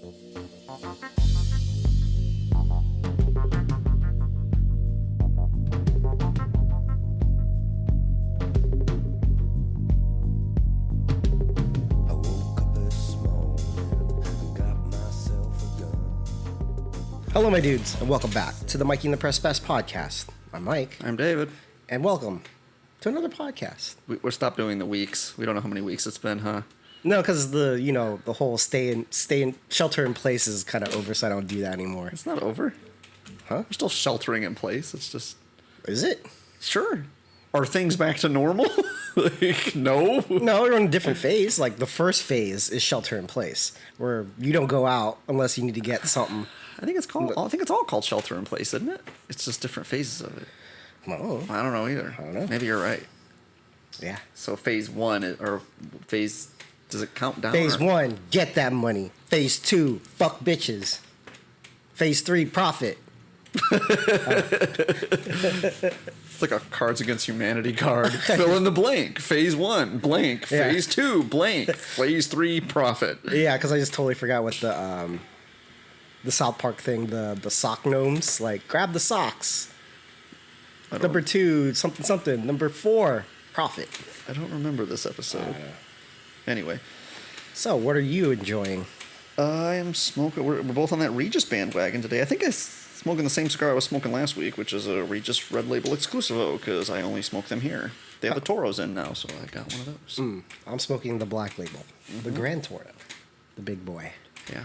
Hello, my dudes, and welcome back to the Mikey and the Press Best podcast. I'm Mike. I'm David. And welcome to another podcast. We're stopped doing the weeks. We don't know how many weeks it's been, huh? No, because the whole stay in shelter in place is kind of over, so I don't do that anymore. It's not over. Huh? We're still sheltering in place. It's just... Is it? Sure. Are things back to normal? No. No, we're in a different phase. Like, the first phase is shelter in place, where you don't go out unless you need to get something. I think it's all called shelter in place, isn't it? It's just different phases of it. Oh. I don't know either. I don't know. Maybe you're right. Yeah. So phase one or phase, does it count down? Phase 1, get that money. Phase 2, fuck bitches. Phase 3, profit. It's like a Cards Against Humanity card. Fill in the blank. Phase 1, blank. Yeah. Phase 2, blank. Phase 3, profit. Yeah, because I just totally forgot what the South Park thing, the sock gnomes, like, grab the socks. Number 2, something. Number 4, profit. I don't remember this episode. Anyway. So, what are you enjoying? I am smoking. We're both on that Regis bandwagon today. I think I'm smoking the same cigar I was smoking last week, which is a Regis Red Label Exclusivo, because I only smoke them here. They have the Toros in now, so I got one of those. I'm smoking the Black Label, the Grand Toro, the big boy. Yeah.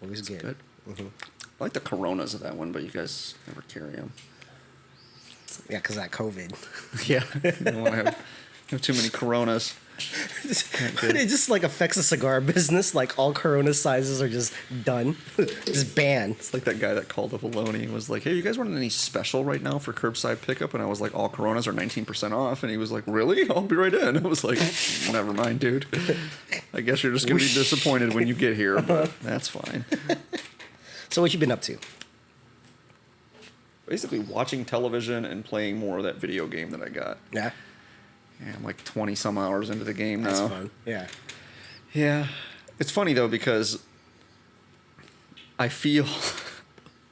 Always It's good. good. I like the Coronas of that one, but you guys never carry them. Yeah, because that COVID. Yeah. You don't want to have too many Coronas. It just like affects the cigar business. Like all Corona sizes are just done, just banned. It's like that guy that called up Aloni and was like, "Hey, you guys want any special right now for curbside pickup?" And I was like, "All Coronas are 19% off." And he was like, "Really? I'll be right in." I was like, "Never mind, dude. I guess you're just gonna be disappointed when you get here, but that's fine." So what you been up to? Basically watching television and playing more of that video game that I got. Yeah, I'm like 20 some hours into the game now. that's fun. Yeah. Yeah. It's funny though, because I feel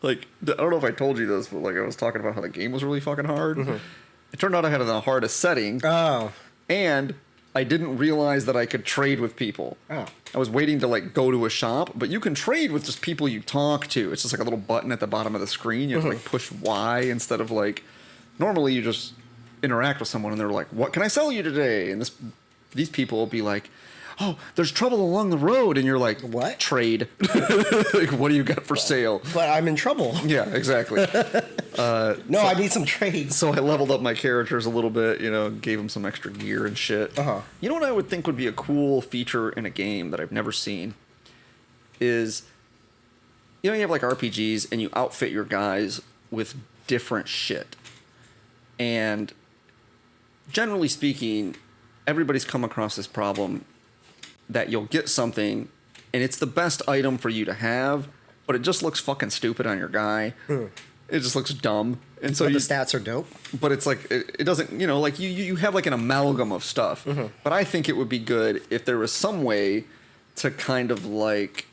like, I don't know if I told you this, but like I was talking about how the game was really fucking hard. It turned out I had it on the hardest setting. Oh. And I didn't realize that I could trade with people. Oh. I was waiting to like go to a shop, but you can trade with just people you talk to. It's just like a little button at the bottom of the screen. You have to like push Y instead of like, normally you just interact with someone and they're like, "What can I sell you today?" And these people will be like, "Oh, there's trouble along the road," and you're like, "What? Trade." Like, what do you got for sale? But I'm in trouble. Yeah, exactly. No, I need some trades. So I leveled up my characters a little bit, gave them some extra gear and shit. You know what I would think would be a cool feature in a game that I've never seen is, you have like RPGs and you outfit your guys with different shit. And generally speaking, everybody's come across this problem that you'll get something and it's the best item for you to have, but it just looks fucking stupid on your guy. It just looks dumb. And so the stats are dope. But it's like, it doesn't, like you have like an amalgam of stuff. But I think it would be good if there was some way to kind of like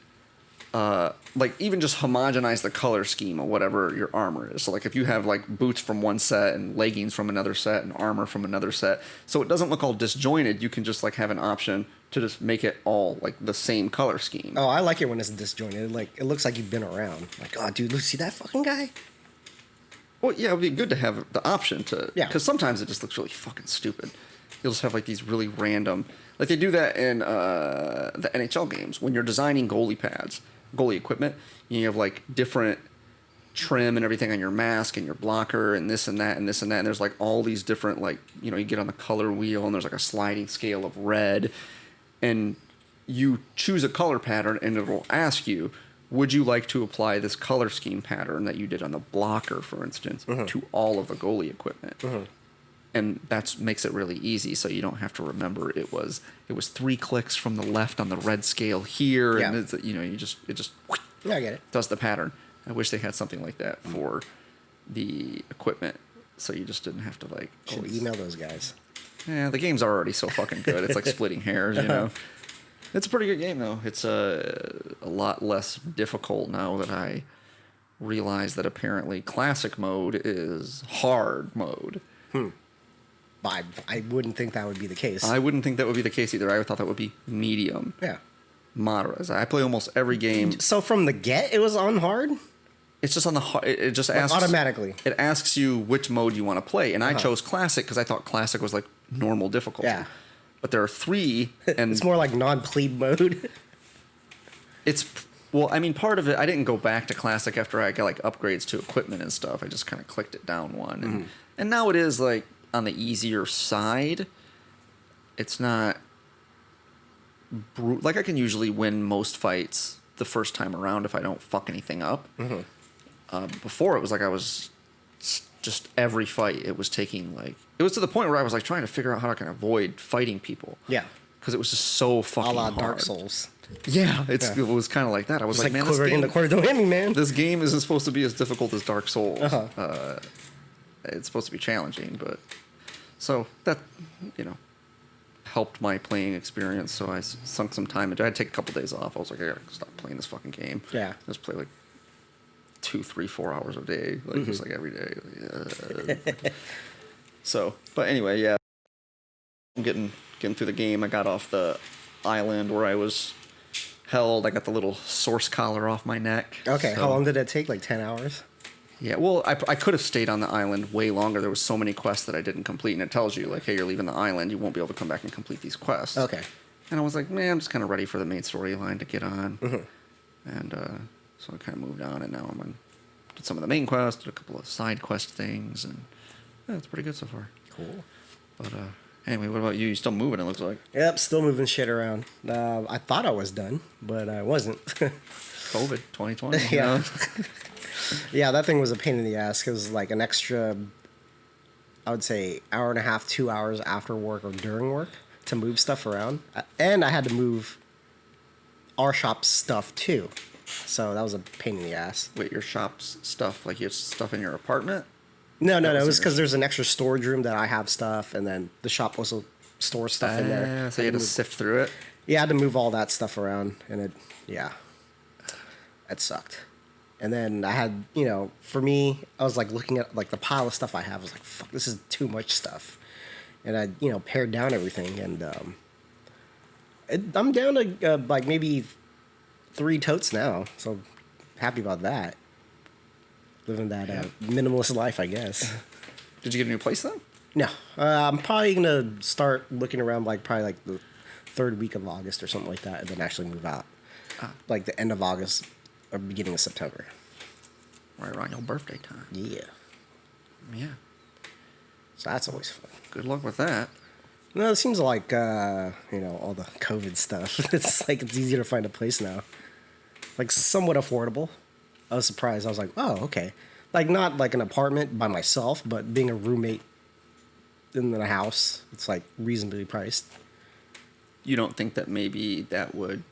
even just homogenize the color scheme of whatever your armor is. So like if you have like boots from one set and leggings from another set and armor from another set, so it doesn't look all disjointed, you can just like have an option to just make it all like the same color scheme. Oh, I like it when it's disjointed. Like it looks like you've been around. Like, oh, dude, look, see that fucking guy? Well, yeah, it would be good to have the option to... Yeah. Because sometimes it just looks really fucking stupid. You'll just have, like, these really random... Like, they do that in the NHL games. When you're designing goalie pads, goalie equipment, you have, like, different trim and everything on your mask and your blocker and this and that and this and that. And there's, like, all these different, like... You get on the color wheel and there's, like, a sliding scale of red. And you choose a color pattern and it will ask you... Would you like to apply this color scheme pattern that you did on the blocker, for instance, to all of the goalie equipment? And that makes it really easy, so you don't have to remember it was 3 clicks from the left on the red scale here, and it's, it just Yeah, I get it. does the pattern. I wish they had something like that for the equipment, so you just didn't have to like. Should email those guys. Yeah, the games are already so fucking good. It's like splitting hairs, It's a pretty good game, though. It's a lot less difficult now that I realize that apparently classic mode is hard mode. I wouldn't think that would be the case. I wouldn't think that would be the case either. I thought that would be medium. Yeah. Moderate. I play almost every game. So from the get, it was on hard? It's just on the hard. It just asks automatically. It asks you which mode you want to play, and I chose classic because I thought classic was like normal difficulty. Yeah. But there are 3, and it's more like non-plebe mode. Well, I mean, part of it, I didn't go back to classic after I got like upgrades to equipment and stuff. I just kind of clicked it down one, and now it is like on the easier side. It's not like I can usually win most fights the first time around if I don't fuck anything up. Before it was like I was just every fight it was taking like it was to the point where I was like trying to figure out how I can avoid fighting people. Yeah. Because it was just so fucking hard. Dark Souls. Yeah, it was kind of like that. I was like, man, this game, don't hit me, man. This game isn't supposed to be as difficult as Dark Souls. It's supposed to be challenging, but so that helped my playing experience. So I sunk some time into. I had to take a couple days off. I was like, I gotta stop playing this fucking game. Yeah, just play like 2, 3, 4 hours a day, like just like every day. So, but anyway, yeah, I'm getting through the game. I got off the island where I was held. I got the little source collar off my neck. Okay, so. How long did it take? Like 10 hours? Yeah, well, I could have stayed on the island way longer. There was so many quests that I didn't complete, and it tells you, like, hey, you're leaving the island. You won't be able to come back and complete these quests. Okay. And I was like, man, I'm just kind of ready for the main storyline to get on. And so I kind of moved on, and now I'm on did some of the main quests, did a couple of side quest things, and yeah, it's pretty good so far. Cool. But anyway, what about you? You still moving, it looks like. Yep, still moving shit around. I thought I was done, but I wasn't. COVID 2020. Yeah. Yeah, that thing was a pain in the ass because like an extra, I would say, hour and a half, 2 hours after work or during work to move stuff around. And I had to move our shop's stuff too. So that was a pain in the ass. Wait, your shop's stuff? Like you have stuff in your apartment? No. It was because there's an extra storage room that I have stuff, and then the shop also stores stuff in there. So you had to sift through it? Yeah, I had to move all that stuff around, and it sucked. And then I had, for me, I was like looking at like the pile of stuff I have. I was like, fuck, this is too much stuff. And I, pared down everything, and I'm down to like maybe 3 totes now. So happy about that. Living that minimalist life, I guess. Did you get a new place then? No, I'm probably gonna start looking around like probably like the 3rd week of August or something like that, and then actually move out. Like the end of August or beginning of September. Right around your birthday time. Yeah. Yeah. So that's always fun. Good luck with that. No, it seems like all the COVID stuff. It's like it's easier to find a place now. Like somewhat affordable. I was surprised. I was like, oh, okay. Like not like an apartment by myself, but being a roommate in the house, it's like reasonably priced. You don't think that maybe that would...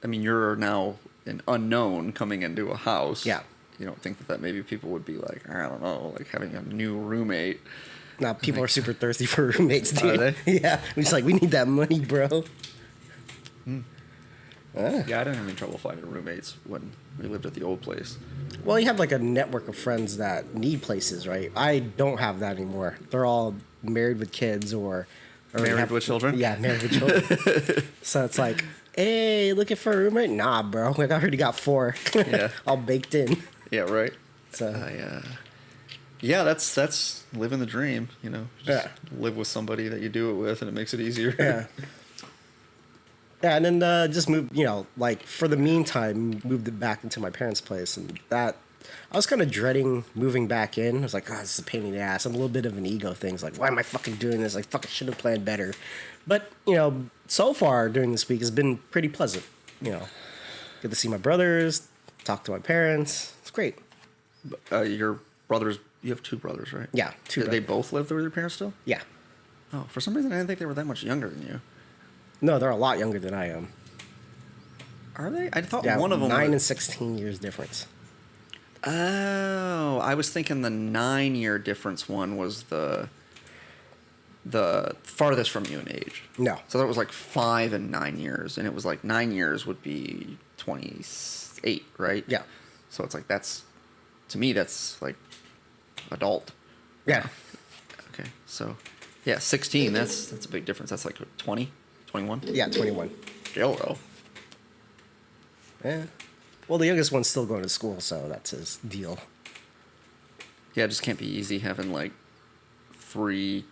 I mean, you're now an unknown coming into a house. Yeah. You don't think that maybe people would be like, I don't know, like having a new roommate. Now people are super thirsty for roommates, dude. Are they? Yeah. We're just like, we need that money, bro. Yeah, I didn't have any trouble finding roommates when we lived at the old place. Well, you have like a network of friends that need places, right? I don't have that anymore. They're all married with kids or Married with children? Yeah, married with children. So it's like, hey, looking for a roommate? Nah, bro. Like I already got 4. Yeah. All baked in. Yeah, right. So yeah, that's living the dream, Just live with somebody that you do it with, and it makes it easier. Yeah. Yeah, and then just moved, like for the meantime, moved it back into my parents' place, and that I was kind of dreading moving back in. I was like, this is a pain in the ass. I'm a little bit of an ego thing. It's like, why am I fucking doing this? Like, fucking should have planned better. But so far during this week has been pretty pleasant. Get to see my brothers, talk to my parents. It's great. Your brothers, you have 2 brothers, right? Yeah, 2 They both live with your parents still? Yeah. Oh, for some reason I didn't think they were that much younger than you. No, they're a lot younger than I am. Are they? I thought Yeah, one of them 9 and 16 years difference. Oh, I was thinking the 9-year difference one was the the farthest from you in age. No. So that was like 5 and 9 years, and it was like 9 years would be 28, right? Yeah. So it's like to me that's like adult. Yeah. Okay, so yeah, 16. That's a big difference. That's like 20, 21. Yeah, 21. Jail row. Yeah. Well, the youngest one's still going to school, so that's his deal. Yeah, it just can't be easy having like 3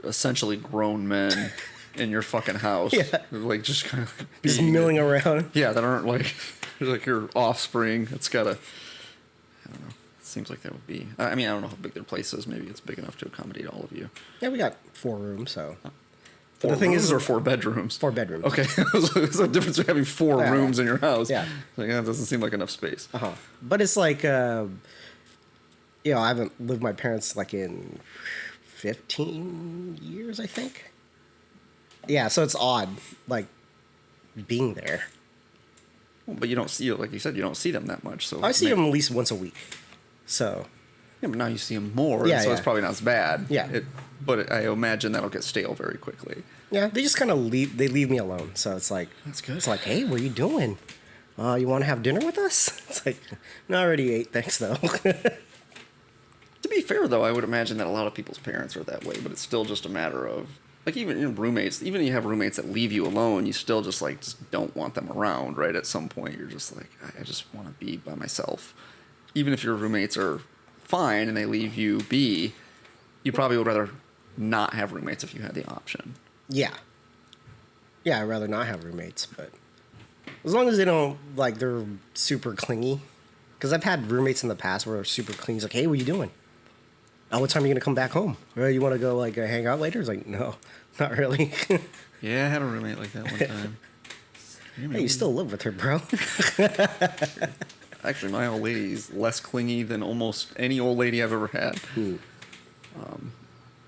essentially grown men in your fucking house. Yeah. Like just kind of Just milling around. Yeah, that aren't like your offspring. It's gotta. I don't know. It seems like that would be. I mean, I don't know how big their place is. Maybe it's big enough to accommodate all of you. Yeah, we got 4 rooms, so. Four the thing rooms is, or 4 bedrooms. 4 bedrooms. Okay, there's a difference between having 4 Yeah. rooms in your house. Yeah. Like that doesn't seem like enough space. Uh-huh. But it's like, I haven't lived with my parents like in 15 years, I think. Yeah, so it's odd, like, being there. But you don't see, like you said, you don't see them that much. So I see them at least once a week. So. Yeah, but now you see them more, Yeah, so yeah. it's probably not as bad. Yeah. But I imagine that'll get stale very quickly. Yeah, they just kind of leave me alone. So it's like, That's good. It's like, hey, what are you doing? You want to have dinner with us? It's like, no, I already ate, thanks though. To be fair, though, I would imagine that a lot of people's parents are that way, but it's still just a matter of, like, even in roommates, even if you have roommates that leave you alone, you still just don't want them around, right? At some point, you're just like, I just want to be by myself. Even if your roommates are fine and they leave you be, you probably would rather not have roommates if you had the option. Yeah. Yeah, I'd rather not have roommates, but as long as they don't, like, they're super clingy. Because I've had roommates in the past where they're super clingy. It's like, hey, what are you doing? Oh, what time are you going to come back home? You want to go, like, hang out later? It's like, no, not really. Yeah, I had a roommate like that one time. Hey, you still live with her, bro. Actually, my old lady's less clingy than almost any old lady I've ever had.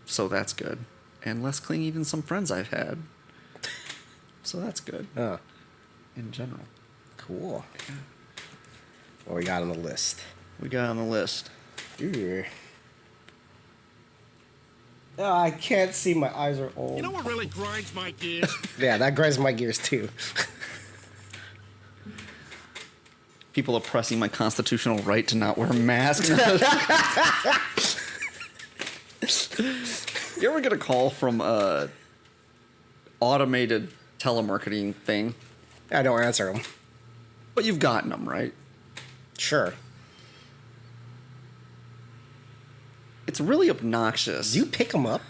So that's good. And less clingy than some friends I've had. So that's good. In general. Cool. What we got on the list? We got on the list. Ooh. Oh, I can't see. My eyes are old. You know what really grinds my gears? Yeah, that grinds my gears too. People oppressing my constitutional right to not wear masks. You ever get a call from a automated telemarketing thing? I don't answer them. But you've gotten them, right? Sure. It's really obnoxious. Do you pick them up?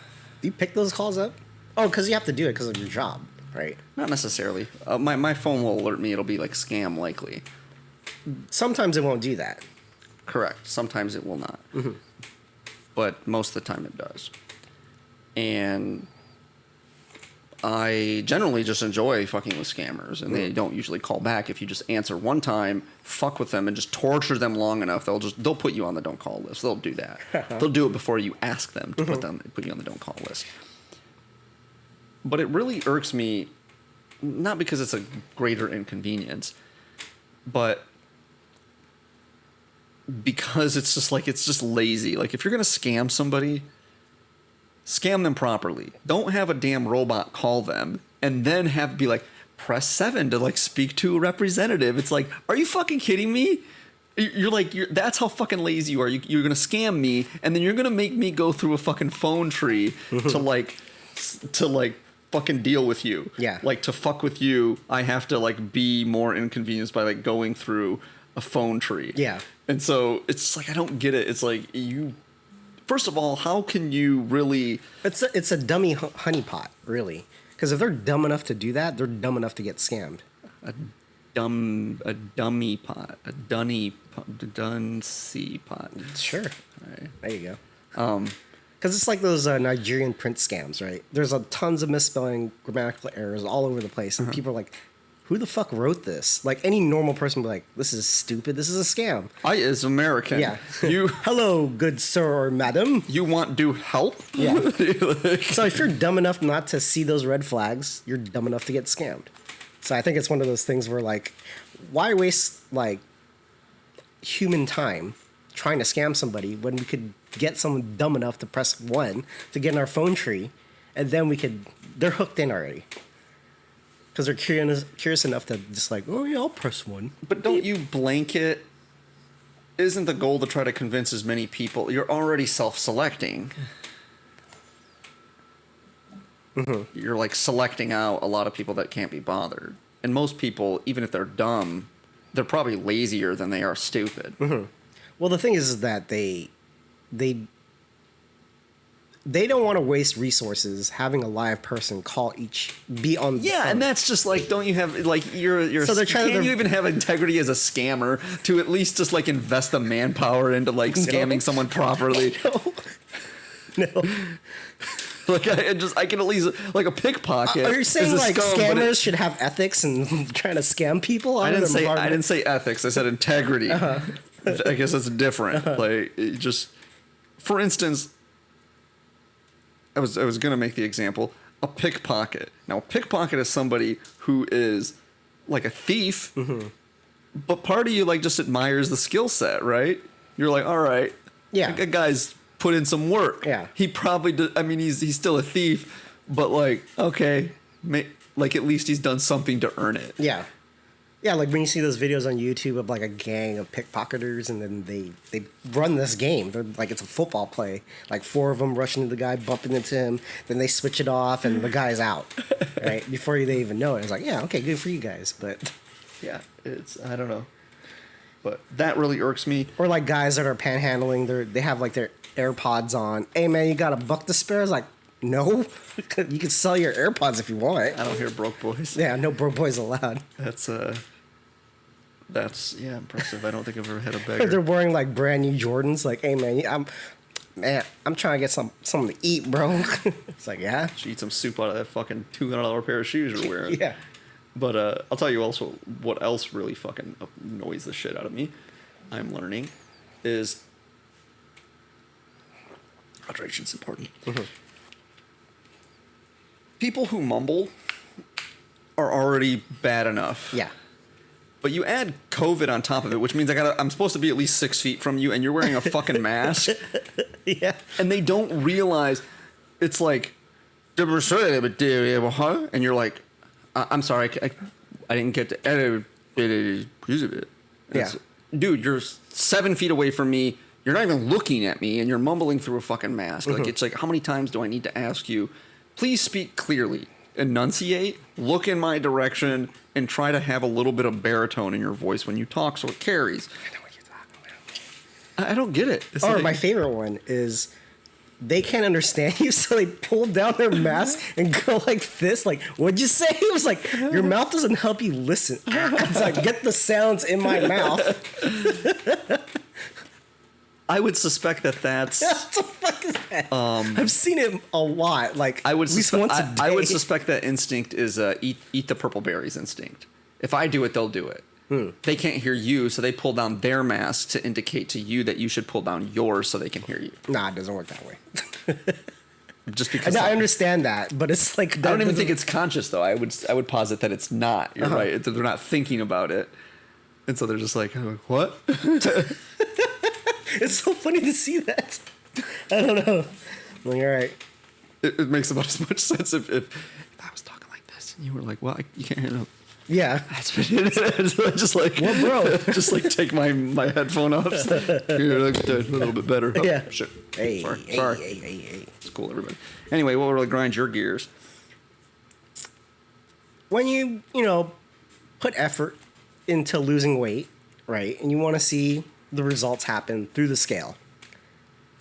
Do you pick those calls up? Oh, because you have to do it because of your job, right? Not necessarily. My phone will alert me. It'll be like scam likely. Sometimes it won't do that. Correct. Sometimes it will not. Mm-hmm. But most of the time it does. And I generally just enjoy fucking with scammers, and they don't usually call back. If you just answer one time, fuck with them, and just torture them long enough, they'll put you on the don't call list. They'll do that. They'll do it before you ask them to put you on the don't call list. But it really irks me, not because it's a greater inconvenience, but because it's just lazy. Like, if you're gonna scam somebody, scam them properly. Don't have a damn robot call them and then have be like, press 7 to like speak to a representative. It's like, are you fucking kidding me? That's how fucking lazy you are. You're gonna scam me, and then you're gonna make me go through a fucking phone tree to fucking deal with you. Yeah. Like, to fuck with you, I have to like be more inconvenienced by like going through a phone tree. Yeah. And so it's like, I don't get it. It's like, first of all, how can you really? It's a dummy honeypot, really. Because if they're dumb enough to do that, they're dumb enough to get scammed. A dummy pot, a dunny duncy pot. Sure. Right. There you go. Because it's like those Nigerian print scams, right? There's tons of misspelling, grammatical errors all over the place, and people are like, "Who the fuck wrote this?" Like, any normal person would be like, "This is stupid. This is a scam." I is American. Yeah. You Hello, good sir or madam. you want to help? Yeah. Like, So if you're dumb enough not to see those red flags, you're dumb enough to get scammed. So I think it's one of those things where, like, why waste like human time trying to scam somebody when we could get someone dumb enough to press 1 to get in our phone tree and then they're hooked in already. Because they're curious enough to just like, oh yeah, I'll press one. But don't you blanket? Isn't the goal to try to convince as many people? You're already self-selecting. Mm-hmm. You're like selecting out a lot of people that can't be bothered. And most people, even if they're dumb, they're probably lazier than they are stupid. Mm-hmm. Well, the thing is that they don't want to waste resources having a live person be on the phone. And that's just like, don't you have like you're So they're trying can you even have integrity as a scammer to at least just like invest the manpower into like scamming someone properly? No. Like I can at least like a pickpocket. Are you saying like scum, scammers should have ethics and trying to scam people? I didn't say ethics. I said integrity. I guess that's different. Like it just, for instance, I was gonna make the example a pickpocket. Now a pickpocket is somebody who is like a thief, but part of you like just admires the skill set, right? You're like, all right, yeah, that guy's put in some work. Yeah, he probably does. I mean, he's still a thief, but like, okay, like at least he's done something to earn it. Yeah. Yeah, like when you see those videos on YouTube of like a gang of pickpocketers and then they run this game. They're like it's a football play. Like 4 of them rushing into the guy, bumping into him, then they switch it off and the guy's out. Right? Before they even know it. It's like, yeah, okay, good for you guys. But yeah, I don't know. But that really irks me. Or like guys that are panhandling, they have like their AirPods on. Hey man, you got $1 to spare? It's like, no. You can sell your AirPods if you want. I don't hear broke boys. Yeah, no broke boys allowed. That's impressive. I don't think I've ever had a beggar. They're wearing like brand new Jordans. Like, hey man, I'm trying to get something to eat, bro. It's like, yeah. Should eat some soup out of that fucking $200 pair of shoes you're wearing. Yeah. But I'll tell you also what else really fucking annoys the shit out of me. I'm learning is hydration's important. Mm-hmm. People who mumble are already bad enough. Yeah. But you add COVID on top of it, which means I'm supposed to be at least 6 feet from you, and you're wearing a fucking mask. Yeah. And they don't realize it's like, and you're like, I'm sorry, I didn't get to edit it. Yeah. Dude, you're 7 feet away from me. You're not even looking at me, and you're mumbling through a fucking mask. Mm-hmm. Like it's like, how many times do I need to ask you? Please speak clearly, enunciate, look in my direction, and try to have a little bit of baritone in your voice when you talk so it carries. I know what you're talking about. I don't get it. It's or like, my favorite one is they can't understand you, so they pull down their mask and go like this. Like, what'd you say? It was like, your mouth doesn't help you listen. It's like, get the sounds in my mouth. I would suspect that's... What the fuck is that? I've seen it a lot. Like, I would at least once a day. I would suspect that instinct is eat the purple berries instinct. If I do it, they'll do it. They can't hear you, so they pull down their mask to indicate to you that you should pull down yours so they can hear you. Nah, it doesn't work that way. Just because I understand that, but it's like... I don't even think it's conscious, though. I would posit that it's not. You're right. They're not thinking about it. And so they're just like, what? It's so funny to see that. I don't know. Well, you're right. It makes about as much sense if I was talking like this and you were like, well, you can't hear it. Yeah. That's what it is. Just like, what, bro? Just like take my headphone off. You're like, a little bit better. Oh, yeah. Shit. Hey, Sorry. Hey. It's cool, everybody. Anyway, what really grinds your gears? When you put effort into losing weight, right, and you want to see the results happen through the scale.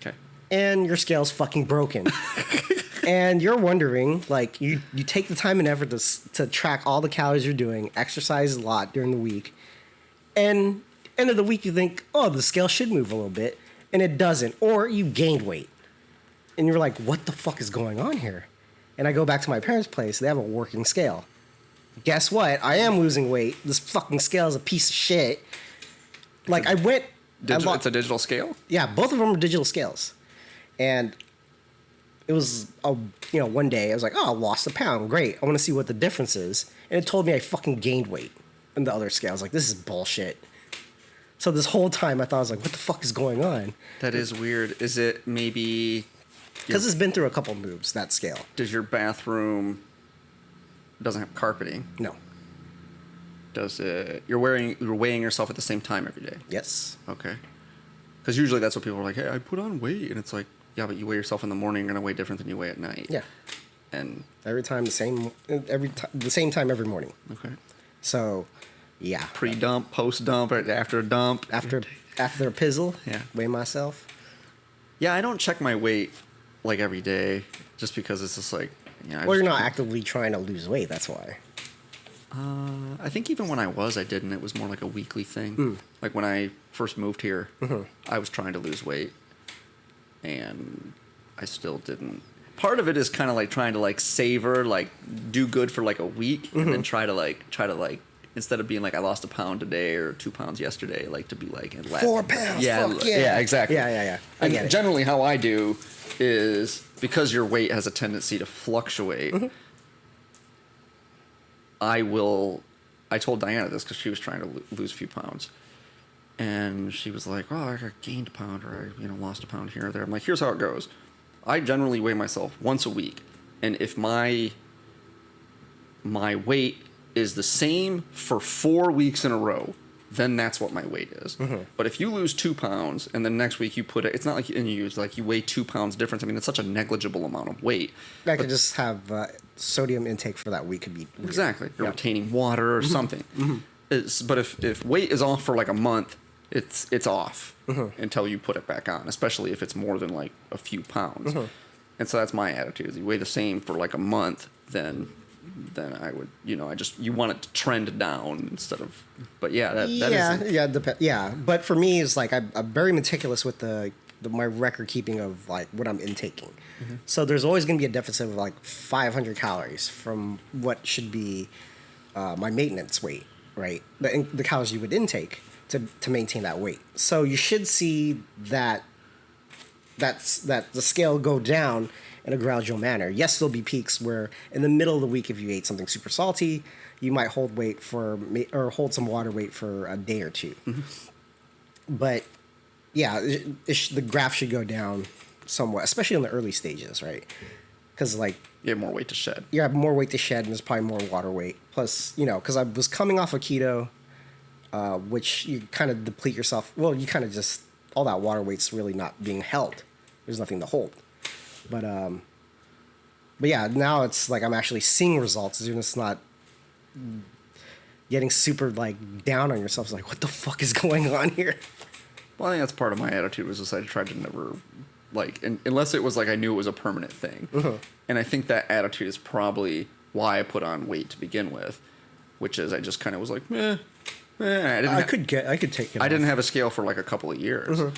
Okay. And your scale's fucking broken. And you're wondering, like, you take the time and effort to track all the calories you're doing, exercise a lot during the week, and end of the week you think, oh, the scale should move a little bit, and it doesn't. Or you gained weight. And you're like, what the fuck is going on here? And I go back to my parents' place, they have a working scale. Guess what? I am losing weight. This fucking scale is a piece of shit. Like, I went... It's a digital scale? Yeah, both of them are digital scales. And it was, one day, I was like, oh, I lost a pound. Great. I want to see what the difference is. And it told me I fucking gained weight in the other scale. I was like, this is bullshit. So this whole time, I thought, I was like, what the fuck is going on? That is weird. Is it maybe Because it's been through a couple moves, that scale. Does your bathroom doesn't have carpeting? No. Does it? You're weighing yourself at the same time every day. Yes. Okay. Because usually that's what people are like. Hey, I put on weight, and it's like, yeah, but you weigh yourself in the morning. You're gonna weigh different than you weigh at night. Yeah. And Every time the same time every morning. okay. So, yeah. Pre-dump, post-dump, or after a dump. After a pizzle. Yeah. Weigh myself. Yeah, I don't check my weight like every day, just because it's just like, yeah. Well, you're not actively trying to lose weight. That's why. I think even when I didn't. It was more like a weekly thing. Like when I first moved here, I was trying to lose weight, and I still didn't. Part of it is kind of like trying to like savor, like do good for like a week, and then try to like instead of being like I lost a pound today or 2 pounds yesterday, like to be like 4 pounds. Yeah, Fuck yeah. yeah, exactly. Yeah. I And get it. generally, how I do is because your weight has a tendency to fluctuate. I told Diana this because she was trying to lose a few pounds. And she was like, oh, I gained a pound or I lost a pound here or there. I'm like, here's how it goes. I generally weigh myself once a week. And if my weight is the same for 4 weeks in a row, then that's what my weight is. But if you lose 2 pounds and then next week you put it, it's not like you weigh 2 pounds difference. I mean, it's such a negligible amount of weight. I could just have sodium intake for that week could be weird. Exactly. You're retaining water or something. But if weight is off for like a month, it's off until you put it back on, especially if it's more than like a few pounds. And so that's my attitude. If you weigh the same for like a month, then I would, you want it to trend down instead of, but yeah, that is. Yeah. But for me, it's like I'm very meticulous with my record keeping of like what I'm intaking. So there's always going to be a deficit of like 500 calories from what should be my maintenance weight, right? The calories you would intake to maintain that weight. So you should see that the scale go down in a gradual manner. Yes, there'll be peaks where in the middle of the week, if you ate something super salty, you might hold hold some water weight for a day or two. But yeah, the graph should go down somewhat, especially in the early stages, right? Because like You have more weight to shed. you have more weight to shed, and there's probably more water weight. Plus, because I was coming off of keto, which you kind of deplete yourself. Well, you kind of just all that water weight's really not being held. There's nothing to hold. But yeah, now it's like I'm actually seeing results. And it's not getting super like down on yourself. It's like, what the fuck is going on here? Well, I think that's part of my attitude was just I tried to never, unless it was like I knew it was a permanent thing. And I think that attitude is probably why I put on weight to begin with, which is I just kind of was like, I could take it. I didn't have a scale for like a couple of years. And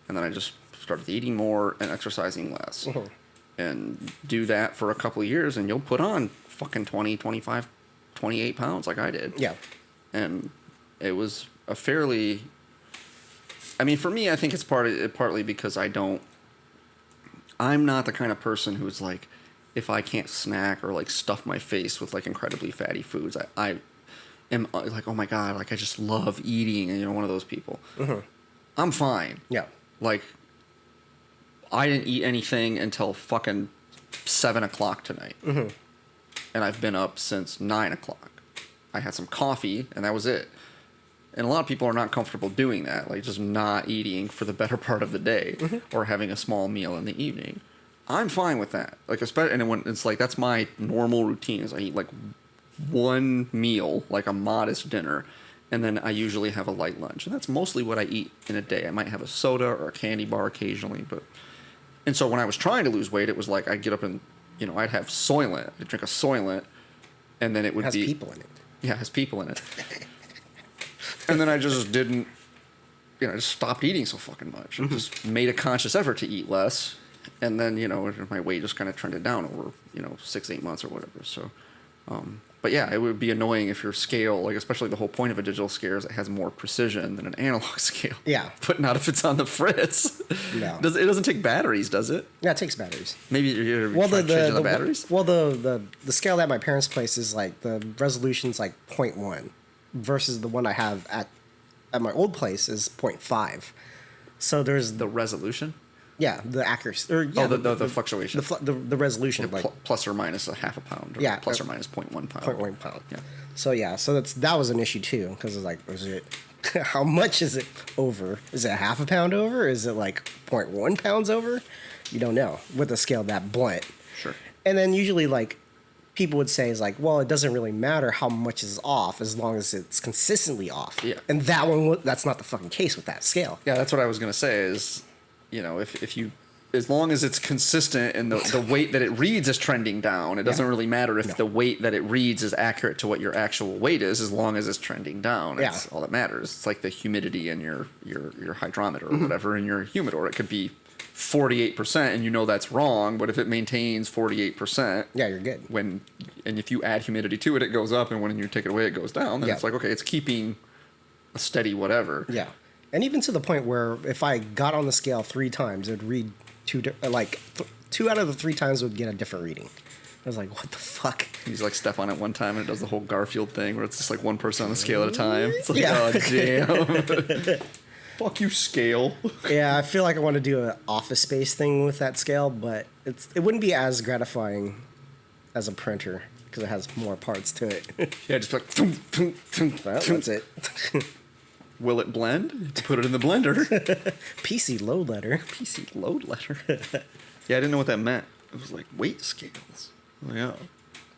then I just started eating more and exercising less. And do that for a couple of years and you'll put on fucking 20, 25, 28 pounds like I did. Yeah. And it was a fairly... I mean, for me, I think it's partly because I'm not the kind of person who's like, if I can't snack or like stuff my face with like incredibly fatty foods, I am like, oh my God, like I just love eating and one of those people. I'm fine. Yeah. Like, I didn't eat anything until fucking 7 o'clock tonight. And I've been up since 9 o'clock. I had some coffee and that was it. And a lot of people are not comfortable doing that, like just not eating for the better part of the day or having a small meal in the evening. I'm fine with that. Like, especially, and when it's like, that's my normal routine is I eat like one meal, like a modest dinner, and then I usually have a light lunch. And that's mostly what I eat in a day. I might have a soda or a candy bar occasionally, and so when I was trying to lose weight, it was like I'd get up and, I'd have Soylent. I'd drink a Soylent, and then it would It has be... people in it. Yeah, it has people in it. And then I just didn't, I just stopped eating so fucking much. I just made a conscious effort to eat less. And then, my weight just kind of trended down over, 6-8 months or whatever. So, but yeah, it would be annoying if your scale, like especially the whole point of a digital scale is it has more precision than an analog scale. Yeah. But not if it's on the fritz. No. It doesn't take batteries, does it? Yeah, it takes batteries. Maybe you're the batteries? Well, the scale at my parents' place is like, the resolution's like 0.1 versus the one I have at my old place is 0.5. So there's... The resolution? Yeah, the accuracy. Or, yeah, the fluctuation. The resolution. Like, plus or minus a half a pound. Or Yeah, plus or minus 0.1 pound. 0.1 pound. Yeah. So that was an issue too, because it's like, is it how much is it over? Is it a half a pound over? Is it like 0.1 pounds over? You don't know with a scale that blunt. Sure. And then usually like people would say is like, well, it doesn't really matter how much is off as long as it's consistently off. Yeah. And that's not the fucking case with that scale. Yeah, that's what I was gonna say. Is if you, as long as it's consistent and the weight that it reads is trending down, it doesn't really matter if the weight that it reads is accurate to what your actual weight is, as long as it's trending down. That's all that matters. It's like the humidity in your hydrometer or whatever in your humidor. It could be 48% and you know that's wrong, but if it maintains 48%, Yeah, you're good. And if you add humidity to it, it goes up, and when you take it away, it goes down. Then Yeah. it's like, okay, it's keeping a steady whatever. Yeah. And even to the point where if I got on the scale 3 times, it would read two out of the 3 times would get a different reading. I was like, what the fuck? He's like step on it one time and it does the whole Garfield thing where it's just like one person on the scale at a time. It's like, Yeah. oh damn. Fuck you, scale. Yeah, I feel like I want to do an Office Space thing with that scale, but it wouldn't be as gratifying as a printer because it has more parts to it. Yeah, just like thum, thum, thum, Well, thum. that's it. Will it blend? Put it in the blender. PC load letter. PC load letter. Yeah, I didn't know what that meant. It was like weight scales. Oh, yeah.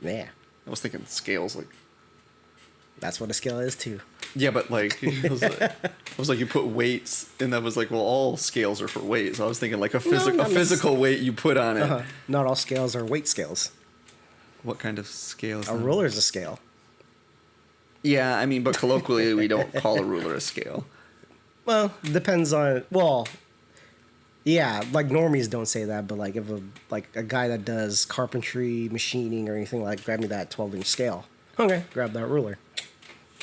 Yeah, I was thinking scales like. that's what a scale is too. Yeah, but like, it was like you put weights, and that was like, well, all scales are for weight. So I was thinking like a not physical weight you put on it. Not all scales are weight scales. What kind of scale is A that? ruler is a scale. Yeah, I mean, but colloquially, we don't call a ruler a scale. Well, depends on. Well, yeah, like normies don't say that, but like if a guy that does carpentry, machining, or anything like, grab me that 12-inch scale. Okay, grab that ruler.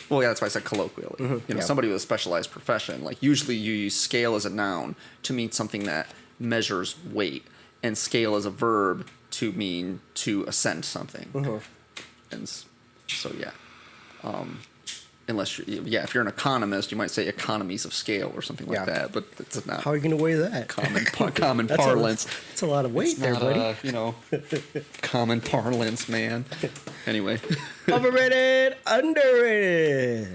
Well, yeah, that's why I said colloquially. Yeah. Somebody with a specialized profession, like usually you use scale as a noun to mean something that measures weight, and scale as a verb to mean to ascend something. And so, yeah. Unless if you're an economist, you might say economies of scale or something like Yeah. that, but it's not How are you gonna weigh that? common parlance. That's a lot of weight It's there, not, buddy. common parlance, man. Anyway, Overrated, underrated. I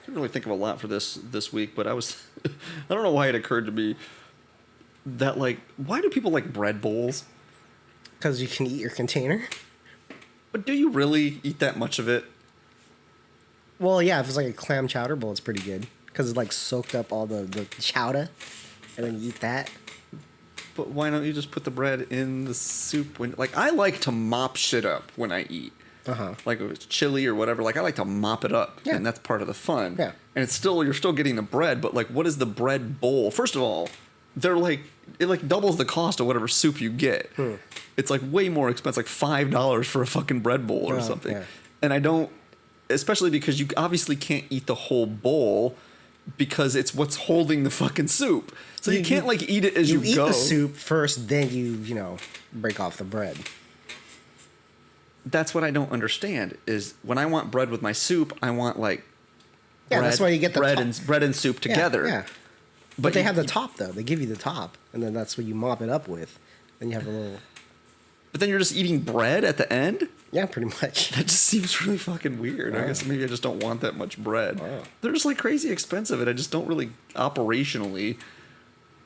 didn't really think of a lot for this week, but I don't know why it occurred to me that, like, why do people like bread bowls? Because you can eat your container. But do you really eat that much of it? Well, yeah, if it's like a clam chowder bowl, it's pretty good because it's like soaked up all the chowder, and then you eat that. But why don't you just put the bread in the soup? I like to mop shit up when I eat. Like if it's chili or whatever, like I like to mop it up, Yeah. and that's part of the fun. Yeah. And you're still getting the bread, but like, what is the bread bowl? First of all, it doubles the cost of whatever soup you get. It's like way more expensive, like $5 for a fucking bread bowl or something. Yeah. And I don't, especially because you obviously can't eat the whole bowl because it's what's holding the fucking soup. So you can't like eat it as you eat go. the soup first, then you break off the bread. That's what I don't understand is when I want bread with my soup, I want like Yeah, that's why you get the bread top. bread and soup together. Yeah. But they you- have the top though. They give you the top, and then that's what you mop it up with. Then you have a little. But then you're just eating bread at the end? Yeah, pretty much. That just seems really fucking weird. I guess maybe I just don't want that much bread. Wow. They're just like crazy expensive, and I just don't really operationally.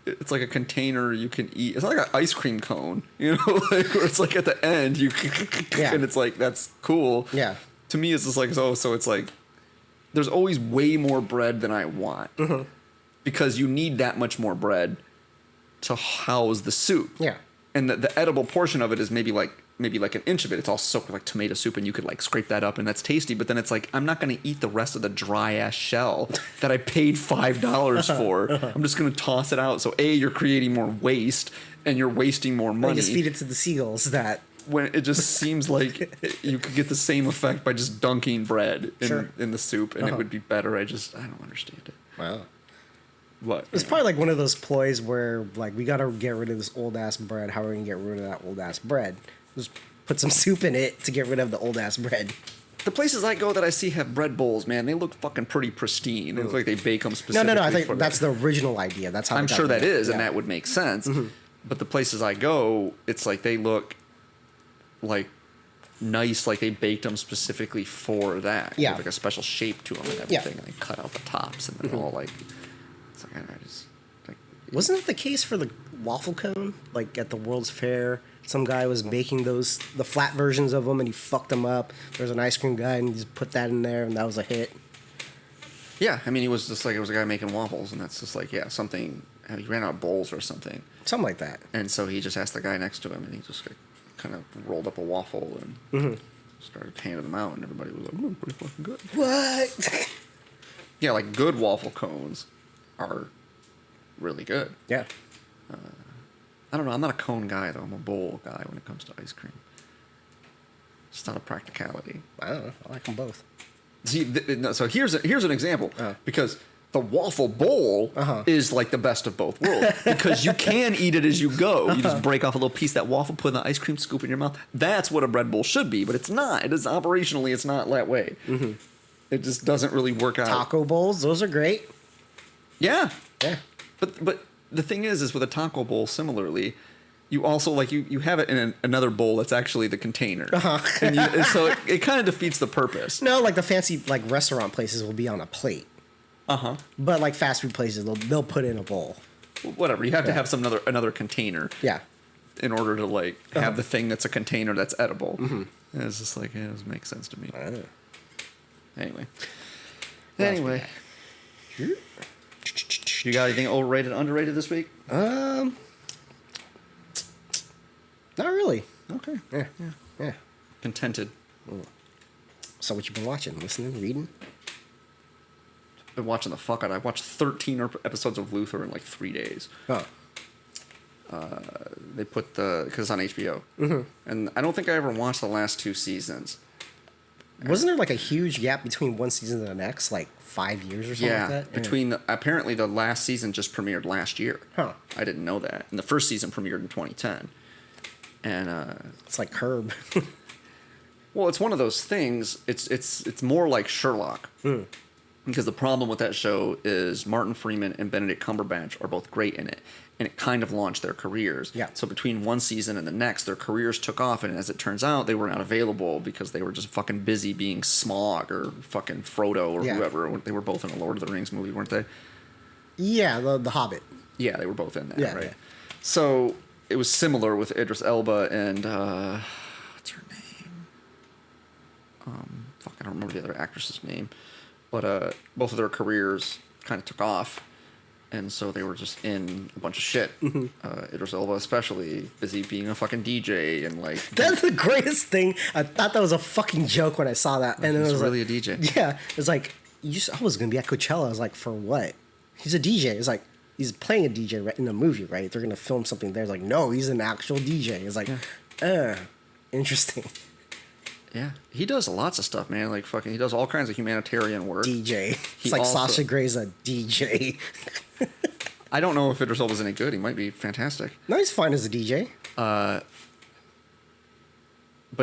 It's like a container you can eat. It's like an ice cream cone, like where it's like at the end Yeah. and it's like that's cool. Yeah. To me, it's just like so it's like there's always way more bread than I want because you need that much more bread to house the soup. Yeah. And the edible portion of it is maybe like an inch of it. It's all soaked with like tomato soup, and you could like scrape that up, and that's tasty. But then it's like I'm not going to eat the rest of the dry ass shell that I paid $5 for. I'm just going to toss it out. So you're creating more waste, and you're wasting more They money. just feed it to the seagulls. That When it just seems like you could get the same effect by just dunking bread in the soup, and it would be better. I don't understand it. wow. What? It's probably like one of those ploys where like we gotta get rid of this old ass bread. How are we gonna get rid of that old ass bread? Just put some soup in it to get rid of the old ass bread. The places I go that I see have bread bowls, man, they look fucking pretty pristine. They look like they bake them specifically. No. I think for that's the original idea. That's how I'm they got sure that it. is, and Yeah. that would make sense. But the places I go, it's like they look like nice, like they baked them specifically for that. Yeah. They have, like a special shape to them and everything. And they cut out the tops and they're all like, it's like, I just like. Wasn't it the case for the waffle cone? Like at the World's Fair, some guy was making the flat versions of them and he fucked them up. There was an ice cream guy and he just put that in there and that was a hit. Yeah, I mean, he was just like, it was a guy making waffles, and that's just like, yeah, something. He ran out of bowls or something. Something like that. And so he just asked the guy next to him, and he just like, kind of rolled up a waffle and started handing them out, and everybody was like, "Ooh, pretty fucking good." What? Yeah, like good waffle cones are really good. Yeah. I don't know. I'm not a cone guy though. I'm a bowl guy when it comes to ice cream. It's not a practicality. I don't know. I like them both. See, so here's an example because the waffle bowl is like the best of both worlds because you can eat it as you go. You just break off a little piece of that waffle, put in the ice cream, scoop in your mouth. That's what a bread bowl should be, but it's not. It is operationally, it's not that way. It just doesn't really work out. Taco bowls, those are great. Yeah, Yeah. but the thing is with a taco bowl, similarly, you also like you have it in another bowl that's actually the container, and so it kind of defeats the purpose. No, like the fancy like restaurant places will be on a plate. But like fast food places, they'll put in a bowl. Whatever, you have to have another container. Yeah. In order to like have the thing that's a container that's edible. And it's just like, yeah, it doesn't make sense to me. I know. Anyway. You got anything overrated, underrated this week? Not really. Okay. Yeah. Contented. So what you been watching? Listening? Reading? Been watching the fuck out. I watched 13 episodes of Luther in like 3 days. Oh. They put because it's on HBO. And I don't think I ever watched the last 2 seasons. Wasn't there like a huge gap between one season and the next, like 5 years or something like that? Between apparently the last season just premiered last year. Huh. I didn't know that. And the first season premiered in 2010. And It's like Curb. well, it's one of those things. It's more like Sherlock. Because the problem with that show is Martin Freeman and Benedict Cumberbatch are both great in it. And it kind of launched their careers. Yeah. So between one season and the next, their careers took off. And as it turns out, they were not available because they were just fucking busy being Smaug or fucking Frodo or whoever. They were both in a Lord of the Rings movie, weren't they? Yeah, the Hobbit. Yeah, they were both in that, Yeah, right? yeah. So it was similar with Idris Elba and what's her name? I don't remember the other actress's name, but both of their careers kind of took off, and so they were just in a bunch of shit. Idris Elba especially busy being a fucking DJ and like. That's the greatest thing. I thought that was a fucking joke when I saw that, and he's it was really like, a DJ. Yeah, it's like I was gonna be at Coachella. I was like, for what? He's a DJ. It's like he's playing a DJ in a movie, right? They're gonna film something there. It's like, no, he's an actual DJ. It's like, interesting. Yeah, he does lots of stuff, man. Like fucking, he does all kinds of humanitarian work. DJ. He It's like also- Sasha Grey's a DJ. I don't know if Idris Elba's any good. He might be fantastic. No, he's fine as a DJ. But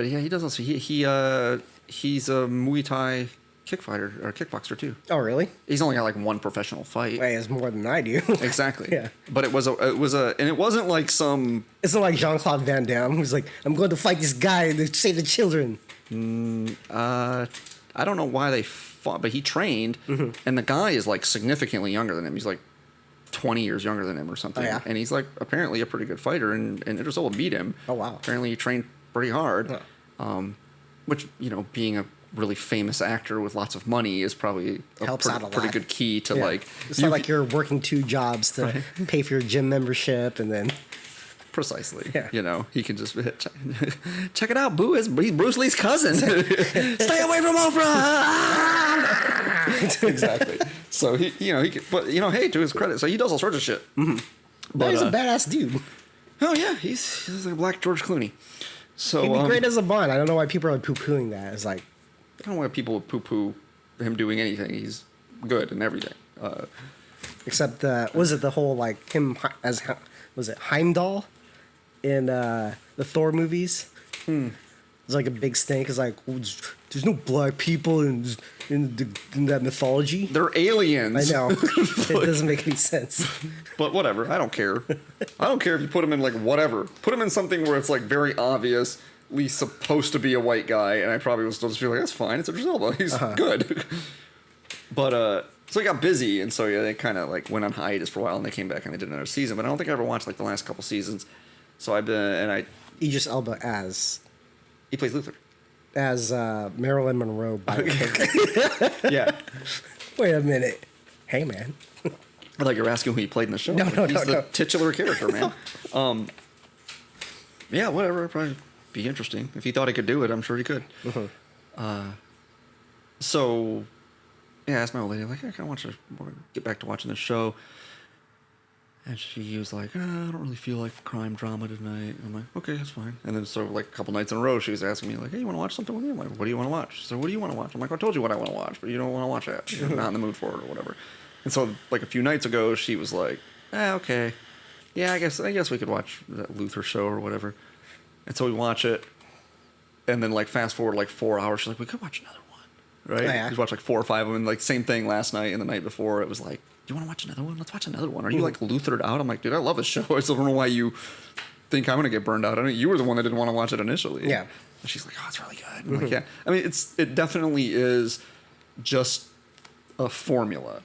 yeah, he does also. He's a Muay Thai kickfighter or kickboxer too. Oh, really? He's only got like one professional fight. Wait, it's more than I do. Exactly. Yeah. But it was and it wasn't like some. It's not like Jean-Claude Van Damme who's like, I'm going to fight this guy to save the children. I don't know why they fought, but he trained, and the guy is like significantly younger than him. He's like 20 years younger than him or something. Oh, yeah? And he's like apparently a pretty good fighter, and Idris Elba beat him. Oh, wow. Apparently he trained pretty hard. Huh. Which, being a really famous actor with lots of money is probably Helps out a pretty lot. good key to Yeah. like. It's not like you're working 2 jobs to pay for your gym membership and then. Precisely. Yeah. He can just check it out. Boo! He's Bruce Lee's cousin. Stay away from Oprah. Exactly. So but hey, to his credit, so he does all sorts of shit. But he's a badass dude. Oh yeah, he's like a black George Clooney. So He'd be great as a Bond. I don't know why people are poo-pooing that. It's like, I don't know why people would poo-poo him doing anything. He's good and everything. except was it the whole like him as was it Heimdall in the Thor movies? It's like a big stink. It's like there's no black people in that mythology. They're aliens. I know. It doesn't make any sense. But whatever, I don't care. I don't care if you put him in like whatever. Put him in something where it's like very obviously supposed to be a white guy, and I probably would still just be like, that's fine. It's Idris Elba. He's good. But so he got busy, and so yeah, they kind of like went on hiatus for a while, and they came back and they did another season. But I don't think I ever watched like the last couple seasons. So I've been Idris Elba he plays Luther. as Marilyn Monroe. Yeah. Wait a minute. Hey, man. I thought you were asking who he played in the show. No, He's the no. titular character, man. Yeah, whatever. It'd probably be interesting. If he thought he could do it, I'm sure he could. So, yeah, I asked my old lady, like, I kind of want to get back to watching this show. And she was like, I don't really feel like crime drama tonight. I'm like, okay, that's fine. And then so like a couple nights in a row, she was asking me like, hey, you want to watch something with me? I'm like, what do you want to watch? So what do you want to watch? I'm like, I told you what I want to watch, but you don't want to watch that. You're not in the mood for it or whatever. And so like a few nights ago, she was like, okay. Yeah, I guess we could watch that Luther show or whatever. And so we watch it. And then like fast forward like 4 hours, she's like, we could watch another one. Right? Oh, yeah. We watched like 4 or 5 of them. And like same thing last night and the night before. It was like, do you want to watch another one? Let's watch another one. Are you like Luthered out? I'm like, dude, I love this show. I still don't know why you think I'm going to get burned out. I mean, you were the one that didn't want to watch it initially. Yeah. And she's like, oh, it's really good. I'm like, yeah. I mean, it definitely is just a formula.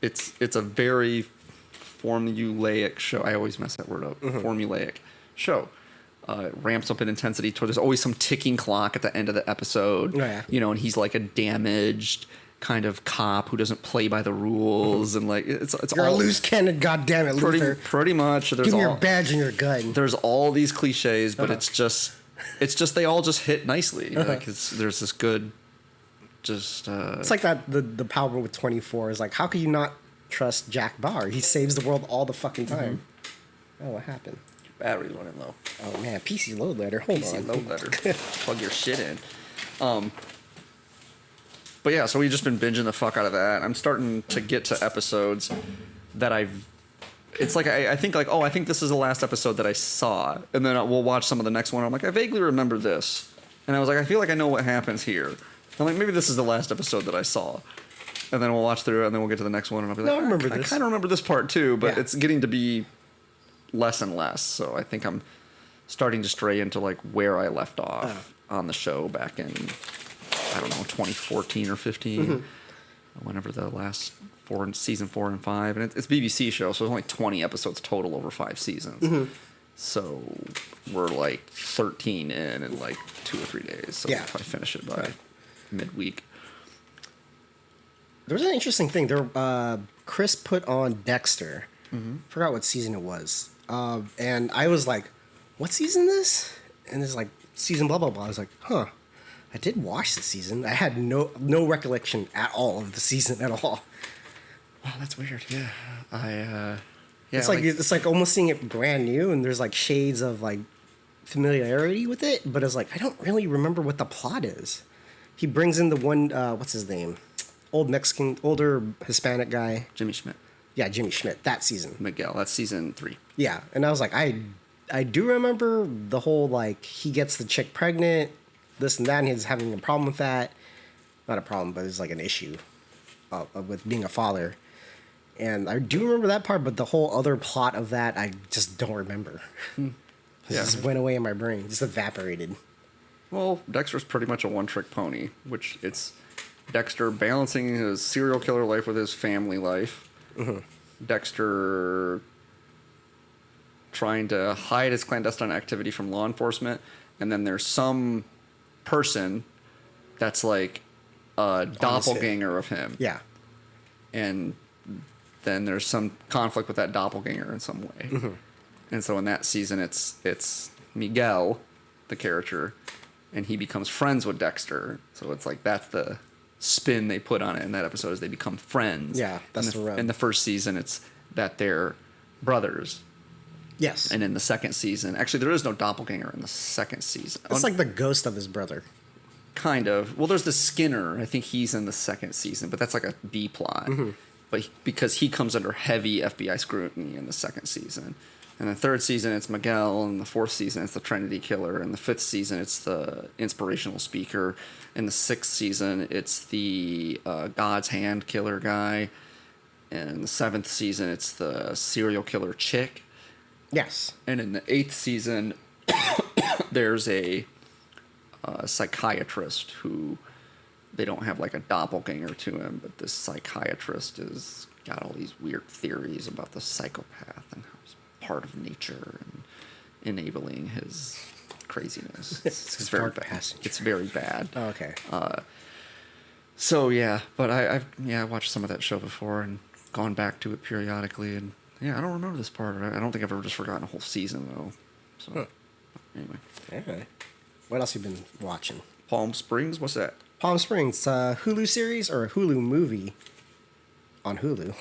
It's a very formulaic show. I always mess that word up. Formulaic show. It ramps up in intensity. There's always some ticking clock at the end of the episode. Oh, yeah. You know, and he's like a damaged kind of cop who doesn't play by the rules, and like it's You're all a loose cannon, goddammit, Luther. pretty much. There's Give me all, your badge and your gun. there's all these cliches, but it's just they all just hit nicely. Like there's this good, just It's like that the power with 24 is like, how can you not trust Jack Bauer? He saves the world all the fucking time. Oh, what happened? battery's running low. Oh man, PC load letter. Hold PC on. load letter. Plug your shit in. But yeah, so we've just been binging the fuck out of that. I'm starting to get to episodes that it's like I think like, oh, I think this is the last episode that I saw, and then we'll watch some of the next one. I'm like, I vaguely remember this, and I was like, I feel like I know what happens here. I'm like, maybe this is the last episode that I saw, and then we'll watch through it, and then we'll get to the next one, and I'll be like, No, I remember I this. kind of remember this part too, but Yeah. it's getting to be less and less. So I think I'm starting to stray into like where I left off on the show back in, I don't know, 2014 or 15, whenever the last season 4 and 5, and it's BBC show, so there's only 20 episodes total over 5 seasons. So we're like 13 in like 2 or 3 days. So Yeah. we'll probably finish it by midweek. There was an interesting thing. Chris put on Dexter. Forgot what season it was. And I was like, what season is this? And it's like, season blah, blah, blah. I was like, huh. I did watch the season. I had no recollection at all of the season at all. Wow, that's weird. Yeah. Yeah, It's like almost seeing it brand new, and there's like shades of like familiarity with it, but it's like I don't really remember what the plot is. He brings in the one, what's his name? Older Hispanic guy. Jimmy Schmidt. Yeah, Jimmy Schmidt. That season. Miguel. That's season 3. Yeah, and I was like, I do remember the whole like he gets the chick pregnant, this and that, and he's having a problem with that. Not a problem, but it's like an issue with being a father. And I do remember that part, but the whole other plot of that, I just don't remember. It just went away in my brain, just evaporated. Well, Dexter's pretty much a one-trick pony, which it's Dexter balancing his serial killer life with his family life. Dexter trying to hide his clandestine activity from law enforcement, and then there's some person that's like a doppelganger of him. Yeah. And then there's some conflict with that doppelganger in some way. And so in that season, it's Miguel, the character, and he becomes friends with Dexter. So it's like that's the spin they put on it in that episode is they become friends. Yeah, that's the rub. In the first season, it's that they're brothers. Yes. And in the second season, actually, there is no doppelganger in the second season. It's like the ghost of his brother. Kind of. Well, there's the Skinner. I think he's in the second season, but that's like a B plot. But because he comes under heavy FBI scrutiny in the second season, And the third season, it's Miguel. And the fourth season, it's the Trinity Killer. And the fifth season, it's the inspirational speaker. In the sixth season, it's the God's Hand Killer guy. And in the seventh season, it's the serial killer chick. Yes. And in the eighth season, there's a psychiatrist who they don't have like a doppelganger to him, but this psychiatrist has got all these weird theories about the psychopath and how he's part of nature and enabling his craziness. It's very dark bad. passage. It's very bad. Oh, okay. So yeah, but I've watched some of that show before and gone back to it periodically, and yeah, I don't remember this part. I don't think I've ever just forgotten a whole season though. So anyway, Okay. What else have you been watching? Palm Springs, what's that? Palm Springs, Hulu series or a Hulu movie on Hulu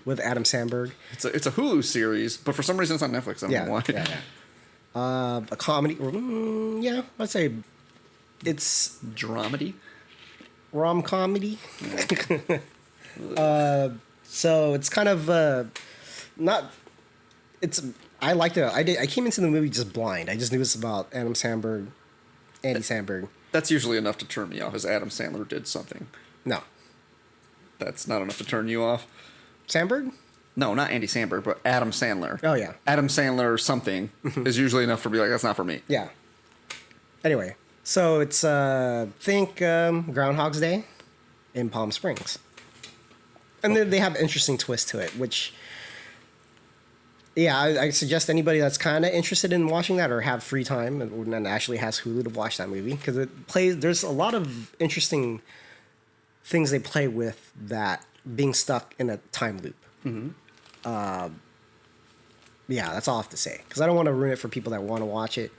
with Adam Sandberg. It's a Hulu series, but for some reason it's on Netflix. I don't know why. A comedy. Yeah, I'd say it's Dramedy. rom-comedy. So it's kind of not. It's I liked it. I came into the movie just blind. I just knew it's about Adam Sandberg, Andy Sandberg. That's usually enough to turn me off, as Adam Sandler did something. No, That's not enough to turn you off? Sandberg. No, not Andy Samberg, but Adam Sandler. Oh, yeah. Adam Sandler or something is usually enough for me. Like, that's not for me. Yeah. Anyway, so it's think Groundhog's Day in Palm Springs, and then they have an interesting twist to it, which. Yeah, I suggest anybody that's kind of interested in watching that or have free time and actually has Hulu to watch that movie because it plays. There's a lot of interesting things they play with that being stuck in a time loop. Yeah, that's all I have to say because I don't want to ruin it for people that want to watch it.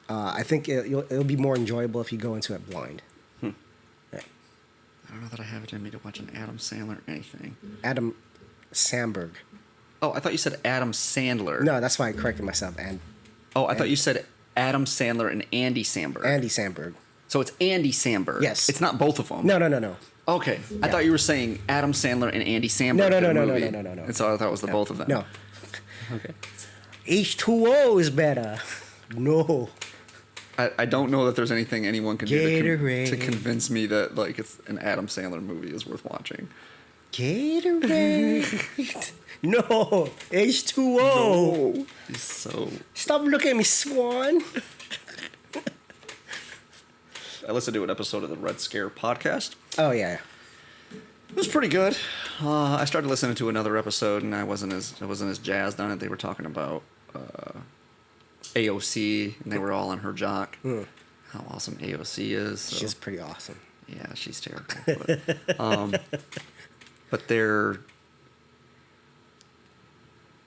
I think it'll be more enjoyable if you go into it blind. Yeah. I don't know that I have it in me to watch an Adam Sandler anything. Adam Sandberg. Oh, I thought you said Adam Sandler. No, that's why I corrected myself. And Oh, I thought you said Adam Sandler and Andy Samberg. Andy Sandberg. So it's Andy Samberg. Yes. It's not both of them. No. Okay. I thought you were saying Adam Sandler and Andy Samberg. No. And so I thought it was the both of them. No. Okay. H2O is better. No. I don't know that there's anything anyone can do Gatorade. to convince me that like it's an Adam Sandler movie is worth watching. Gatorade. No. H2O. Oh, he's so. Stop looking at me, Swan. I listened to an episode of the Red Scare podcast. Oh, yeah. It was pretty good. I started listening to another episode, and I wasn't as jazzed on it. They were talking about AOC, and they were all on her jock. How awesome AOC is. So. She's pretty awesome. Yeah, she's terrible. But they're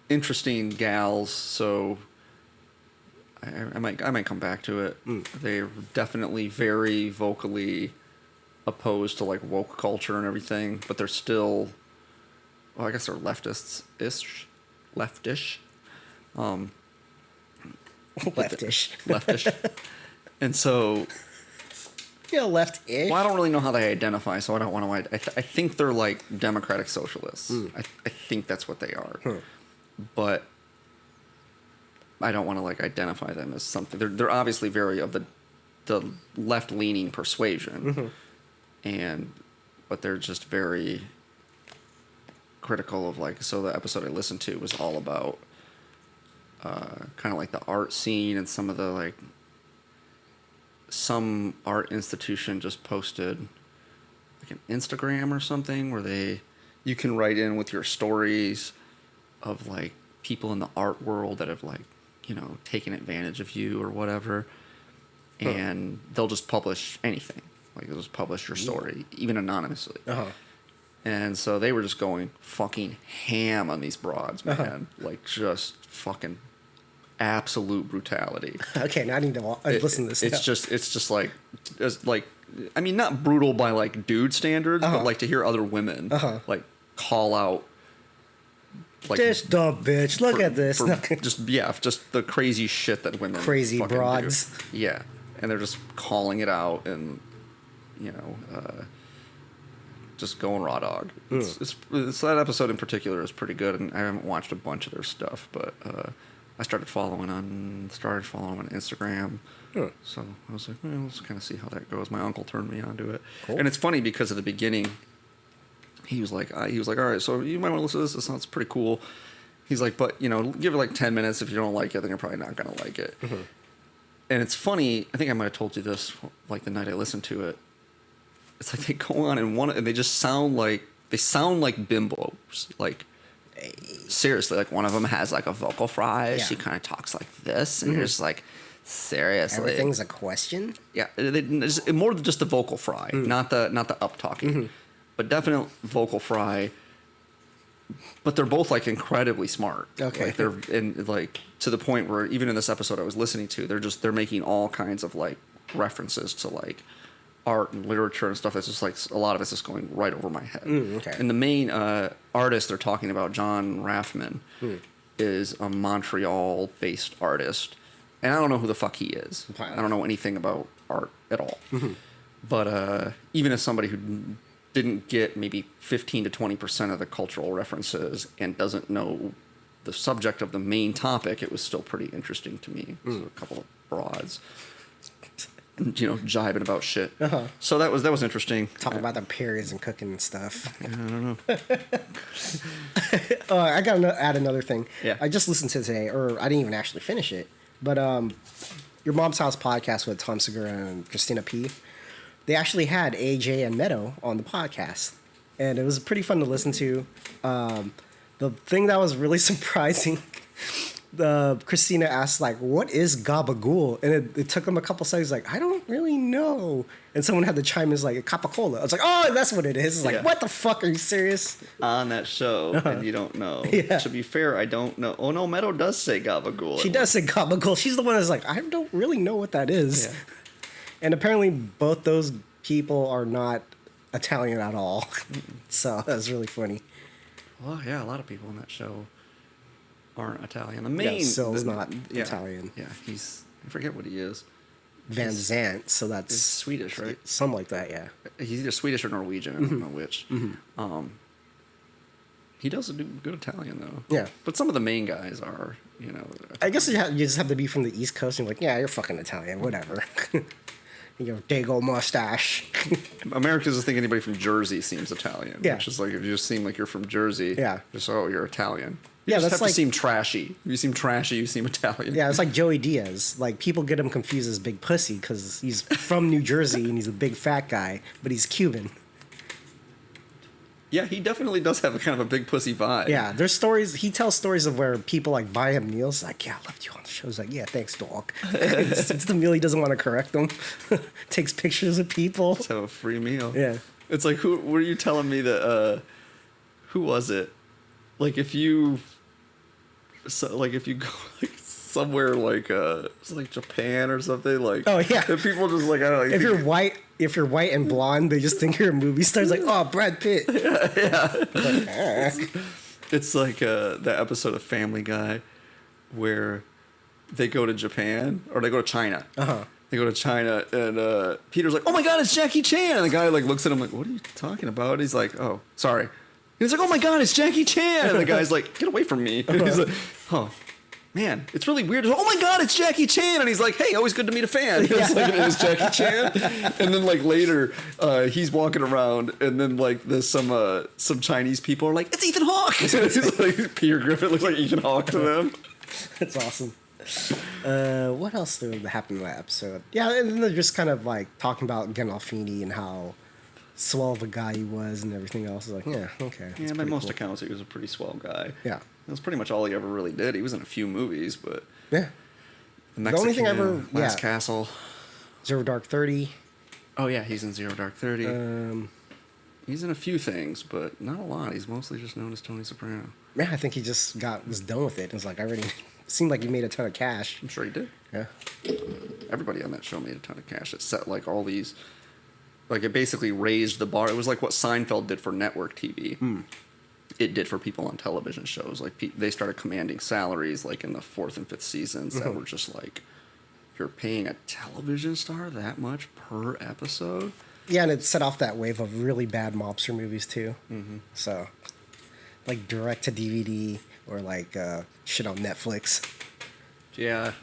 interesting gals, so I might come back to it. They're definitely very vocally opposed to like woke culture and everything, but they're still, well, I guess they're leftish. Leftish. And so, Yeah, left-ish. well, I don't really know how they identify, so I don't want to. I think they're like democratic socialists. I think that's what they are, but I don't want to like identify them as something. They're obviously very of the left-leaning persuasion, but they're just very critical of like. So the episode I listened to was all about kind of like the art scene and some of the like. Some art institution just posted like an Instagram or something where you can write in with your stories of like people in the art world that have like, you know, taken advantage of you or whatever. And they'll just publish anything. Like they'll just publish your story, even anonymously. And so they were just going fucking ham on these broads, man. Like just fucking absolute brutality. Okay, now I need to listen to this. It's just like I mean, not brutal by like dude standards, but like to hear other women like call out like this dumb bitch. Look at this. just the crazy shit that women Crazy fucking broads. do. Yeah, and they're just calling it out, and you know, just going raw dog. It's that episode in particular is pretty good, and I haven't watched a bunch of their stuff, but I started following on Instagram. So I was like, well, let's kind of see how that goes. My uncle turned me onto it, and it's funny because at the beginning, he was like, all right, so you might want to listen to this. This sounds pretty cool. He's like, but give it like 10 minutes. If you don't like it, then you're probably not gonna like it. And it's funny. I think I might have told you this like the night I listened to it. It's like they go on and they just sound like bimbos. Like seriously, like one of them has like a vocal fry. Yeah. She kind of talks like this, and you're just like, seriously, everything's a question. Yeah, it's more than just the vocal fry, not the up talking, but definite vocal fry. But they're both like incredibly smart. Okay, like they're like to the point where even in this episode I was listening to, they're making all kinds of like references to like art and literature and stuff. That's just like a lot of it's just going right over my head. Okay. And the main artist they're talking about, John Raffman, is a Montreal-based artist, and I don't know who the fuck he is. Wow. I don't know anything about art at all. But even as somebody who didn't get maybe 15 to 20% of the cultural references and doesn't know the subject of the main topic, it was still pretty interesting to me. So a couple of broads, jibing about shit. So that was interesting. Talking about the periods and cooking and stuff. I don't know. I got to add another thing. Yeah. I just listened to it today, or I didn't even actually finish it. But your Mom's House podcast with Tom Segura and Christina P., they actually had AJ and Meadow on the podcast, and it was pretty fun to listen to. The thing that was really surprising, Christina asked, like, what is gabagool? And it took them a couple seconds, like, I don't really know. And someone had to chime in, like, a Coca-Cola. I was like, oh, that's what it is. It's like, what the fuck? Are you serious? On that show, and you don't know. Yeah. To be fair, I don't know. Oh, no, Meadow does say gabagool. She does say gabagool. She's the one that's like, I don't really know what that is. Yeah. And apparently both those people are not Italian at all. So that was really funny. Well, yeah, a lot of people in that show aren't Italian. The main Sil's not Italian. Yeah, I forget what he is. Van Zant, so that's Swedish, right? Something like that, yeah. He's either Swedish or Norwegian. I don't know which. He does do good Italian though. Yeah, but some of the main guys are, I guess you just have to be from the East Coast. And you're like, yeah, you're fucking Italian, whatever. Your dago mustache. Americans just think anybody from Jersey seems Italian. Yeah. Which is like, if you just seem like you're from Jersey, just, you're Italian. You just have to seem trashy. If you seem trashy, you seem Italian. Yeah, it's like Joey Diaz. Like, people get him confused as Big Pussy because he's from New Jersey and he's a big fat guy, but he's Cuban. Yeah, he definitely does have a kind of a big pussy vibe. Yeah, there's stories. He tells stories of where people like buy him meals. Like, yeah, I loved you on the show. He's like, yeah, thanks, dog. it's the meal. He doesn't want to correct them. Takes pictures of people. Just have a free meal. Yeah. It's like, who were you telling me that? Who was it? Like, if you go like somewhere like it's like Japan or something, like, oh yeah, if people just like, I don't know. If you're white and blonde, they just think you're a movie star. It's like, oh, Brad Pitt. Yeah. It's like that episode of Family Guy where they go to Japan or they go to China. They go to China and Peter's like, oh my God, it's Jackie Chan. And the guy like looks at him like, what are you talking about? And he's like, oh, sorry. And he's like, oh my God, it's Jackie Chan. And the guy's like, get away from me. And he's like, oh. Man, it's really weird. Oh my God, it's Jackie Chan, and he's like, "Hey, always good to meet a fan." It's like, it is Jackie Chan, and then like later, he's walking around, and then like there's some Chinese people are like, "It's Ethan Hawke." It's like Peter Griffin looks like Ethan Hawke to them. That's awesome. What else happened in that episode? Yeah, and then they're just kind of like talking about Gandolfini and how swell of a guy he was and everything else. Like, yeah, okay. Yeah, by most accounts, he was a pretty swell guy. Yeah. That's pretty much all he ever really did. He was in a few movies, but yeah, the only thing I ever Last Castle, Zero Dark 30. Oh yeah, he's in Zero Dark 30. He's in a few things, but not a lot. He's mostly just known as Tony Soprano. Yeah, I think he just was done with it. It was like, it seemed like he made a ton of cash. I'm sure he did. Yeah, everybody on that show made a ton of cash. It set like all these, like it basically raised the bar. It was like what Seinfeld did for network TV. It did for people on television shows. Like they started commanding salaries like in the 4th and 5th seasons that were just like, you're paying a television star that much per episode. Yeah, and it set off that wave of really bad mobster movies too. Mm-hmm. So, like direct to DVD or like shit on Netflix. Yeah,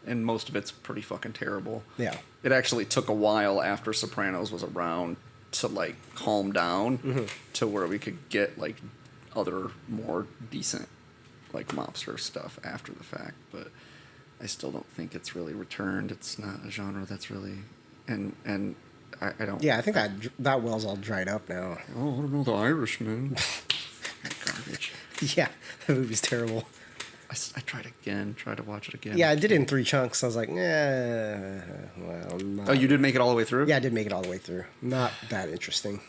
and most of it's pretty fucking terrible. Yeah. It actually took a while after Sopranos was around to like calm down to where we could get like other more decent like mobster stuff after the fact, but I still don't think it's really returned. It's not a genre that's really and I don't. Yeah, I think that well's all dried up now. Oh, I don't know, The Irishman. Garbage. Yeah, that movie's terrible. I tried to watch it again. Yeah, I did it in 3 chunks. I was like, well, not. Oh, you did make it all the way through? Yeah, I did make it all the way through. Not that interesting.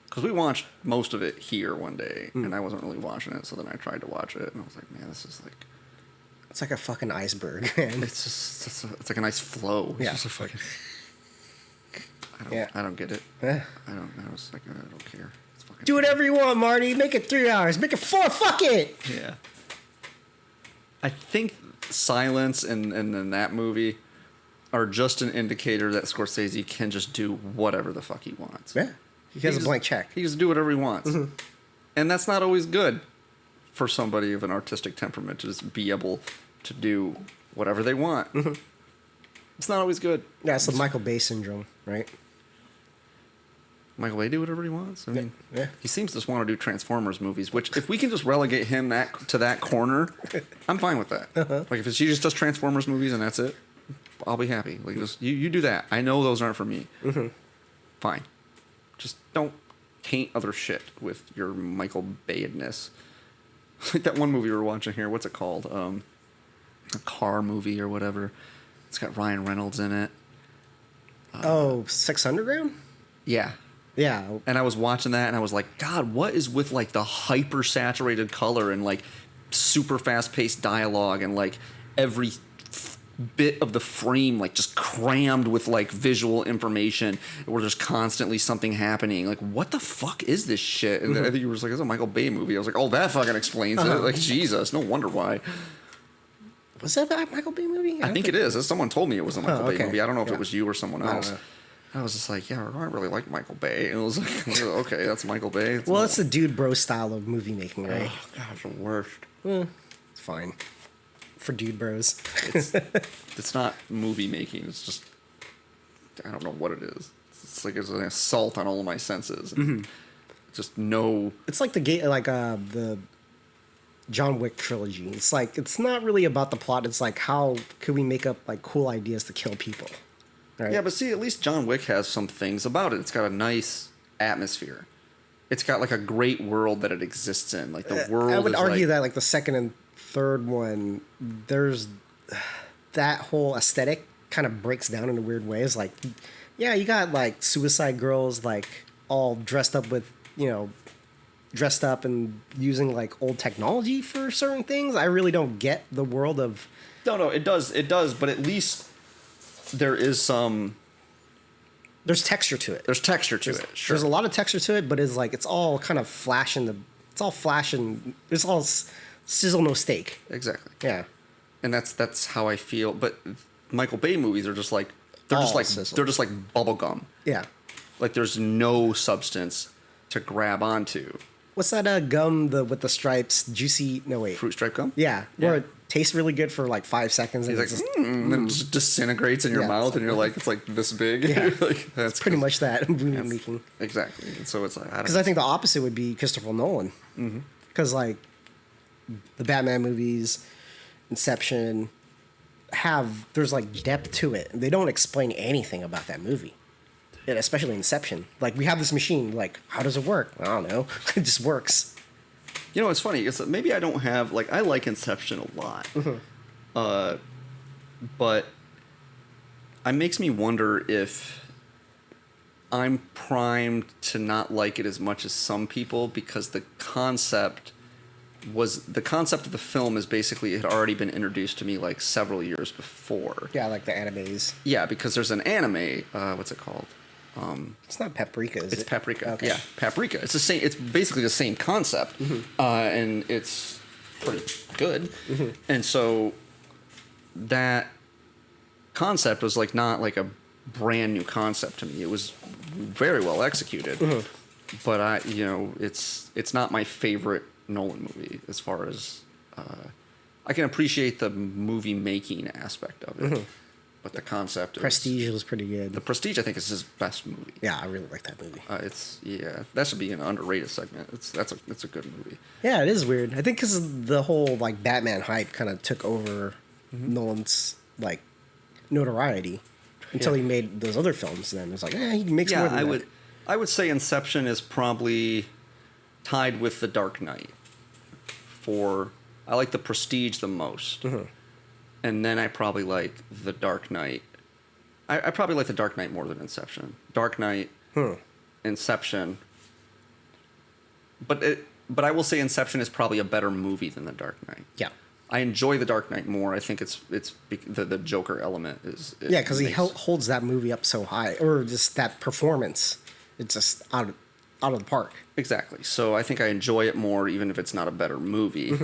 Because we watched most of it here one day, and I wasn't really watching it, so then I tried to watch it, and I was like, man, this is like... It's like a fucking iceberg, man. It's like a nice flow. It's Yeah. just a fucking... I don't get it. Eh. I was like, I don't care. It's fucking... Do whatever you want, Marty. Make it 3 hours. Make it 4. Fuck it. Yeah. I think silence in that movie are just an indicator that Scorsese can just do whatever the fuck he wants. Yeah. He has a blank check. He just do whatever he wants. Mm-hmm. And that's not always good for somebody of an artistic temperament to just be able to do whatever they want. Mm-hmm. It's not always good. Yeah, it's the Michael Bay syndrome, right? Michael Bay do whatever he wants. I mean, Yeah. he seems to just want to do Transformers movies, which if we can just relegate him to that corner, I'm fine with that. Uh-huh. Like if he just does Transformers movies and that's it, I'll be happy. Like just you do that. I know those aren't for me. Mm-hmm. Fine. Just don't taint other shit with your Michael Bay-edness. Like that one movie we were watching here. What's it called? A car movie or whatever. It's got Ryan Reynolds in it. 6 Underground? Yeah. Yeah. And I was watching that and I was like, God, what is with like the hyper saturated color and like super fast paced dialogue and like every bit of the frame like just crammed with like visual information where there's constantly something happening. Like, what the fuck is this shit? And I think you were just like, it's a Michael Bay movie. I was like, oh, that fucking explains it. Like, Jesus, no wonder why. Was that a Michael Bay movie? I think it is. Someone told me it was a Michael Bay okay. movie. I don't know if Yeah. it was you or someone else. I was just like, yeah, I really like Michael Bay. And it was like, okay, that's Michael Bay. Well, it's the dude bro style of movie making, right? Oh, God, it's the worst. It's fine. For dude bros. It's not movie making. It's just, I don't know what it is. It's like it's an assault on all of my senses. And just no. It's like the John Wick trilogy. It's like, it's not really about the plot. It's like, how could we make up like cool ideas to kill people? Right? Yeah, but see, at least John Wick has some things about it. It's got a nice atmosphere. It's got like a great world that it exists in. Like the world. I would is argue like, that like the second and third one, there's that whole aesthetic kind of breaks down in a weird way. It's like, yeah, you got like suicide girls like all dressed up with, dressed up and using like old technology for certain things. I really don't get the world of. No, it does, but at least there is some. There's texture to it. There's texture to it. Sure. There's a lot of texture to it, but it's like it's all kind of it's all flash and it's all sizzle no steak. Exactly. Yeah. And that's how I feel. But Michael Bay movies are just like they're just like bubble gum. Yeah. Like there's no substance to grab onto. What's that gum with the stripes? Juicy? No wait. Fruit stripe gum. Yeah. Where it tastes really good for like 5 seconds. And He's like, and then it just disintegrates in your mouth, and you're like, it's like this big. Yeah. Like, that's pretty much that movie making. Exactly. And so it's like Because I think the opposite would be Christopher Nolan. Because like the Batman movies, Inception, there's like depth to it. They don't explain anything about that movie. And especially Inception. Like we have this machine. Like how does it work? I don't know. It just works. You know, it's funny. It's that maybe I don't have like I like Inception a lot, but it makes me wonder if I'm primed to not like it as much as some people because the concept of the film is basically it had already been introduced to me like several years before. Yeah, like the animes. Yeah, because there's an anime. What's it called? It's not Paprika, is it? It's Paprika. Okay. Yeah, Paprika. It's the same. It's basically the same concept, and it's pretty good. And so that concept was like not like a brand new concept to me. It was very well executed, but it's not my favorite Nolan movie as far as I can appreciate the movie making aspect of it, but the concept. Prestige was pretty good. The Prestige, I think, is his best movie. Yeah, I really like that movie. That should be an underrated segment. It's a good movie. Yeah, it is weird. I think because the whole like Batman hype kind of took over Nolan's like notoriety until he made those other films. Then it's like, he makes more than that. I would say Inception is probably tied with The Dark Knight. I like The Prestige the most, and then I probably like The Dark Knight. I probably like The Dark Knight more than Inception. Dark Knight, Inception. But I will say Inception is probably a better movie than The Dark Knight. Yeah. I enjoy The Dark Knight more. I think it's the Joker element is. Yeah, because he holds that movie up so high, or just that performance. It's just out of the park. Exactly. So I think I enjoy it more, even if it's not a better movie.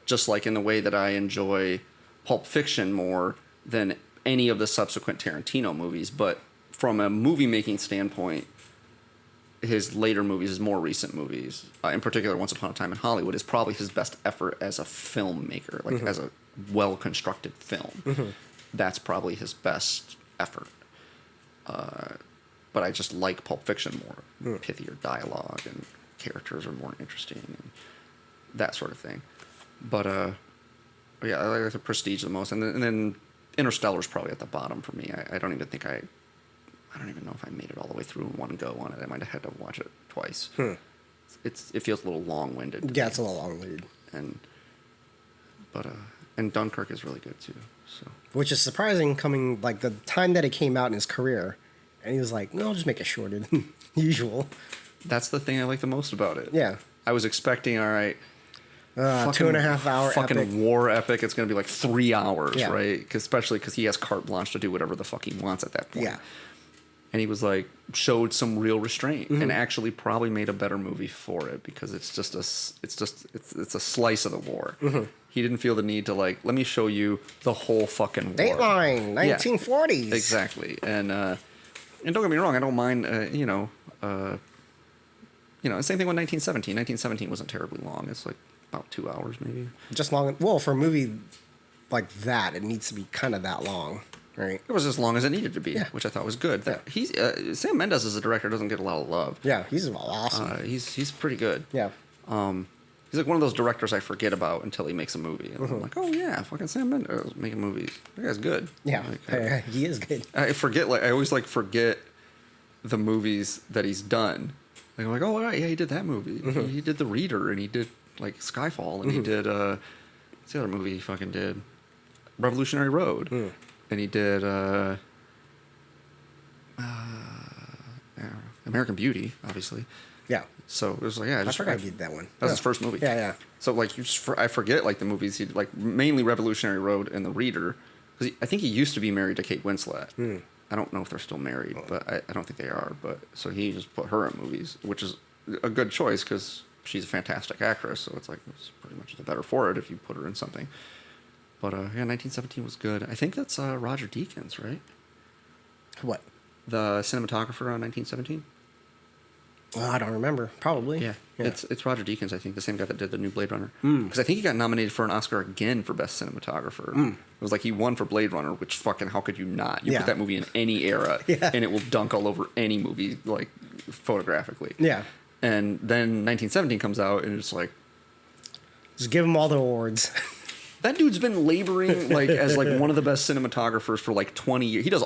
Just like in the way that I enjoy Pulp Fiction more than any of the subsequent Tarantino movies. But from a movie making standpoint, his later movies, his more recent movies, in particular Once Upon a Time in Hollywood, is probably his best effort as a filmmaker, like as a well-constructed film. That's probably his best effort. But I just like Pulp Fiction more. Pithier dialogue and characters are more interesting and that sort of thing. But yeah, I like The Prestige the most, and then Interstellar is probably at the bottom for me. I don't even think I don't even know if I made it all the way through in one go on it. I might have had to watch it twice. It feels a little long-winded. Yeah, it's a little long-winded. And Dunkirk is really good too. So Which is surprising, coming like the time that it came out in his career, and he was like, "No, I'll just make it shorter than usual." that's the thing I like the most about it. Yeah. I was expecting, all right, 2.5 hour fucking epic. war epic. It's gonna be like 3 hours, Yeah. right? Especially because he has carte blanche to do whatever the fuck he wants at that point. Yeah. And he was like, showed some real restraint, and actually probably made a better movie for it, because it's a slice of the war. He didn't feel the need to like, let me show you the whole fucking war. Dateline, 1940s. Yeah, exactly. And don't get me wrong, I don't mind. Same thing with 1917. 1917 wasn't terribly long. It's like about 2 hours maybe. Just long. Well, for a movie like that, it needs to be kind of that long, right? It was as long as it needed to be, Yeah. which I thought was good. He's Sam Mendes as a director doesn't get a lot of love. Yeah, he's awesome. He's pretty good. Yeah. He's like one of those directors I forget about until he makes a movie. And I'm like, oh yeah, fucking Sam Mendes making movies. That guy's good. Yeah, Like, he is good. I always forget the movies that he's done. Like, I'm like, oh right, yeah, he did that movie. He did The Reader, and he did like Skyfall, and he did what's the other movie he fucking did? Revolutionary Road, and he did American Beauty, obviously. Yeah. So it was like, yeah, I forgot he did that one. That was his first movie. Yeah, yeah. So like, I forget like the movies he did, like mainly Revolutionary Road and The Reader, because I think he used to be married to Kate Winslet. I don't know if they're still married, but I don't think they are. But so he just put her in movies, which is a good choice because she's a fantastic actress. So it's like it's pretty much the better for it if you put her in something. But yeah, 1917 was good. I think that's Roger Deakins, right? What? The cinematographer on 1917. Well, I don't remember. Probably. Yeah. It's Roger Deakins, I think, the same guy that did the new Blade Runner. Because I think he got nominated for an Oscar again for Best Cinematographer. It was like he won for Blade Runner, which fucking, how could you not? You Yeah. put that movie in any era, and it will dunk all over any movie, like, photographically. Yeah. And then 1917 comes out, and it's like... Just give him all the awards. That dude's been laboring, like, as, like, one of the best cinematographers for, like, 20 years. He does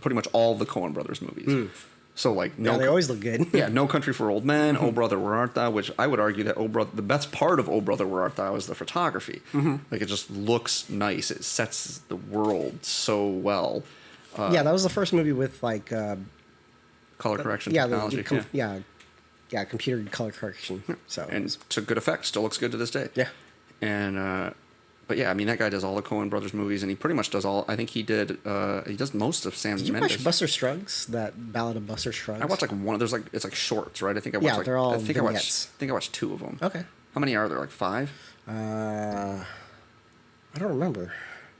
pretty much all the Coen Brothers movies. So like They always look good. Yeah, No Country for Old Men, Oh Brother Where Art Thou, which I would argue that the best part of Oh Brother Where Art Thou is the photography. Like it just looks nice. It sets the world so well. Yeah, that was the first movie with like Color correction yeah, technology. yeah, computer color correction. So And to good effect. Still looks good to this day. yeah. And but yeah, I mean that guy does all the Coen Brothers movies, and he pretty much does all. I think he does most of Sam Did you Mendes. watch Buster Scruggs? That Ballad of Buster Scruggs? I watched like one. There's like it's like shorts, right? I think I watched. Yeah, like, they're all I think vignettes. I watched 2 of them. Okay. How many are there? Like 5? I don't remember.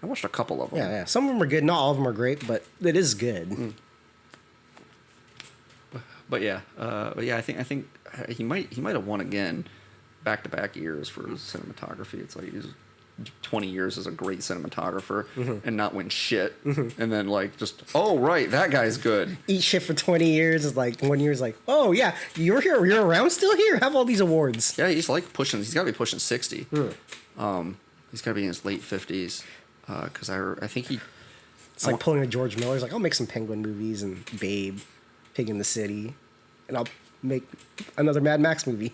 I watched a couple of them. Yeah. Some of them are good. Not all of them are great, but it is good. But yeah, I think he might have won again, back-to-back years for his cinematography. It's like he's 20 years as a great cinematographer and not win shit, and then like just right, that guy's good. Eat shit for 20 years is like 1 year is like, oh yeah, you're here, you're around still here. Have all these awards. Yeah, he's like pushing. He's got to be pushing 60. He's got to be in his late 50s. Because I think he. It's like pulling a George Miller. He's like, I'll make some Penguin movies and Babe, Pig in the City, and I'll make another Mad Max movie.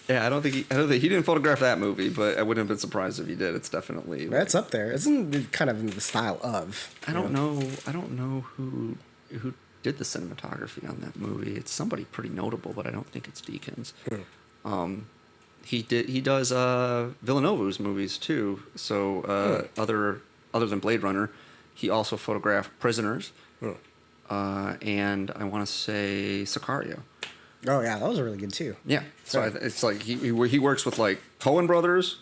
Yeah, I don't think he didn't photograph that movie, but I wouldn't have been surprised if he did. It's definitely That's up there. It's kind of in the style of. I don't know who did the cinematography on that movie. It's somebody pretty notable, but I don't think it's Deakins. He does Villanova's movies too. So other than Blade Runner, he also photographed Prisoners, and I want to say Sicario. Oh yeah, that was really good too. Yeah, so it's like he works with like Coen Brothers,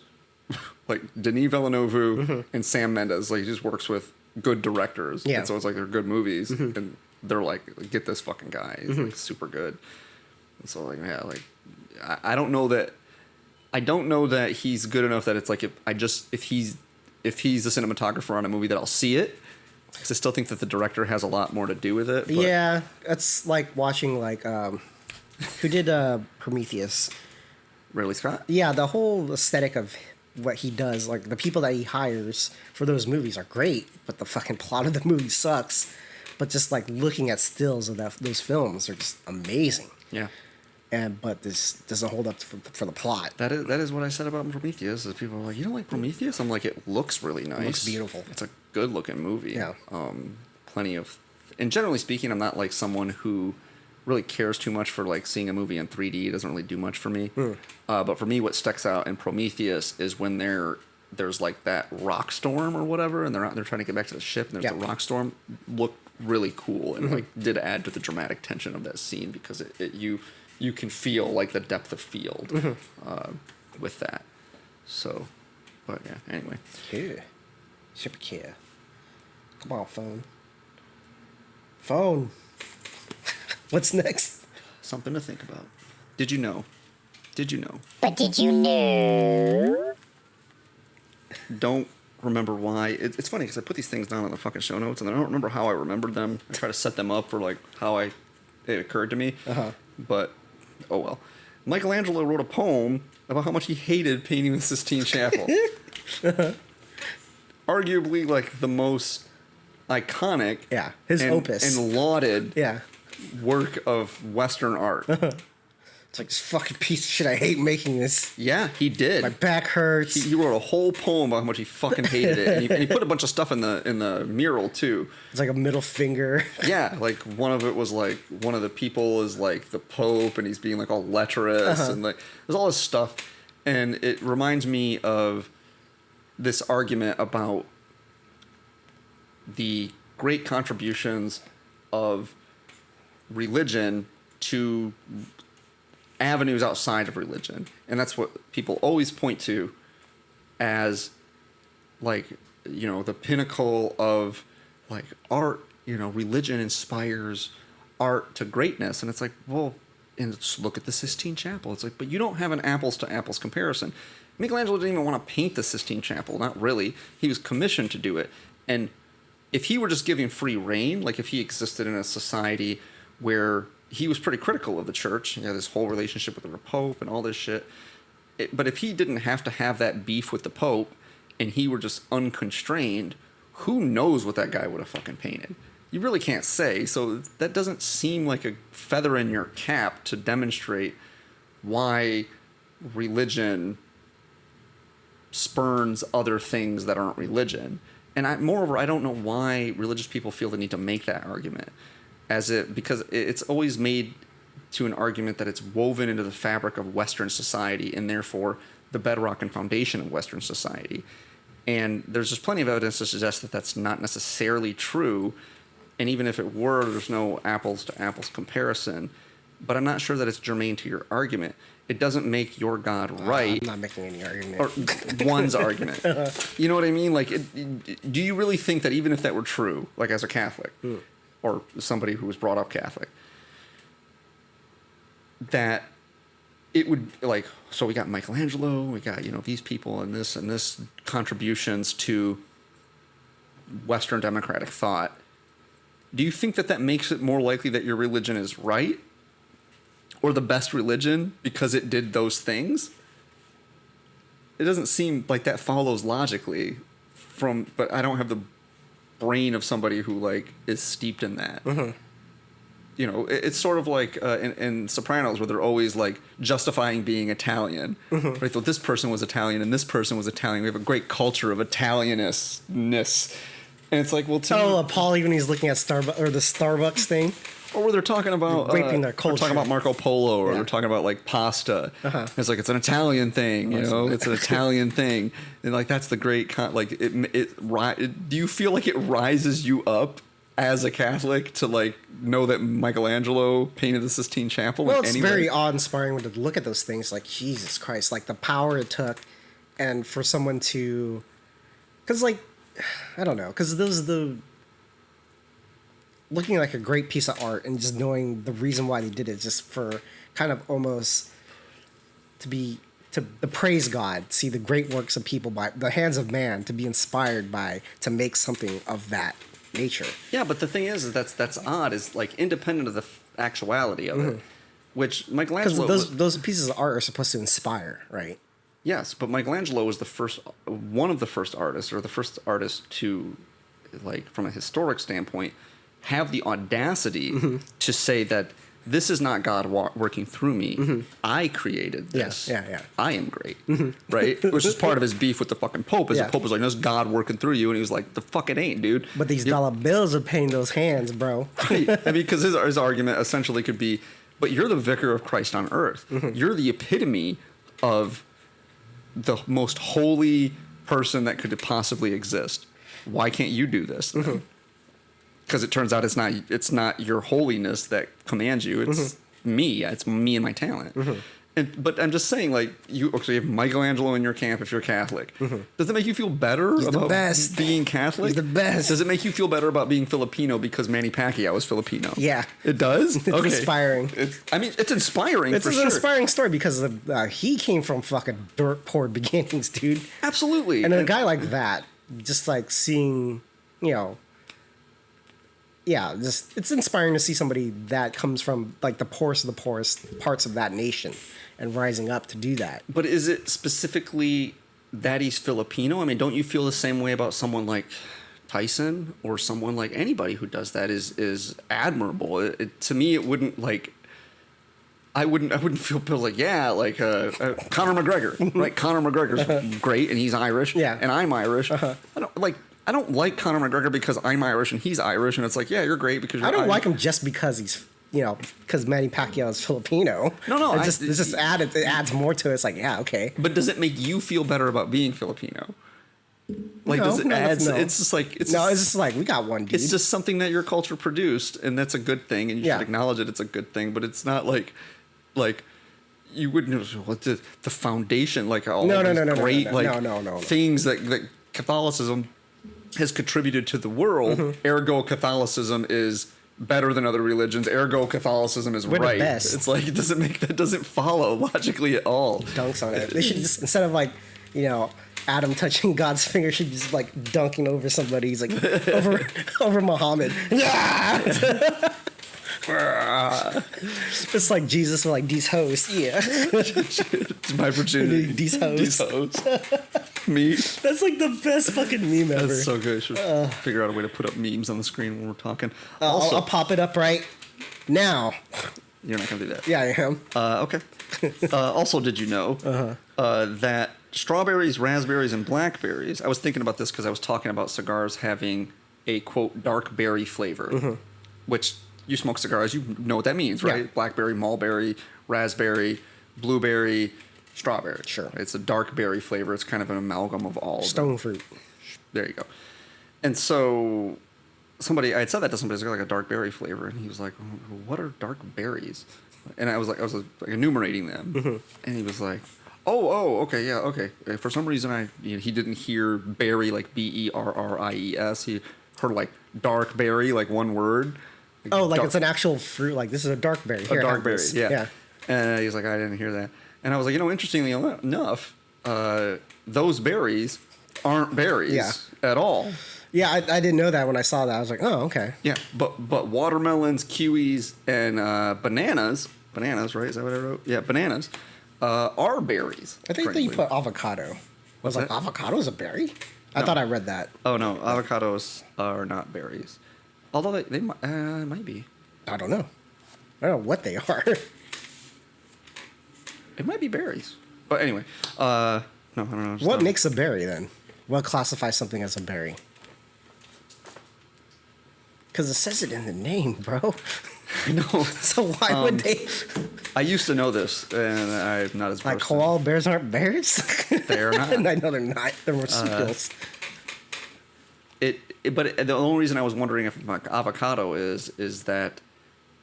like Denis Villeneuve and Sam Mendes. Like he just works with good directors. Yeah. And so it's like they're good movies, and they're like, get this fucking guy. He's like super good. And so like I don't know that he's good enough that it's like if he's the cinematographer on a movie that I'll see it. Because I still think that the director has a lot more to do with it. But. Yeah, that's like watching like who did Prometheus? Ridley Scott? Yeah, the whole aesthetic of what he does, like the people that he hires for those movies are great, but the fucking plot of the movie sucks. But just like looking at stills of those films are just amazing. Yeah. But this doesn't hold up for the plot. That is what I said about Prometheus. Is people are like, you don't like Prometheus? I'm like, it looks really nice. It looks beautiful. It's a good looking movie. Yeah. Plenty of, and generally speaking, I'm not like someone who really cares too much for like seeing a movie in 3D. It doesn't really do much for me. But for me, what sticks out in Prometheus is when there's like that rock storm or whatever, and they're trying to get back to the ship, and there's a rock storm. Looked really cool and like did add to the dramatic tension of that scene because you can feel like the depth of field with that. So, but yeah. Anyway. Yeah. Super care. Come on, phone. Phone. What's next? Something to think about. Did you know? But did you know? Don't remember why. It's funny because I put these things down on the fucking show notes and I don't remember how I remembered them. I try to set them up for like how it occurred to me. But oh well. Michelangelo wrote a poem about how much he hated painting the Sistine Chapel. Arguably like the most iconic his opus and lauded Yeah. work of Western art. It's like this fucking piece of shit. I hate making this. Yeah, he did. My back hurts. He wrote a whole poem about how much he fucking hated it, and he put a bunch of stuff in the mural too. It's like a middle finger. Yeah, like one of it was like one of the people is like the Pope, and he's being like all lecherous, and like there's all this stuff, and it reminds me of this argument about the great contributions of religion to avenues outside of religion, and that's what people always point to as like, you know, the pinnacle of like art. You know, religion inspires art to greatness, and it's like, well, and just look at the Sistine Chapel. It's like, but you don't have an apples to apples comparison. Michelangelo didn't even want to paint the Sistine Chapel, not really. He was commissioned to do it, and if he were just giving free reign, like if he existed in a society where he was pretty critical of the church, he had this whole relationship with the Pope and all this shit. But if he didn't have to have that beef with the Pope and he were just unconstrained, who knows what that guy would have fucking painted? You really can't say. So that doesn't seem like a feather in your cap to demonstrate why religion spurns other things that aren't religion. And moreover, I don't know why religious people feel the need to make that argument. Because it's always made to an argument that it's woven into the fabric of Western society and therefore the bedrock and foundation of Western society. And there's just plenty of evidence to suggest that that's not necessarily true. And even if it were, there's no apples to apples comparison. But I'm not sure that it's germane to your argument. it doesn't make your God right. I'm not making any argument. Or one's argument. You know what I mean? Like, do you really think that even if that were true, like as a Catholic or somebody who was brought up Catholic, that it would, like, so we got Michelangelo, we got, you know, these people and this contributions to Western democratic thought. Do you think that makes it more likely that your religion is right or the best religion because it did those things? It doesn't seem like that follows logically but I don't have the brain of somebody who, like, is steeped in that. Mm-hmm. You know, it's sort of like in Sopranos where they're always, like, justifying being Italian. Mm-hmm. Right? So this person was Italian and this person was Italian. We have a great culture of Italianness. And it's like, well, Paulie when he's looking at the Starbucks thing. Or where they're talking about raping their culture. They're talking about Marco Polo, or they're talking about, like, pasta. Uh-huh. It's like, it's an Italian thing, you know. It's an Italian thing, and, like, that's the great do you feel like it rises you up as a Catholic to, like, know that Michelangelo painted the Sistine Chapel? Well, it's very awe-inspiring to look at those things. Like, Jesus Christ, like the power it took, and for someone to, because, like, I don't know, because looking like a great piece of art and just knowing the reason why they did it, just for kind of almost to praise God, see the great works of people by the hands of man, to be inspired by, to make something of that nature. Yeah, but the thing is that's odd. Is, like, independent of the actuality of it, which Michelangelo. Because those pieces of art are supposed to inspire, right? Yes, but Michelangelo was one of the first artists, or the first artist to, like, from a historic standpoint, have the audacity to say that this is not God working through me. Mm-hmm. I created this. Yeah. I am great, right? Which is part of his beef with the fucking Pope. The Pope was like, "There's God working through you," and he was like, "The fuck it ain't, dude." But these dollar bills are paying those hands, bro. Right. I mean, because his argument essentially could be, "But you're the vicar of Christ on earth. Mm-hmm. You're the epitome of the most holy person that could possibly exist. Why can't you do this?" Mm-hmm. Because it turns out it's not your holiness that commands you. It's me. It's me and my talent. Mm-hmm. But I'm just saying, like, you have Michelangelo in your camp if you're Catholic. Mm-hmm. Does it make you feel better about being Catholic? He's the best. Does it make you feel better about being Filipino because Manny Pacquiao is Filipino? Yeah. It does? It's inspiring. It's inspiring. It's an inspiring story because he came from fucking dirt poor beginnings, dude. Absolutely. And a guy like that, just like seeing, you know, yeah, just it's inspiring to see somebody that comes from, like, the poorest of the poorest parts of that nation and rising up to do that. But is it specifically that he's Filipino? I mean, don't you feel the same way about someone like Tyson or someone like anybody who does that is admirable? To me, it wouldn't, like, I wouldn't feel like, yeah, like Conor McGregor, right? Conor McGregor's great and he's Irish, and I'm Irish. I don't like Conor McGregor because I'm Irish and he's Irish, and it's like, yeah, you're great because you're I don't Irish. like him just because he's, you know, because Manny Pacquiao is Filipino. No. It adds more to it. It's like, yeah, okay. But does it make you feel better about being Filipino? Like, no, does it add? No. It's just like it's just like, we got one dude. It's just something that your culture produced, and that's a good thing, and you should acknowledge it. It's a good thing, but it's not like you wouldn't. The foundation, like all these great things that Catholicism has contributed to the world. Mm-hmm. Ergo, Catholicism is better than other religions. Ergo, Catholicism is right. The best. It's like that doesn't follow logically at all. Dunks on it. They should just, instead of, like, you know, Adam touching God's finger, should be just, like, dunking over somebody. He's like over Muhammad. It's like Jesus with, like, these hoes. Yeah. It's my virginity. These hoes. Me. That's like the best fucking meme ever. That's so good. Should figure out a way to put up memes on the screen when we're talking. Also, I'll pop it up right now. You're not gonna do that. Yeah, I am. Okay. Also, did you know that strawberries, raspberries, and blackberries? I was thinking about this because I was talking about cigars having a, quote, dark berry flavor, which you smoke cigars, you know what that means, right? Yeah. Blackberry, mulberry, raspberry, blueberry, strawberry. Sure. It's a dark berry flavor. It's kind of an amalgam of all. Stone fruit. There you go. And so I had said that to somebody, it's got like a dark berry flavor, and he was like, "What are dark berries?" And I was like enumerating them, and he was like, okay, yeah, okay. For some reason, he didn't hear berry like Berries. He heard like dark berry, like one word. It's an actual fruit. Like, this is a dark berry. Here, a dark have berry, this. yeah. And he's like, I didn't hear that. And I was like, interestingly enough, those berries aren't berries at all. Yeah, I didn't know that when I saw that. I was like, oh, okay. Yeah, but watermelons, kiwis, and bananas, right? Is that what I wrote? Yeah, bananas are berries. I think they put avocado. I was like, avocado is a berry? I thought I read that. Oh, no, avocados are not berries. Although they might be. I don't know. I don't know what they are. It might be berries. But anyway, no, I don't know. What makes a berry, then? What classifies something as a berry? Because it says it in the name, bro. I know. So why would they? I used to know this, and I'm not as versed. Like, koala bears aren't bears? They are not. I know they're not. They're marsupials. But the only reason I was wondering if like avocado is that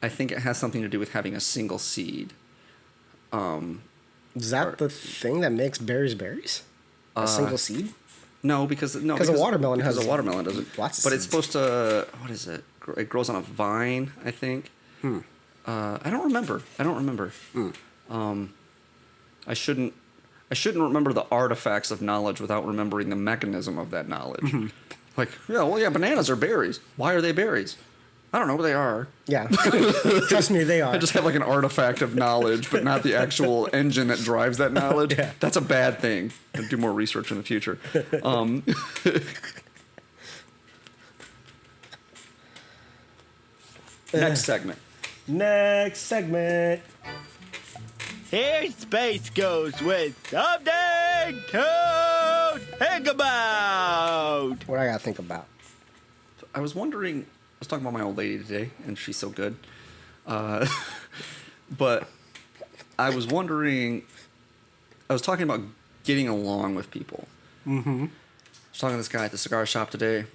I think it has something to do with having a single seed. Is that the thing that makes berries berries? A single seed? No, because a watermelon has a watermelon doesn't. lots of but seeds. It's supposed to. What is it? It grows on a vine, I think. I don't remember. I shouldn't remember the artifacts of knowledge without remembering the mechanism of that knowledge. Like, bananas are berries. Why are they berries? I don't know, but they are. Yeah. Trust me, they are. I just have like an artifact of knowledge, but not the actual engine that drives that knowledge. Yeah. That's a bad thing. I'll do more research in the future. Next segment. Here Space goes with something to think about. What I gotta think about? I was wondering, I was talking about my old lady today, and she's so good. But I was wondering, I was talking about getting along with people. I was talking to this guy at the cigar shop today. I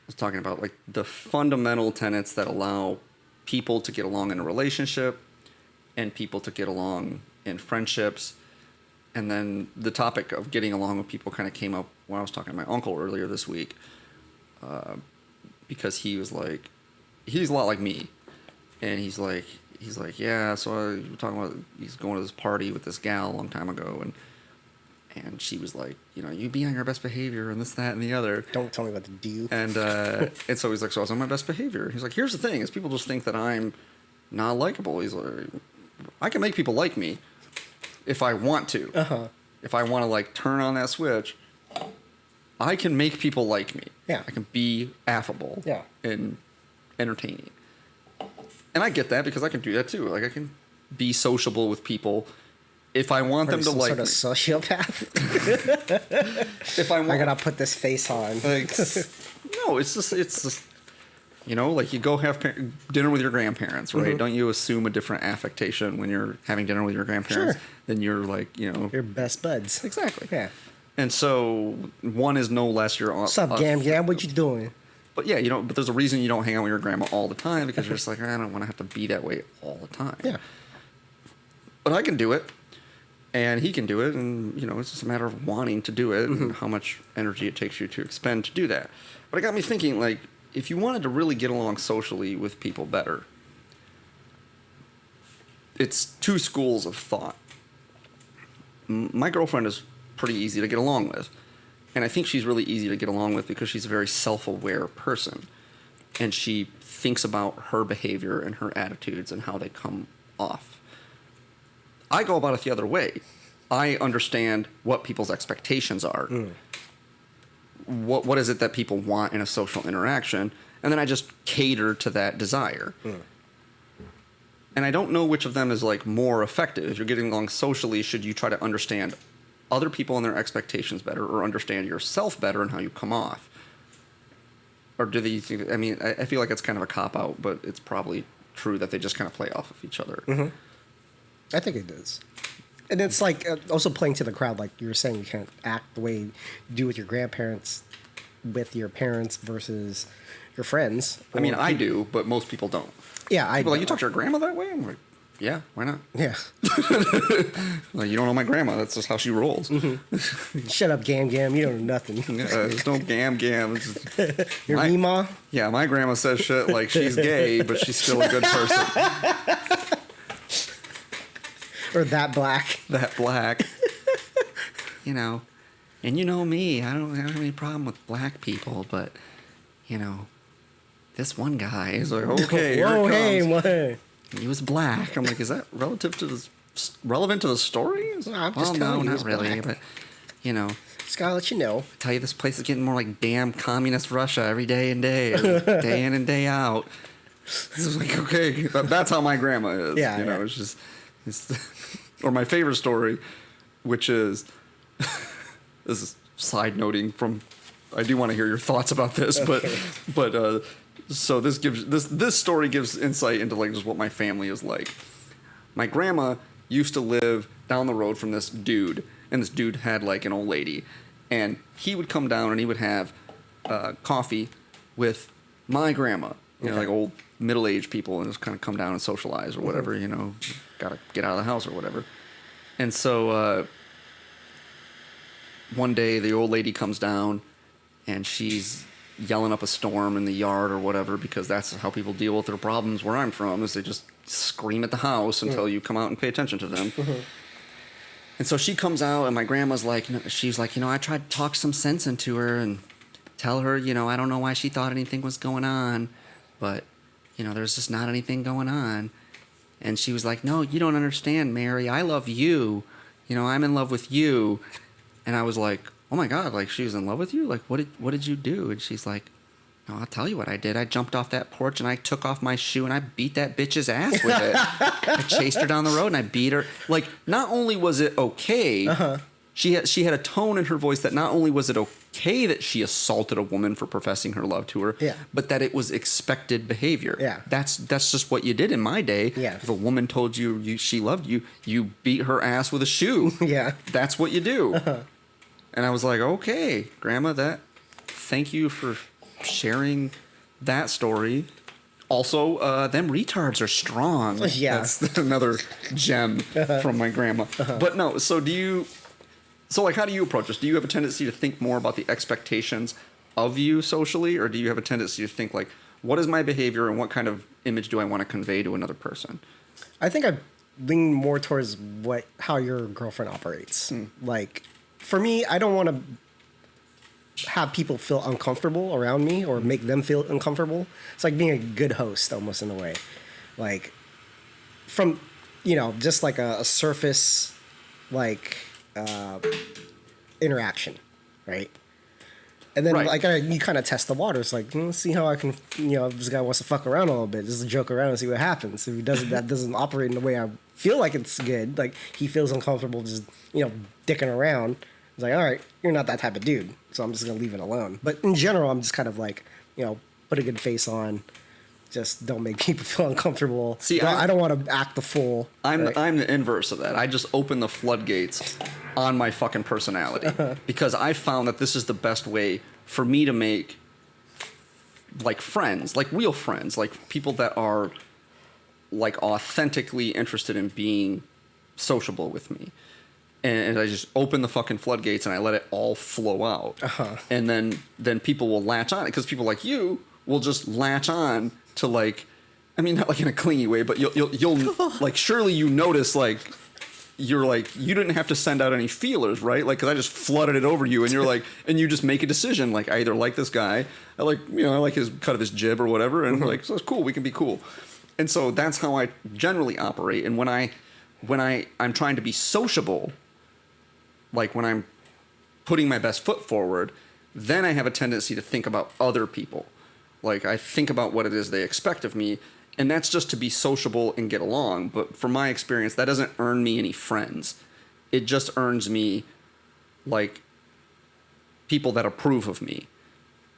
was talking about like the fundamental tenets that allow people to get along in a relationship and people to get along in friendships. And then the topic of getting along with people kind of came up when I was talking to my uncle earlier this week. Because he was like, he's a lot like me. And he's like, yeah, so we're talking about, he's going to this party with this gal a long time ago. And she was like, you be on your best behavior and this, that, and the other. Don't tell me what to do. And so he's like, so I was on my best behavior. He's like, here's the thing, is people just think that I'm not likable. He's like, I can make people like me if I want to. If I want to like turn on that switch, I can make people like me. Yeah. I can be affable. Yeah. And entertaining. And I get that because I can do that too. Like I can be sociable with people if I want them to like me. Sort of sociopath. If I want, I gotta put this face on. like, no, it's just like you go have dinner with your grandparents, right? Don't you assume a different affectation when you're having dinner with your grandparents than you're like, your best buds. Exactly. Yeah. And so one is no less your. What's up, Gam Gam? What you doing? But yeah, but there's a reason you don't hang out with your grandma all the time because you're just like, I don't want to have to be that way all the time. Yeah. But I can do it, and he can do it, and it's just a matter of wanting to do it and how much energy it takes you to expend to do that. But it got me thinking, like, if you wanted to really get along socially with people better, it's two schools of thought. My girlfriend is pretty easy to get along with. And I think she's really easy to get along with because she's a very self-aware person. And she thinks about her behavior and her attitudes and how they come off. I go about it the other way. I understand what people's expectations are. What is it that people want in a social interaction? And then I just cater to that desire. And I don't know which of them is like more effective. If you're getting along socially, should you try to understand other people and their expectations better, or understand yourself better and how you come off? Or do they think, I feel like it's kind of a cop-out, but it's probably true that they just kind of play off of each other. I think it does. And it's like also playing to the crowd, like you were saying, you can't act the way you do with your grandparents, with your parents versus your friends. I mean, I do, but most people don't. Yeah, I People are like, you talk to your grandma that way? I'm like, Yeah, why not? Yeah. Like, you don't know my grandma. That's just how she rolls. Shut up, Gam Gam. You don't know nothing. There's no gam. Your Meemaw? Yeah, my grandma says shit like she's gay, but she's still a good person. Or that black. That black. You know, and you know me. I don't have any problem with black people, but, you know, this one guy is like, okay, here Whoa, it hey, comes. what? He was black. I'm like, is that relevant to the story? No, I'm just telling you not he's really, black. but, you know. Just gotta let you know. I tell you, this place is getting more like damn communist Russia every day and day, day in and day out. It's like, okay, that's how my grandma is. Yeah, you know, yeah. it's just, or my favorite story, which is, this is side noting from, I do want to hear your thoughts about this, Okay. but so this story gives insight into like just what my family is like. My grandma used to live down the road from this dude, and this dude had like an old lady, and he would come down and he would have coffee with my grandma, you know, like old middle-aged people, and just kind of come down and socialize or whatever, you know, gotta get out of the house or whatever. And so one day the old lady comes down and she's yelling up a storm in the yard or whatever, because that's how people deal with their problems where I'm from, is they just scream at the house until you come out and pay attention to them. And so she comes out, and my grandma's like, she's like, you know, I tried to talk some sense into her and tell her, you know, I don't know why she thought anything was going on, but, you know, there's just not anything going on. And she was like, no, you don't understand, Mary. I love you. You know, I'm in love with you. And I was like, oh my God, like, she was in love with you? Like, what did you do? And she's like, no, I'll tell you what I did. I jumped off that porch and I took off my shoe and I beat that bitch's ass with it. I chased her down the road and I beat her. Like, not only was it okay, she had a tone in her voice that not only was it okay that she assaulted a woman for professing her love to her, but that it was expected behavior. Yeah. That's just what you did in my day. Yeah. If a woman told you she loved you, you beat her ass with a shoe. Yeah. That's what you do. And I was like, okay, Grandma, thank you for sharing that story. Also, them retards are strong. Yeah. That's another gem from my grandma. But no, so how do you approach this? Do you have a tendency to think more about the expectations of you socially, or do you have a tendency to think like, what is my behavior and what kind of image do I want to convey to another person? I think I lean more towards how your girlfriend operates. Like, for me, I don't want to have people feel uncomfortable around me or make them feel uncomfortable. It's like being a good host almost in a way. Like, from, you know, just like a surface, like, interaction, right? And then Right. you kind of test the waters, like, let's see how I can, you know, if this guy wants to fuck around a little bit, just joke around and see what happens. If he doesn't, that doesn't operate in the way I feel like it's good, like he feels uncomfortable just, you know, dicking around. It's like, all right, you're not that type of dude, so I'm just gonna leave it alone. But in general, I'm just kind of like, you know, put a good face on. Just don't make people feel uncomfortable. See, I don't want to act the fool. I'm right? the inverse of that. I just open the floodgates on my fucking personality because I found that this is the best way for me to make like friends, like real friends, like people that are like authentically interested in being sociable with me. And I just open the fucking floodgates and I let it all flow out. And then people will latch on it, because people like you will just latch on to, like, I mean, not like in a clingy way, but you'll like, surely you notice, like, you're like, you didn't have to send out any feelers, right? Like, because I just flooded it over you, and you're like, and you just make a decision, like, I either like this guy, I like his cut of his jib or whatever, and like, so it's cool, we can be cool. And so that's how I generally operate. And when I'm trying to be sociable, like when I'm putting my best foot forward, then I have a tendency to think about other people. Like, I think about what it is they expect of me, and that's just to be sociable and get along. But from my experience, that doesn't earn me any friends. It just earns me, like, people that approve of me.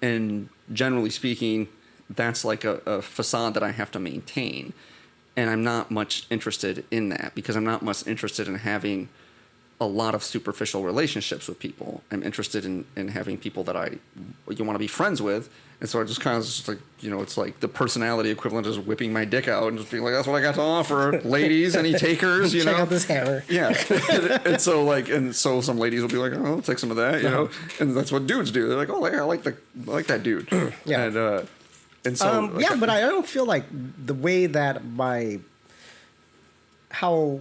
And generally speaking, that's like a facade that I have to maintain. And I'm not much interested in that, because I'm not much interested in having a lot of superficial relationships with people. I'm interested in having people that you want to be friends with. And so I just kind of just like, it's like the personality equivalent is whipping my dick out and just being like, that's what I got to offer. Ladies, any takers, Check out this hammer. Yeah. and so some ladies will be like, oh, I'll take some of that, and that's what dudes do. They're like, oh, I like that dude. Yeah. And so but I don't feel like the way that how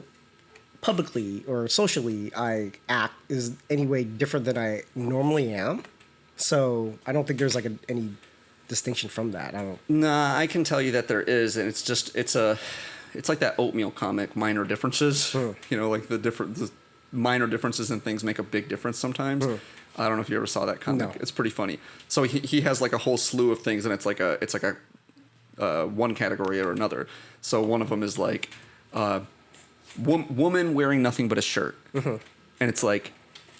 publicly or socially I act is any way different than I normally am. So I don't think there's like any distinction from that. Nah, I can tell you that there is, and it's like that oatmeal comic, minor differences. Like the minor differences in things make a big difference sometimes. I don't know if you ever saw that comic. No. It's pretty funny. So he has like a whole slew of things, and it's like a one category or another. So one of them is like woman wearing nothing but a shirt, and it's like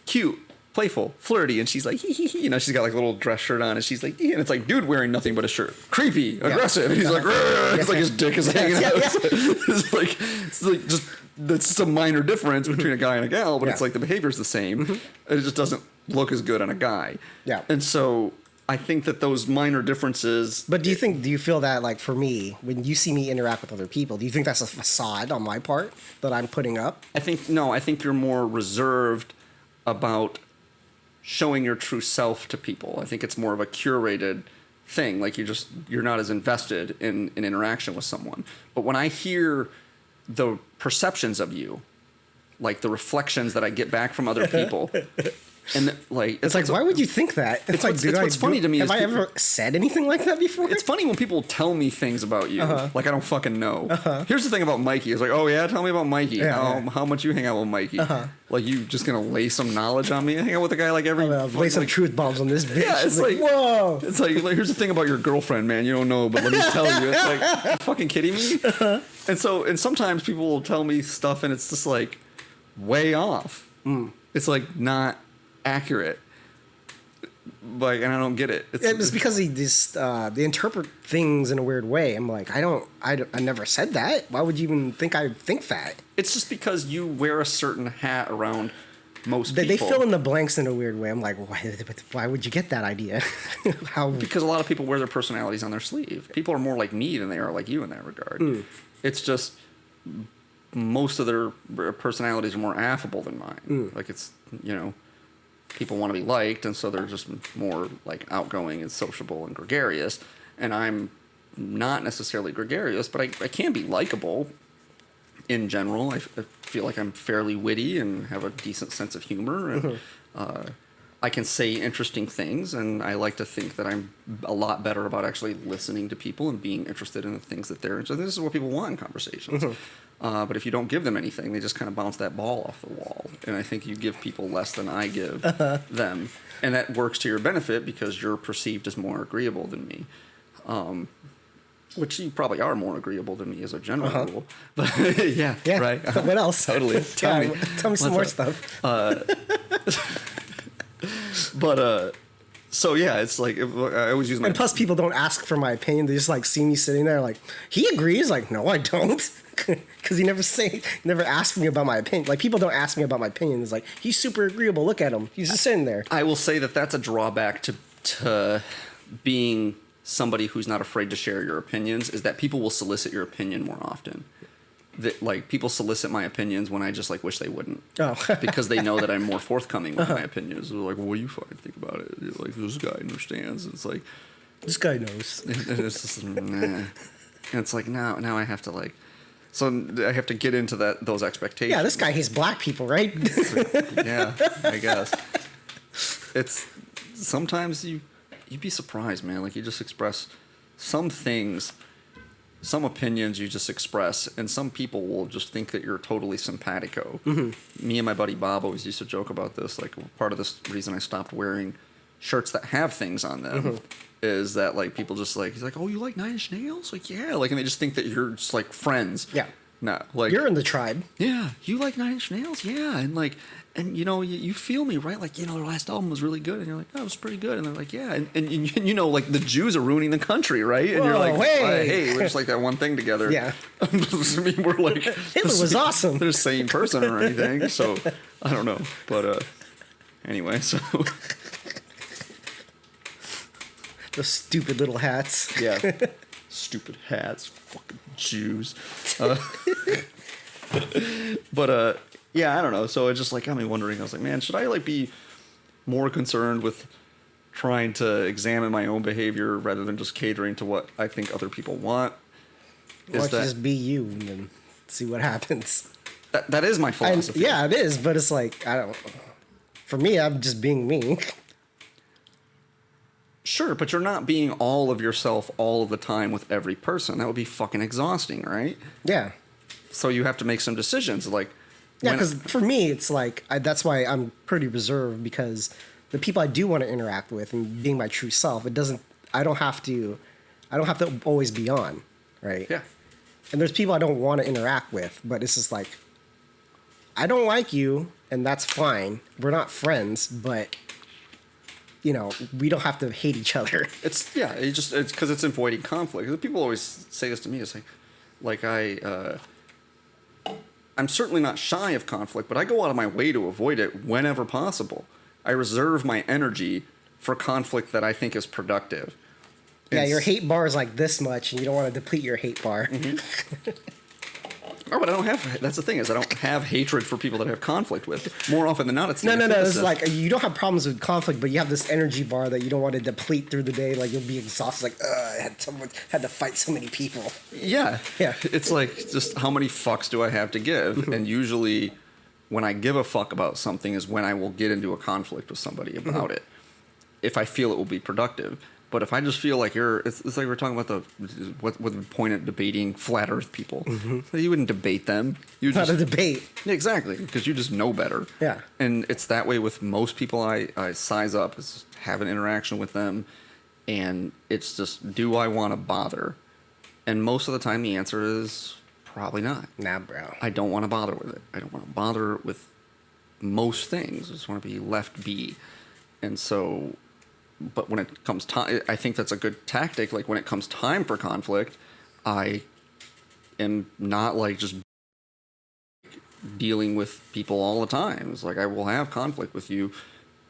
cute, playful, flirty, and she's like, she's got like a little dress shirt on, and she's like, and it's like dude wearing nothing but a shirt, creepy, aggressive, and he's like, it's like his dick is hanging out. It's like just that's a minor difference between a guy and a gal, but it's like the behavior's the same, and it just doesn't look as good on a guy. Yeah, and so I think that those minor differences. But do you feel that, like, for me, when you see me interact with other people, do you think that's a facade on my part that I'm putting up? I think you're more reserved about showing your true self to people. I think it's more of a curated thing. Like you're not as invested in an interaction with someone. But when I hear the perceptions of you, like the reflections that I get back from other people, and like it's like, why would you think that? It's like, what's funny to me. Have I ever said anything like that before? It's funny when people tell me things about you, like I don't fucking know. Here's the thing about Mikey. It's like, oh yeah, tell me about Mikey. How much you hang out with Mikey? Like you just gonna lay some knowledge on me? Hang out with a guy like every. Lay some truth bombs on this bitch. Yeah, it's like whoa. It's like here's the thing about your girlfriend, man. You don't know, but let me tell you. It's like, you fucking kidding me? And sometimes people will tell me stuff, and it's just like way off. It's like not accurate. Like, and I don't get it. It's because they interpret things in a weird way. I'm like, I never said that. Why would you even think I think that? It's just because you wear a certain hat around most people. They fill in the blanks in a weird way. I'm like, why would you get that idea? How? Because a lot of people wear their personalities on their sleeve. People are more like me than they are like you in that regard. It's just most of their personalities are more affable than mine. Like it's, people want to be liked, and so they're just more like outgoing and sociable and gregarious. And I'm not necessarily gregarious, but I can be likable in general. I feel like I'm fairly witty and have a decent sense of humor, and I can say interesting things, and I like to think that I'm a lot better about actually listening to people and being interested in the things that they're interested in. This is what people want in conversations. But if you don't give them anything, they just kind of bounce that ball off the wall. And I think you give people less than I give them. And that works to your benefit because you're perceived as more agreeable than me. Which you probably are more agreeable than me as a general rule. But yeah, right. What else? Totally. Tell me some more stuff. But so yeah, it's like I always use my. And plus, people don't ask for my opinion. They just like see me sitting there, like he agrees. Like no, I don't, because he never asked me about my opinion. Like people don't ask me about my opinion. It's like he's super agreeable. Look at him. He's just sitting there. I will say that that's a drawback to being somebody who's not afraid to share your opinions. Is that people will solicit your opinion more often. That like people solicit my opinions when I just like wish they wouldn't. Because they know that I'm more forthcoming with my opinions. They're like, well, what do you fucking think about it? You're like, this guy understands. It's like, this guy knows. And it's just nah. And it's like now I have to like, so I have to get into those expectations. Yeah, this guy hates black people, right? Yeah, I guess. It's sometimes you'd be surprised, man. Like you just express some things. Some opinions you just express, and some people will just think that you're totally simpatico. Me and my buddy Bob always used to joke about this. Like, part of this reason I stopped wearing shirts that have things on them is that, like, people just like, he's like, oh, you like Nine Inch Nails? Like, yeah. Like, and they just think that you're just, like, friends. Yeah. No, like You're in the tribe. yeah, you like Nine Inch Nails, yeah, and like, and you know, you feel me, right? Like, you know, their last album was really good, and you're like, oh, it was pretty good, and they're like, yeah, and you know, like the Jews are ruining the country, right? And you're Whoa, like, hey. hey, we're just like that one thing together. Yeah. I mean, we're like Hitler was awesome. They're the same person or anything, so I don't know, but anyway, so Those stupid little hats. yeah, stupid hats, fucking Jews. But yeah, I don't know. So it just like got me wondering. I was like, man, should I like be more concerned with trying to examine my own behavior rather than just catering to what I think other people want? Why don't you just be you and then see what happens? That is my philosophy. Yeah, it is, but it's like, I don't. For me, I'm just being me. Sure, but you're not being all of yourself all of the time with every person. That would be fucking exhausting, right? Yeah. So you have to make some decisions. Like, Yeah, because for me, it's like that's why I'm pretty reserved, because the people I do want to interact with and being my true self, it doesn't. I don't have to always be on, right? yeah, And there's people I don't want to interact with, but it's just like, I don't like you, and that's fine. We're not friends, but you know, we don't have to hate each other. it's because it's avoiding conflict. People always say this to me. It's like I'm certainly not shy of conflict, but I go out of my way to avoid it whenever possible. I reserve my energy for conflict that I think is productive. Yeah, your hate bar is like this much, and you don't want to deplete your hate bar. Mm-hmm. Oh, but I don't have. That's the thing, is I don't have hatred for people that I have conflict with. More often than not, it's No. It's like you don't have problems with conflict, but you have this energy bar that you don't want to deplete through the day. Like you'll be exhausted. Like, I had to fight so many people. Yeah. Yeah. It's like, just how many fucks do I have to give? And usually, when I give a fuck about something is when I will get into a conflict with somebody about it, if I feel it will be productive. But if I just feel like it's like we're talking about what the point of debating flat Earth people. You wouldn't debate them. You Not a debate. Yeah, exactly, because you just know better. Yeah. And it's that way with most people I size up, is have an interaction with them, and it's just, do I want to bother? And most of the time the answer is probably not. Nah, bro. I don't want to bother with it. I don't want to bother with most things. I just want to be left be. And so, but when it comes time, I think that's a good tactic. Like when it comes time for conflict, I am not like just dealing with people all the time. It's like, I will have conflict with you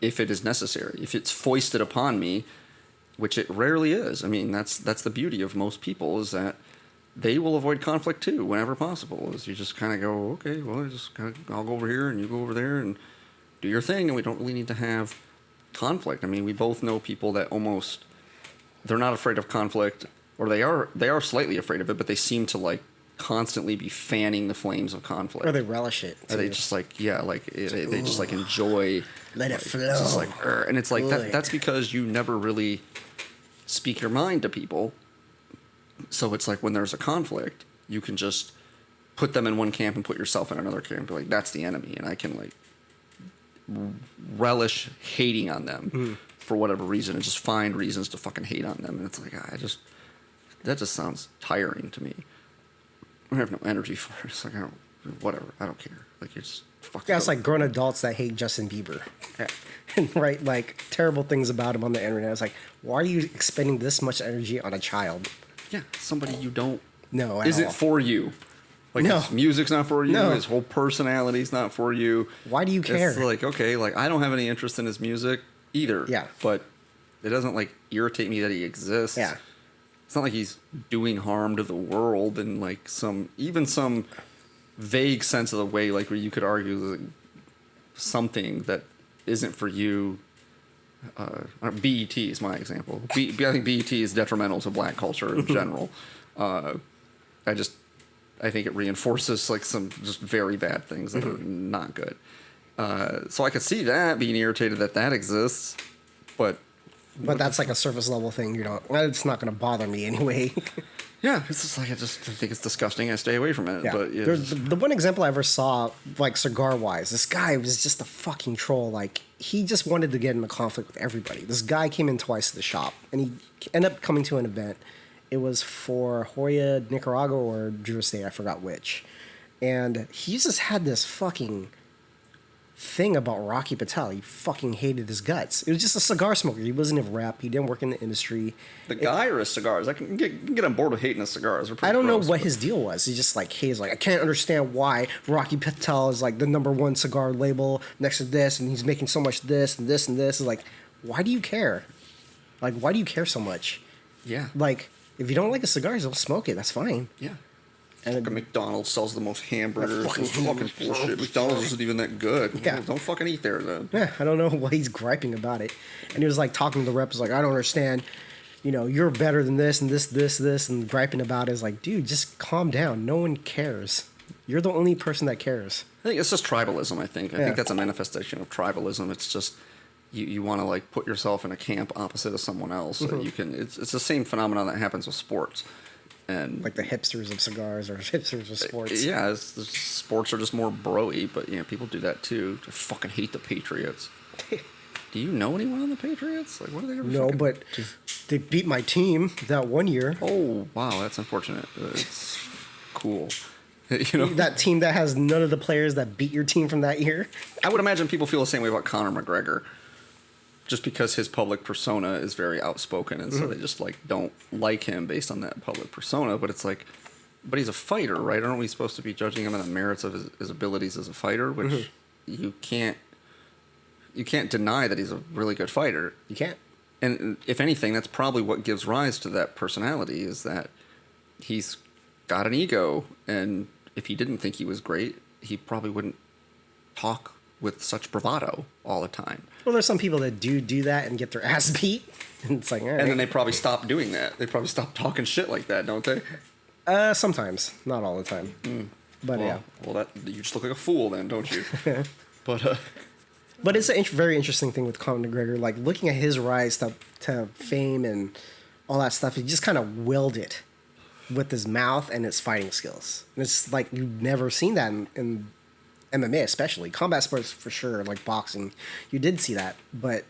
if it is necessary. If it's foisted upon me, which it rarely is. I mean, that's the beauty of most people, is that they will avoid conflict too whenever possible. Is you just kind of go, okay, well, I'll go over here and you go over there and do your thing, and we don't really need to have conflict. I mean, we both know people that almost, they're not afraid of conflict, or they are slightly afraid of it, but they seem to like constantly be fanning the flames of conflict. Or they relish it. Or they just like, yeah, like they just like enjoy. Let it like, flow. It's just like, and it's like Good. that's because you never really speak your mind to people. So it's like when there's a conflict, you can just put them in one camp and put yourself in another camp. Be like, that's the enemy, and I can like relish hating on them for whatever reason, and just find reasons to fucking hate on them. And it's like, that just sounds tiring to me. I have no energy for it. It's like, whatever, I don't care. Like, it's fucking. Yeah, it's like grown adults that hate Justin Bieber. Yeah. And write like terrible things about him on the internet. It's like, why are you expending this much energy on a child? Yeah, somebody you don't. No, isn't for you. Like, No. his music's not for you. No. His whole personality's not for you. Why do you care? It's like, okay, like I don't have any interest in his music either. Yeah. But it doesn't like irritate me that he exists. Yeah. It's not like he's doing harm to the world in like some vague sense of the way, like where you could argue like something that isn't for you. BET is my example. I think BET is detrimental to black culture in general. I think it reinforces like some just very bad things that are not good. So I could see that being irritated that exists, but that's like a surface level thing. You know, well, it's not going to bother me anyway. yeah, it's just like I think it's disgusting. I stay away from it. Yeah. But yeah, The one example I ever saw, like cigar wise, this guy was just a fucking troll. Like he just wanted to get in a conflict with everybody. This guy came in twice to the shop, and he ended up coming to an event. It was for Hoya, Nicaragua, or Drew State. I forgot which. And he just had this fucking thing about Rocky Patel. He fucking hated his guts. It was just a cigar smoker. He wasn't a rep. He didn't work in the industry. The guy or his cigars? I can get on board with hating his cigars. They're pretty I don't know gross, what but- his deal was. He just like he's like, I can't understand why Rocky Patel is like the #1 cigar label next to this, and he's making so much this and this and this. Is like, why do you care? Like, why do you care so much? Yeah. Like, if you don't like a cigar, don't smoke it. That's fine. Yeah. And Fucking McDonald's sells the most hamburgers. Fucking It's fucking bullshit. McDonald's isn't even that good. Yeah. Don't fucking eat there then. yeah, I don't know why he's griping about it. And he was like talking to the reps like, I don't understand. You know, you're better than this and this, and griping about it. Is like, dude, just calm down. No one cares. You're the only person that cares. I think it's just tribalism, I think. I Yeah. think that's a manifestation of tribalism. It's just you want to like put yourself in a camp opposite of someone else. So you can it's the same phenomenon that happens with sports. And Like the hipsters of cigars or hipsters of sports. yeah, sports are just more bro-y, but people do that too. I fucking hate the Patriots. Do you know anyone on the Patriots? Like, what are they ever No, fucking but they beat my team that one year. Oh, wow, that's unfortunate. It's cool. You know, That team that has none of the players that beat your team from that year. I would imagine people feel the same way about Conor McGregor, just because his public persona is very outspoken, and so they just like don't like him based on that public persona. But it's like, but he's a fighter, right? Aren't we supposed to be judging him on the merits of his abilities as a fighter? Which you can't deny that he's a really good fighter. You can't. And if anything, that's probably what gives rise to that personality, is that he's got an ego, and if he didn't think he was great, he probably wouldn't talk with such bravado all the time. Well, there's some people that do that and get their ass beat. And it's like, all right. And then they probably stop doing that. They probably stop talking shit like that, don't they? Sometimes. Not all the time. But yeah. Well, that you just look like a fool then, don't you? But But it's a very interesting thing with Conor McGregor. Like, looking at his rise to fame and all that stuff, he just kind of willed it with his mouth and his fighting skills. And it's like you've never seen that in MMA, especially combat sports for sure, like boxing. You did see that, but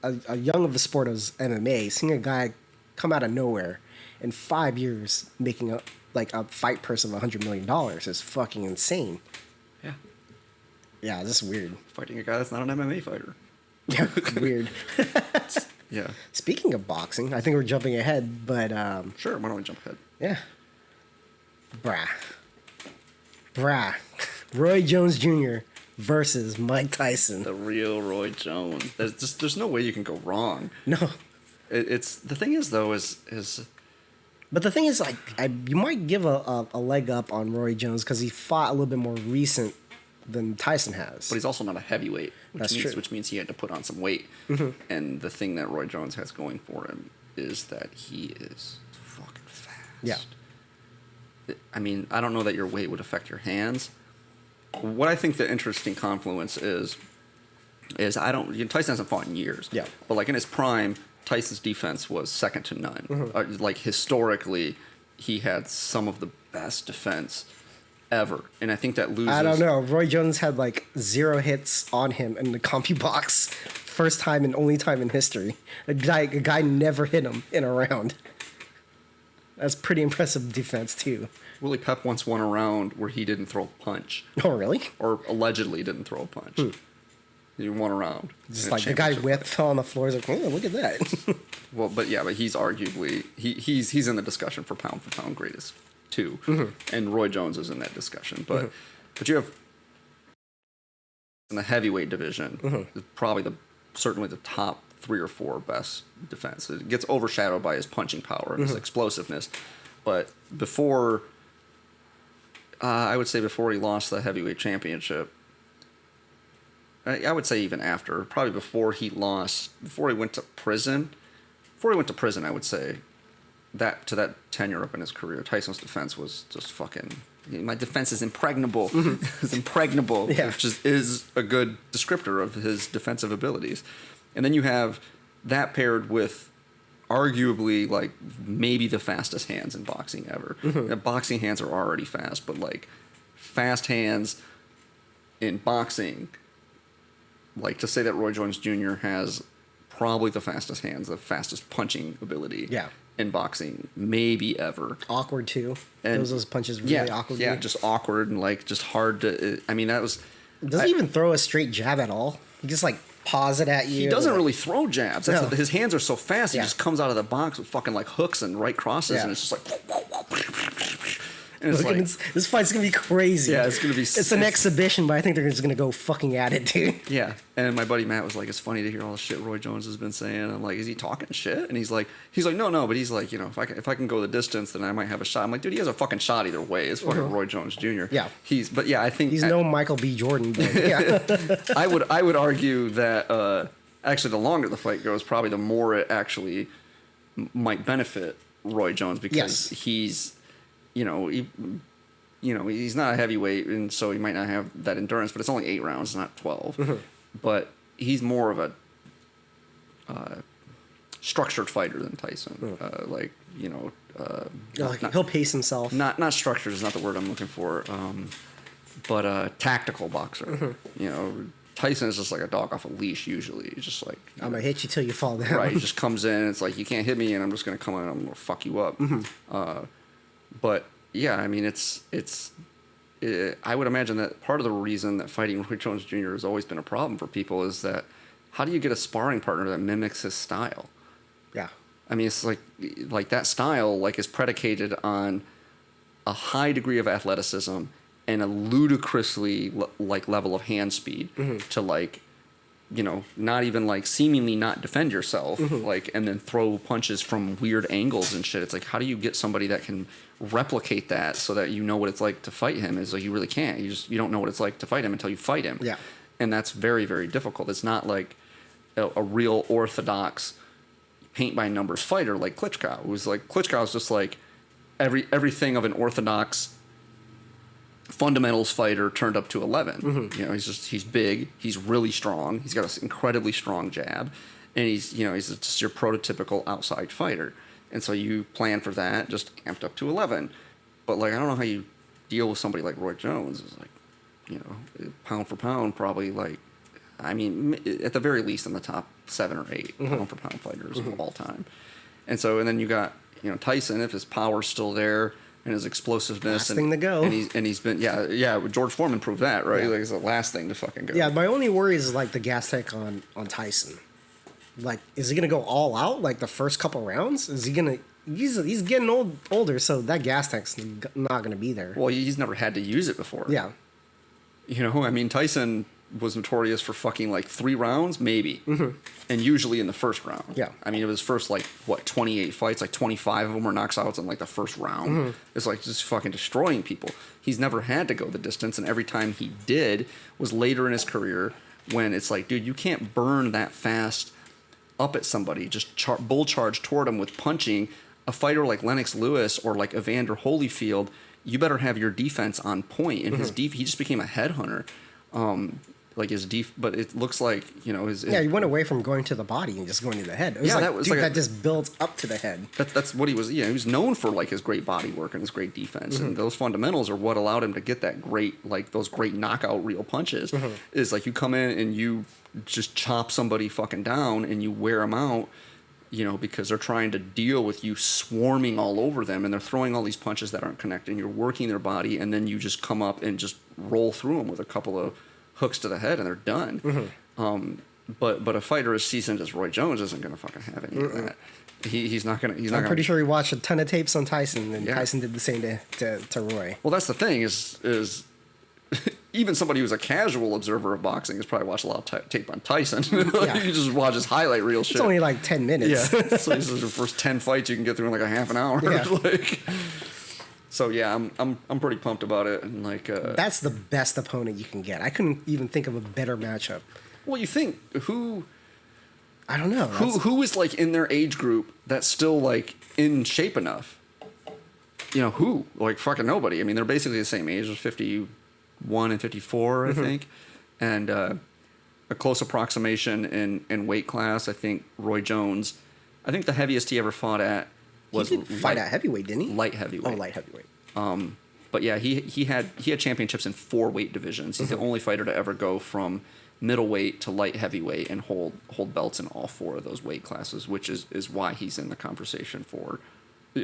a young of the sport as MMA, seeing a guy come out of nowhere in 5 years making a fight purse of $100 million is fucking insane. yeah, Yeah, this is weird. fighting a guy that's not an MMA fighter. Yeah, weird. Yeah, Speaking of boxing, I think we're jumping ahead, but sure. Why don't we jump ahead? yeah, brah, Roy Jones Jr. versus Mike Tyson. The real Roy Jones. There's no way you can go wrong. No, It's the thing is though is but the thing is, like, you might give a leg up on Roy Jones because he fought a little bit more recent than Tyson has. but he's also not a heavyweight, That's true. which means he had to put on some weight. And the thing that Roy Jones has going for him is that he is fucking fast. Yeah. I mean, I don't know that your weight would affect your hands. What I think the interesting confluence is Tyson hasn't fought in years. Yeah. But like in his prime, Tyson's defense was second to none. Like historically, he had some of the best defense ever, and I think that loses. I don't know. Roy Jones had like 0 hits on him in the CompuBox, first time and only time in history. A guy never hit him in a round. That's pretty impressive defense too. Willie Pep once won a round where he didn't throw a punch, Oh really? or allegedly didn't throw a punch. He won a round. Just in a like the guy championship. fell on the floor. He's like, oh, look at that. Well, but he's arguably he's in the discussion for pound greatest too, and Roy Jones is in that discussion. But you have in the heavyweight division probably certainly the top 3 or 4 best defense. It gets overshadowed by his punching power and his explosiveness, but before I would say before he lost the heavyweight championship. I would say even after, probably before he went to prison. Before he went to prison, I would say that tenure up in his career, Tyson's defense was just fucking. My defense is impregnable. It's impregnable, Yeah. which is a good descriptor of his defensive abilities. And then you have that paired with arguably like maybe the fastest hands in boxing ever. Boxing hands are already fast, but like fast hands in boxing. Like, to say that Roy Jones Jr. has probably the fastest hands, the fastest punching ability, Yeah. in boxing, maybe ever. Awkward too. And Those punches really awkward. Yeah, just awkward and like just hard to. I mean, that was. Doesn't he even throw a straight jab at all. He just like paws it at you. He doesn't really throw jabs. That's No. his hands are so fast. He Yeah. just comes out of the box with fucking like hooks and right crosses, Yeah. and it's just like. And it's Look, like, this fight's gonna be crazy. yeah, it's gonna be. It's an exhibition, but I think they're just gonna go fucking at it, dude. Yeah, and my buddy Matt was like, "It's funny to hear all the shit Roy Jones has been saying." I'm like, "Is he talking shit?" And he's like, "No, but he's like, you know, if I can go the distance, then I might have a shot." I'm like, "Dude, he has a fucking shot either way. It's fucking Roy Jones Jr." Yeah. I think He's no Michael B. Jordan, but yeah. I would argue that actually the longer the fight goes, probably the more it actually might benefit Roy Jones because Yes. he's, he's not a heavyweight, and so he might not have that endurance. But it's only 8 rounds, not 12. But he's more of a structured fighter than Tyson. He'll pace himself. Not structured is not the word I'm looking for, but a tactical boxer. Tyson is just like a dog off a leash usually. He's just like, I'm gonna hit you till you fall down. right, he just comes in, it's like, you can't hit me, and I'm just gonna come in and I'm gonna fuck you up. But yeah, I mean, I would imagine that part of the reason that fighting Roy Jones Jr. has always been a problem for people is that how do you get a sparring partner that mimics his style? Yeah. I mean, it's like that style like is predicated on a high degree of athleticism and a ludicrously level of hand speed to not even like seemingly not defend yourself, and then throw punches from weird angles and shit. It's like, how do you get somebody that can replicate that so that you know what it's like to fight him? It's like, you really can't. You don't know what it's like to fight him until you fight him. Yeah. And that's very, very difficult. It's not like a real orthodox paint by numbers fighter like Klitschko. It was like Klitschko's just like everything of an orthodox fundamentals fighter turned up to 11. He's big, he's really strong, he's got an incredibly strong jab, and he's just your prototypical outside fighter. And so you plan for that, just amped up to 11. But like, I don't know how you deal with somebody like Roy Jones. It's like, pound for pound, probably like, I mean, at the very least in the top 7 or 8 pound for pound fighters of all time. And then you got, Tyson, if his power's still there and his explosiveness. Last thing to go. And he's been, George Foreman proved that, right? Yeah. Like, it's the last thing to fucking go. Yeah, my only worry is like the gas tank on Tyson. Like, is he gonna go all out like the first couple rounds? Is he gonna? He's getting older, so that gas tank's not gonna be there. Well, he's never had to use it before. Yeah. I mean, Tyson was notorious for fucking like 3 rounds, maybe, and usually in the first round. Yeah. I mean, it was first 28 fights, like 25 of them were knocks outs in like the first round. It's like just fucking destroying people. He's never had to go the distance, and every time he did was later in his career when it's like, dude, you can't burn that fast up at somebody, just bull charge toward him with punching. A fighter like Lennox Lewis or like Evander Holyfield, you better have your defense on point. And he just became a headhunter. But it looks like, Yeah, he went away from going to the body and just going to the head. It was that just builds up to the head. That's what he was. Yeah, he was known for like his great body work and his great defense, and those fundamentals are what allowed him to get that those great knockout real punches. Is like you come in and you just chop somebody fucking down and you wear them out, because they're trying to deal with you swarming all over them, and they're throwing all these punches that aren't connecting. You're working their body, and then you just come up and just roll through them with a couple of hooks to the head, and they're done. But a fighter as seasoned as Roy Jones isn't going to fucking have any of that. He's not going to. I'm pretty sure he watched a ton of tapes on Tyson, and Yeah. Tyson did the same to Roy. Well, that's the thing is even somebody who's a casual observer of boxing has probably watched a lot of tape on Tyson. Yeah. You just watch his highlight reel shit. It's only like 10 minutes. Yeah. So this is the first 10 fights you can get through in like a half an hour. Yeah. So yeah, I'm pretty pumped about it, and That's the best opponent you can get. I couldn't even think of a better matchup. well, you think who I don't know. who is like in their age group that's still like in shape enough? Who? Like fucking nobody. I mean, they're basically the same age. They're 51 and 54, I think, and a close approximation in weight class. I think Roy Jones. I think the heaviest he ever fought at was he did fight at heavyweight, didn't he? light heavyweight. Oh, light heavyweight. But yeah, he had championships in 4 weight divisions. He's the only fighter to ever go from middleweight to light heavyweight and hold belts in all 4 of those weight classes, which is why he's in the conversation for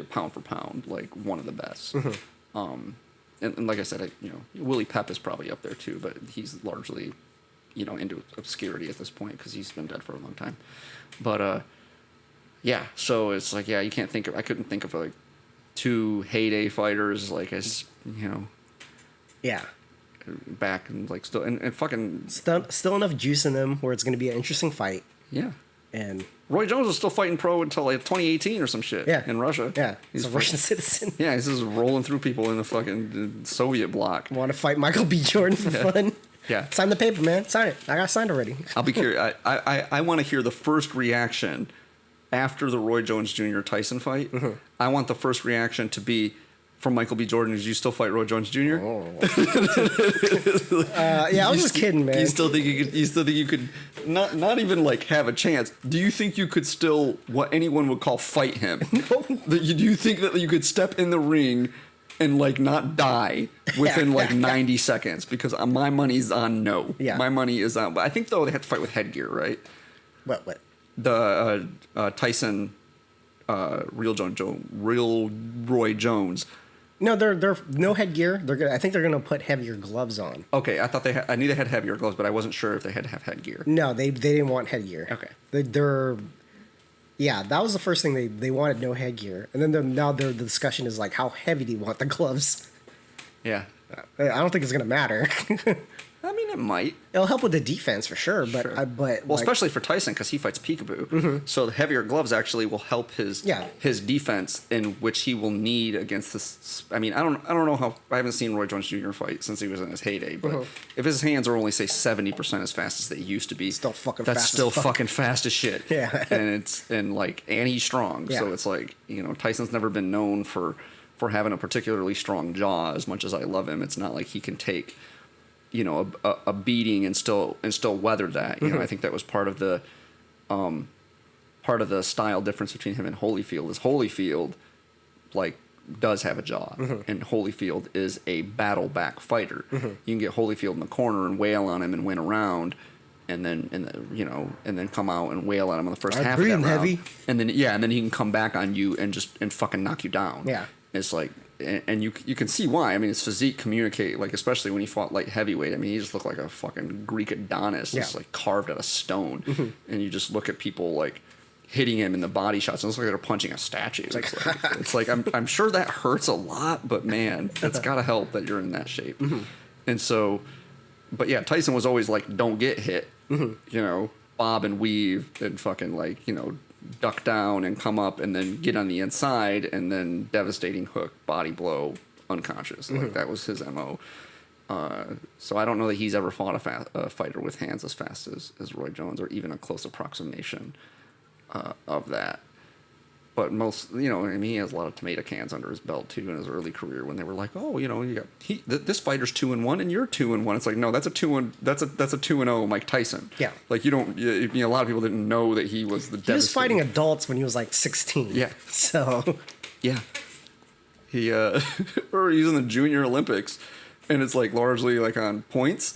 pound for pound, like one of the best. And like I said, Willie Pep is probably up there too, but he's largely, into obscurity at this point because he's been dead for a long time. But yeah, so it's like, yeah, I couldn't think of like 2 heyday fighters like as Yeah. back and like still and fucking Still enough juice in them where it's going to be an interesting fight. yeah. And Roy Jones was still fighting pro until like 2018 or some shit. Yeah. In Russia. yeah, He's he's a Russian citizen. Yeah, he's just rolling through people in the fucking Soviet bloc. Want to fight Michael B. Jordan for fun? Yeah. Sign the paper, man. Sign it. I got signed already. I'll be curious. I want to hear the first reaction after the Roy Jones Jr. Tyson fight. I want the first reaction to be from Michael B. Jordan. Is you still fight Roy Jones Jr.? Oh. Yeah, I was just kidding, man. You still think you could not even like have a chance? Do you think you could still what anyone would call fight him? No. Do you think that you could step in the ring and like not die within like 90 seconds? Because my money's on no. Yeah. My money is on. But I think though they have to fight with headgear, right? What? The Tyson, real Roy Jones. No, they're no headgear. I think they're gonna put heavier gloves on. Okay, I thought I knew they had heavier gloves, but I wasn't sure if they had to have headgear. No, they didn't want headgear. Okay. Yeah, that was the first thing they wanted, no headgear, and then now the discussion is like how heavy do you want the gloves? Yeah. I don't think it's gonna matter. I mean, it might. It'll help with the defense for sure, but Sure. well, Especially for Tyson because he fights peekaboo. So the heavier gloves actually will help his defense, in which he will need against this. I mean, I don't know how. I haven't seen Roy Jones Jr. fight since he was in his heyday, but if his hands are only say 70% as fast as they used to be, Still fucking that's fast still as fuck. fucking fast as shit. Yeah. and he's strong, Yeah. so it's like Tyson's never been known for having a particularly strong jaw. As much as I love him, it's not like he can take a beating and still weather that. I think that was part of the style difference between him and Holyfield. Is Holyfield like does have a jaw, and Holyfield is a battle back fighter. You can get Holyfield in the corner and wail on him and win a round, and then come out and wail on him on the first half of that round. Heavy. And then he can come back on you and fucking knock you down. Yeah. It's like, and you can see why. I mean, his physique communicate, like, especially when he fought light heavyweight. I mean, he just looked like a fucking Greek Adonis, just like carved out of stone. And you just look at people like hitting him in the body shots, and it's like they're punching a statue. It's like I'm sure that hurts a lot, but man, it's gotta help that you're in that shape. And so, but yeah, Tyson was always like, don't get hit, bob and weave and fucking like, duck down and come up and then get on the inside and then devastating hook, body blow, unconscious. Like that was his MO. So I don't know that he's ever fought a fighter with hands as fast as Roy Jones, or even a close approximation of that. But most, I mean, he has a lot of tomato cans under his belt too in his early career when they were like, oh, you got this fighter's 2-1 and you're 2-1. It's like, no, that's a 2-0 Mike Tyson. Yeah. Like a lot of people didn't know that he was the. He was fighting adults when he was like 16. Yeah. So. Yeah. He or he's in the Junior Olympics, and it's like largely like on points.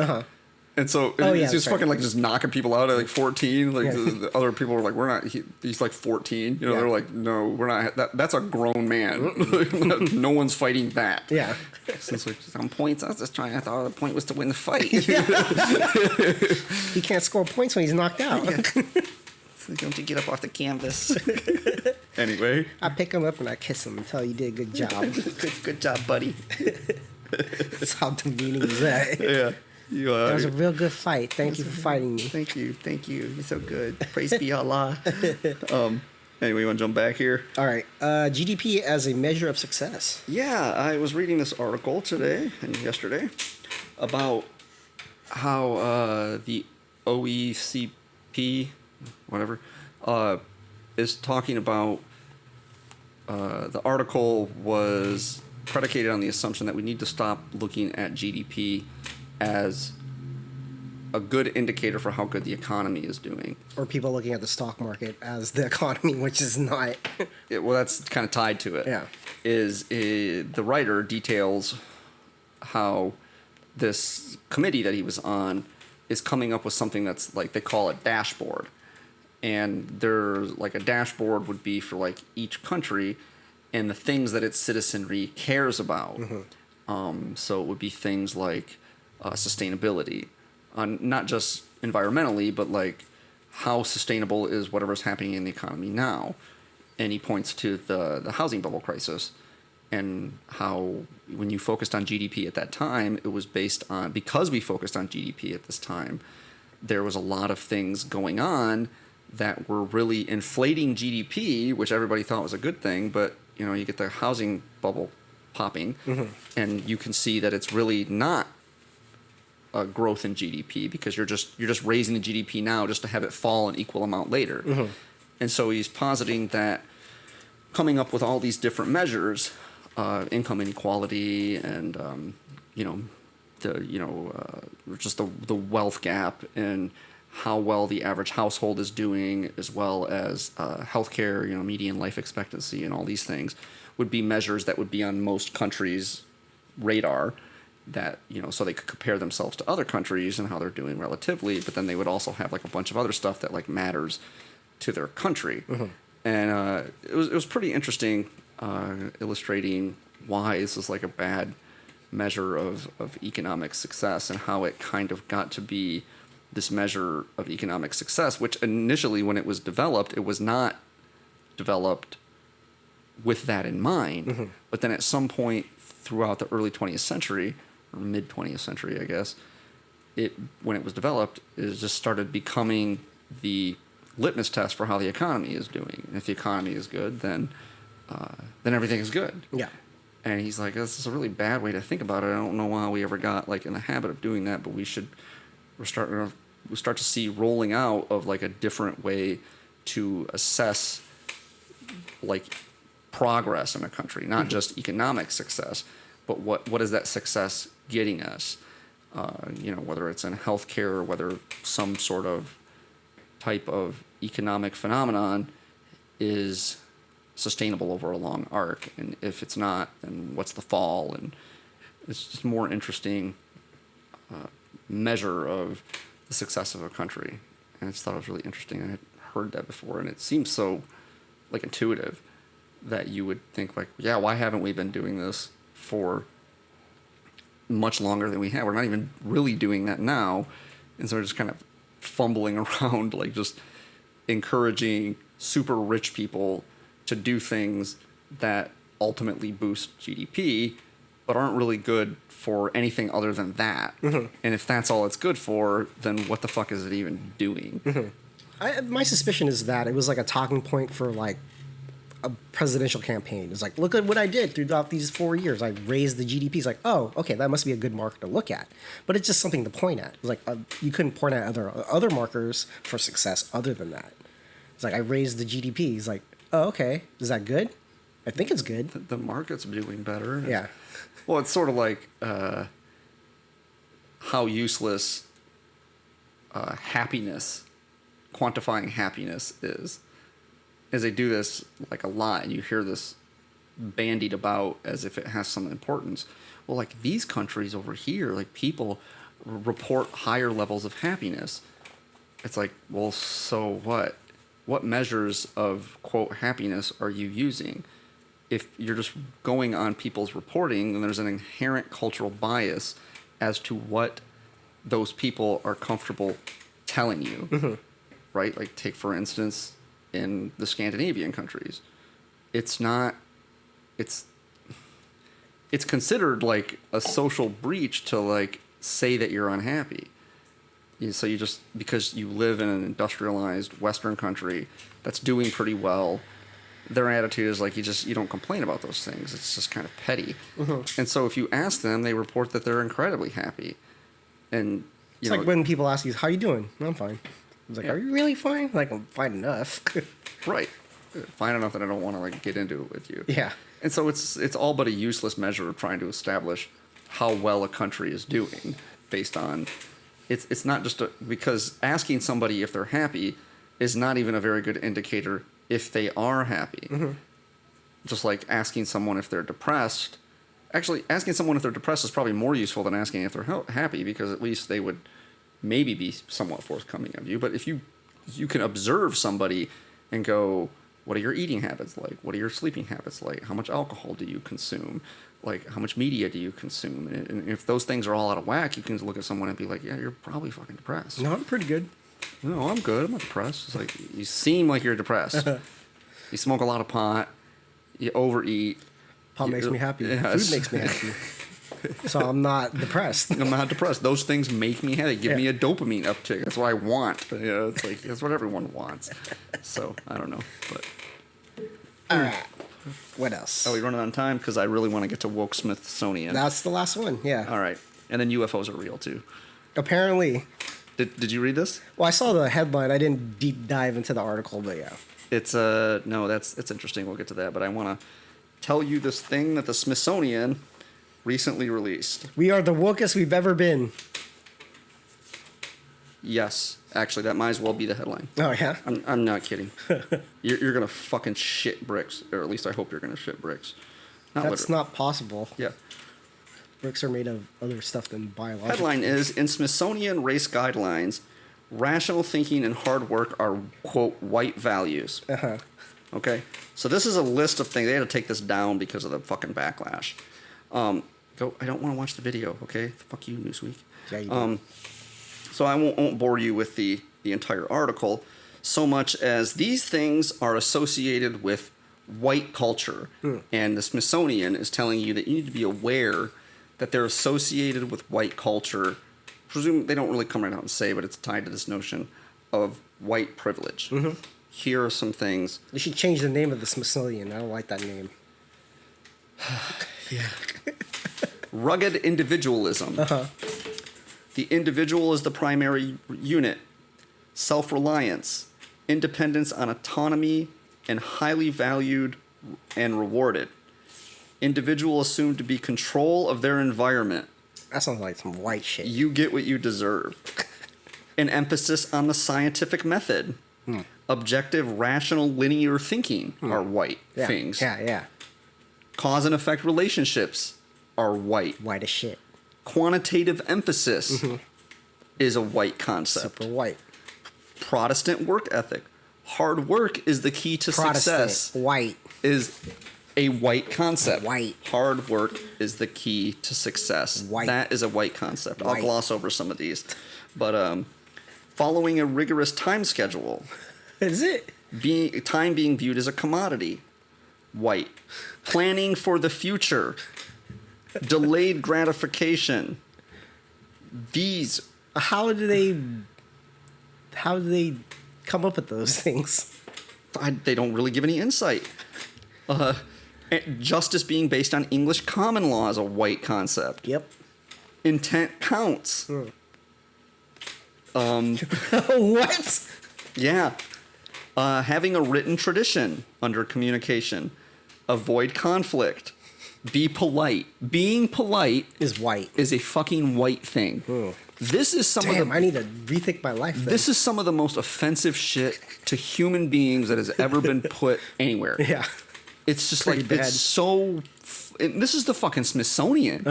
And so he's just fucking like just knocking people out at like 14. Like the other people are like, we're not. He's like 14. They're like, no, we're not. That's a grown man. No one's fighting that. Yeah. So it's like on points. I was just trying. I thought the point was to win the fight. He can't score points when he's knocked out. So don't you get up off the canvas? Anyway, I pick him up and I kiss him and tell you did a good job. good job, buddy. That's how demeaning is that. Yeah. That was a real good fight. Thank you for fighting me. Thank you. You're so good. Praise be Allah. Anyway, you want to jump back here? All right. GDP as a measure of success. Yeah, I was reading this article today and yesterday about how the OECP, whatever, is talking about. The article was predicated on the assumption that we need to stop looking at GDP as a good indicator for how good the economy is doing. Or people looking at the stock market as the economy, which is not. Well, that's kind of tied to it. Yeah. The writer details how this committee that he was on is coming up with something that's like they call a dashboard. And there's like a dashboard would be for like each country and the things that its citizenry cares about. So it would be things like sustainability, not just environmentally, but like how sustainable is whatever's happening in the economy now. And he points to the housing bubble crisis and how when you focused on GDP at that time, it was based on, because we focused on GDP at this time, there was a lot of things going on that were really inflating GDP, which everybody thought was a good thing, but you know, you get the housing bubble popping, and you can see that it's really not a growth in GDP because you're just raising the GDP now just to have it fall an equal amount later. And so he's positing that coming up with all these different measures, income inequality and just the wealth gap and how well the average household is doing, as well as healthcare, median life expectancy, and all these things would be measures that would be on most countries' radar. That so they could compare themselves to other countries and how they're doing relatively, but then they would also have like a bunch of other stuff that like matters to their country. And it was pretty interesting, illustrating why this is like a bad measure of economic success and how it kind of got to be this measure of economic success, which initially when it was developed, it was not developed with that in mind. But then at some point throughout the early 20th century, or mid 20th century, I guess, when it was developed, it just started becoming the litmus test for how the economy is doing. And if the economy is good, then everything is good. Yeah. And he's like, this is a really bad way to think about it. I don't know how we ever got like in the habit of doing that, but we start to see rolling out of like a different way to assess like progress in a country, not just economic success, but what is that success getting us? Whether it's in healthcare or whether some sort of type of economic phenomenon is sustainable over a long arc, and if it's not, then what's the fall? And it's just a more interesting measure of the success of a country. And I just thought it was really interesting. I had heard that before, and it seems so like intuitive that you would think like, yeah, why haven't we been doing this for much longer than we have? We're not even really doing that now, and so we're just kind of fumbling around, like just encouraging super rich people to do things that ultimately boost GDP, but aren't really good for anything other than that. And if that's all it's good for, then what the fuck is it even doing? My suspicion is that it was like a talking point for like a presidential campaign. It's like, look at what I did throughout these 4 years. I raised the GDP. It's like, oh, okay, that must be a good marker to look at. But it's just something to point at. It's like you couldn't point at other markers for success other than that. It's like, I raised the GDP. It's like, oh, okay, is that good? I think it's good. The market's doing better. Yeah. Well, it's sort of like how useless happiness, quantifying happiness is. As they do this like a lot, and you hear this bandied about as if it has some importance. Well, like these countries over here, like people report higher levels of happiness. It's like, well, so what? What measures of, quote, happiness are you using? If you're just going on people's reporting, then there's an inherent cultural bias as to what those people are comfortable telling you, right? Like take, for instance, in the Scandinavian countries, it's considered like a social breach to like say that you're unhappy. So you just, because you live in an industrialized Western country that's doing pretty well, their attitude is like you don't complain about those things. It's just kind of petty. And so if you ask them, they report that they're incredibly happy. And it's like when people ask you, "How you doing?" "I'm fine." It's like, Yeah. Are you really fine? Like, I'm fine enough. Right. Fine enough that I don't want to like get into it with you. Yeah. And so it's all but a useless measure of trying to establish how well a country is doing based on it's not just because asking somebody if they're happy is not even a very good indicator if they are happy. Just like asking someone if they're depressed. Actually, asking someone if they're depressed is probably more useful than asking if they're happy, because at least they would maybe be somewhat forthcoming of you. But if you can observe somebody and go, what are your eating habits like? What are your sleeping habits like? How much alcohol do you consume? Like, how much media do you consume? And if those things are all out of whack, you can look at someone and be like, yeah, you're probably fucking depressed. No, I'm pretty good. No, I'm good. I'm not depressed. It's like, you seem like you're depressed. You smoke a lot of pot. You overeat. Pot makes me happy. Yes. Food makes me happy. So I'm not depressed. I'm not depressed. Those things make me happy. They give me a dopamine uptick. That's what I want. You know, it's like that's what everyone wants. So I don't know, but All right. What else? are we running on time? Because I really want to get to woke Smithsonian. That's the last one. Yeah. All right, and then UFOs are real too. Apparently. Did you read this? Well, I saw the headline. I didn't deep dive into the article, but yeah. It's no, it's interesting. We'll get to that, but I want to tell you this thing that the Smithsonian recently released. We are the wokest we've ever been. Yes, actually, that might as well be the headline. Oh yeah. I'm not kidding. You're gonna fucking shit bricks, or at least I hope you're gonna shit bricks. That's not possible. Yeah. Bricks are made of other stuff than biological. Headline is, in Smithsonian race guidelines, rational thinking and hard work are, quote, white values. Uh-huh. Okay? So this is a list of things. They had to take this down because of the fucking backlash. I don't want to watch the video, okay? Fuck you, Newsweek. Yeah, you do. So I won't bore you with the entire article so much as these things are associated with white culture. And the Smithsonian is telling you that you need to be aware that they're associated with white culture. Presume they don't really come right out and say, but it's tied to this notion of white privilege. Here are some things. You should change the name of the Smithsonian. I don't like that name. Rugged individualism. The individual is the primary unit. Self-reliance. Independence on autonomy and highly valued and rewarded. Individual assumed to be control of their environment. That sounds like some white shit. You get what you deserve. An emphasis on the scientific method. Objective, rational, linear thinking are white things. Yeah. Cause and effect relationships are white. White as shit. Quantitative emphasis is a white concept. Super white. Protestant work ethic. Hard work is the key to Protestant. success. White. Is a white concept. White. Hard work is the key to success. White. That is a white concept. White. I'll gloss over some of these. But following a rigorous time schedule. Is it? Time being viewed as a commodity. White. Planning for the future. Delayed gratification. These. How do they come up with those things? They don't really give any insight. Justice being based on English common law is a white concept. Yep. Intent counts. What? Yeah. Having a written tradition under communication. Avoid conflict. Be polite. Being polite Is white. is a fucking white thing. This is some Damn, of the I need to rethink my life. Then. this is some of the most offensive shit to human beings that has ever been put anywhere. Yeah. It's just Pretty like bad. it's so. This is the fucking Smithsonian.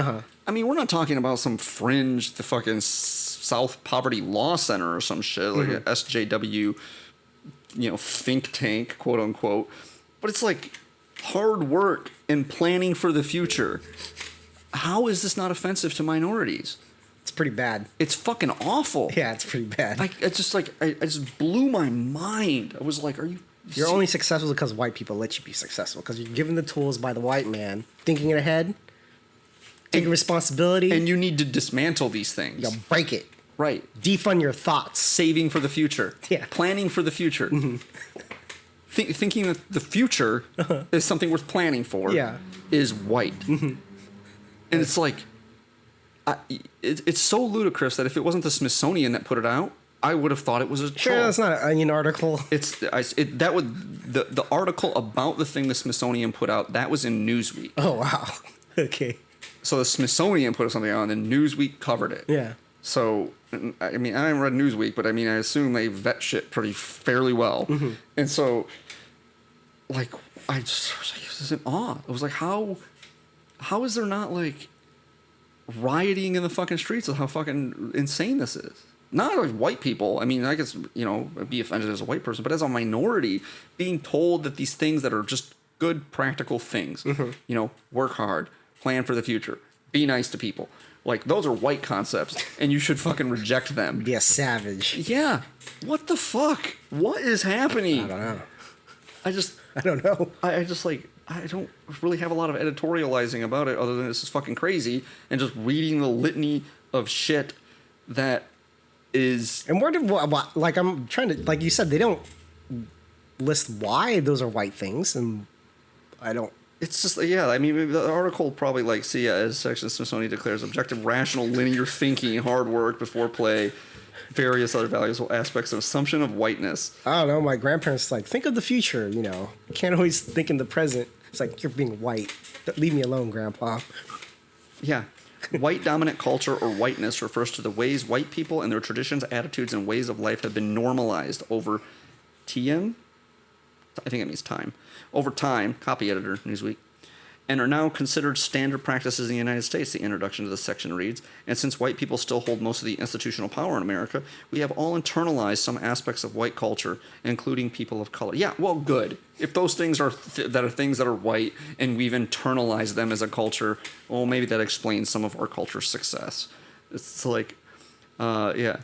I mean, we're not talking about some fringe, the fucking South Poverty Law Center or some shit like a SJW, think tank, quote unquote. But it's like hard work and planning for the future. How is this not offensive to minorities? It's pretty bad. It's fucking awful. Yeah, it's pretty bad. Like it's just like I just blew my mind. I was like, "Are you?" You're only successful because white people let you be successful. Because you're given the tools by the white man, thinking ahead, taking responsibility. And you need to dismantle these things. you break it. Right. Defund your thoughts. Saving for the future. Yeah. Planning for the future. Thinking that the future is something worth planning for. Yeah. Is white. And it's like, it's so ludicrous that if it wasn't the Smithsonian that put it out, I would have thought it was a Sure, troll. that's not an Onion article. The article about the thing the Smithsonian put out, that was in Newsweek. Oh, wow. Okay. So the Smithsonian put something out, and then Newsweek covered it. Yeah. So, I mean, I haven't read Newsweek, but I mean, I assume they vet shit fairly well. And so, like, I was in awe. I was like, how is there not, like, rioting in the fucking streets of how fucking insane this is? not like white people. I mean, I guess, I'd be offended as a white person, but as a minority, being told that these things that are just good, practical things, work hard, plan for the future, be nice to people. Like, those are white concepts, and you should fucking reject them. Be a savage. Yeah. What the fuck? What is happening? I don't know. I don't know. I just, like, I don't really have a lot of editorializing about it other than this is fucking crazy, and just reading the litany of shit that is... And where did, like, I'm trying to, like you said, they don't list why those are white things, and I don't... It's just, yeah, I mean, the article probably, like, as section Smithsonian declares objective, rational, linear thinking, hard work before play, various other valuable aspects, and assumption of whiteness. I don't know, my grandparents, like, think of the future, You can't always think in the present. It's like, you're being white. Leave me alone, Grandpa. Yeah. White dominant culture or whiteness refers to the ways white people and their traditions, attitudes, and ways of life have been normalized over TM? I think it means time. Over time, copy editor, Newsweek, and are now considered standard practices in the United States, the introduction to this section reads. And since white people still hold most of the institutional power in America, we have all internalized some aspects of white culture, including people of color. Yeah, well, good. If those things are things that are white and we've internalized them as a culture, well, maybe that explains some of our culture's success. It's like, yeah.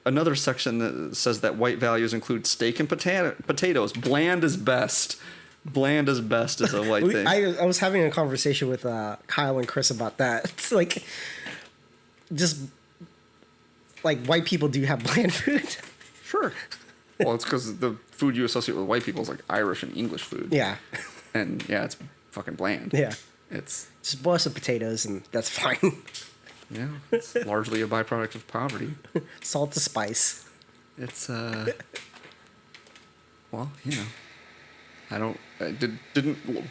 Another section that says that white values include steak and potatoes. Bland is best. Bland is best is a white thing. I was having a conversation with Kyle and Chris about that. It's like, just like white people do have bland food. Sure. Well, it's because the food you associate with white people is like Irish and English food. Yeah. And yeah, it's fucking bland. Yeah. It's just boil some potatoes and that's fine. Yeah, it's largely a byproduct of poverty. Salt to spice. It's well, I don't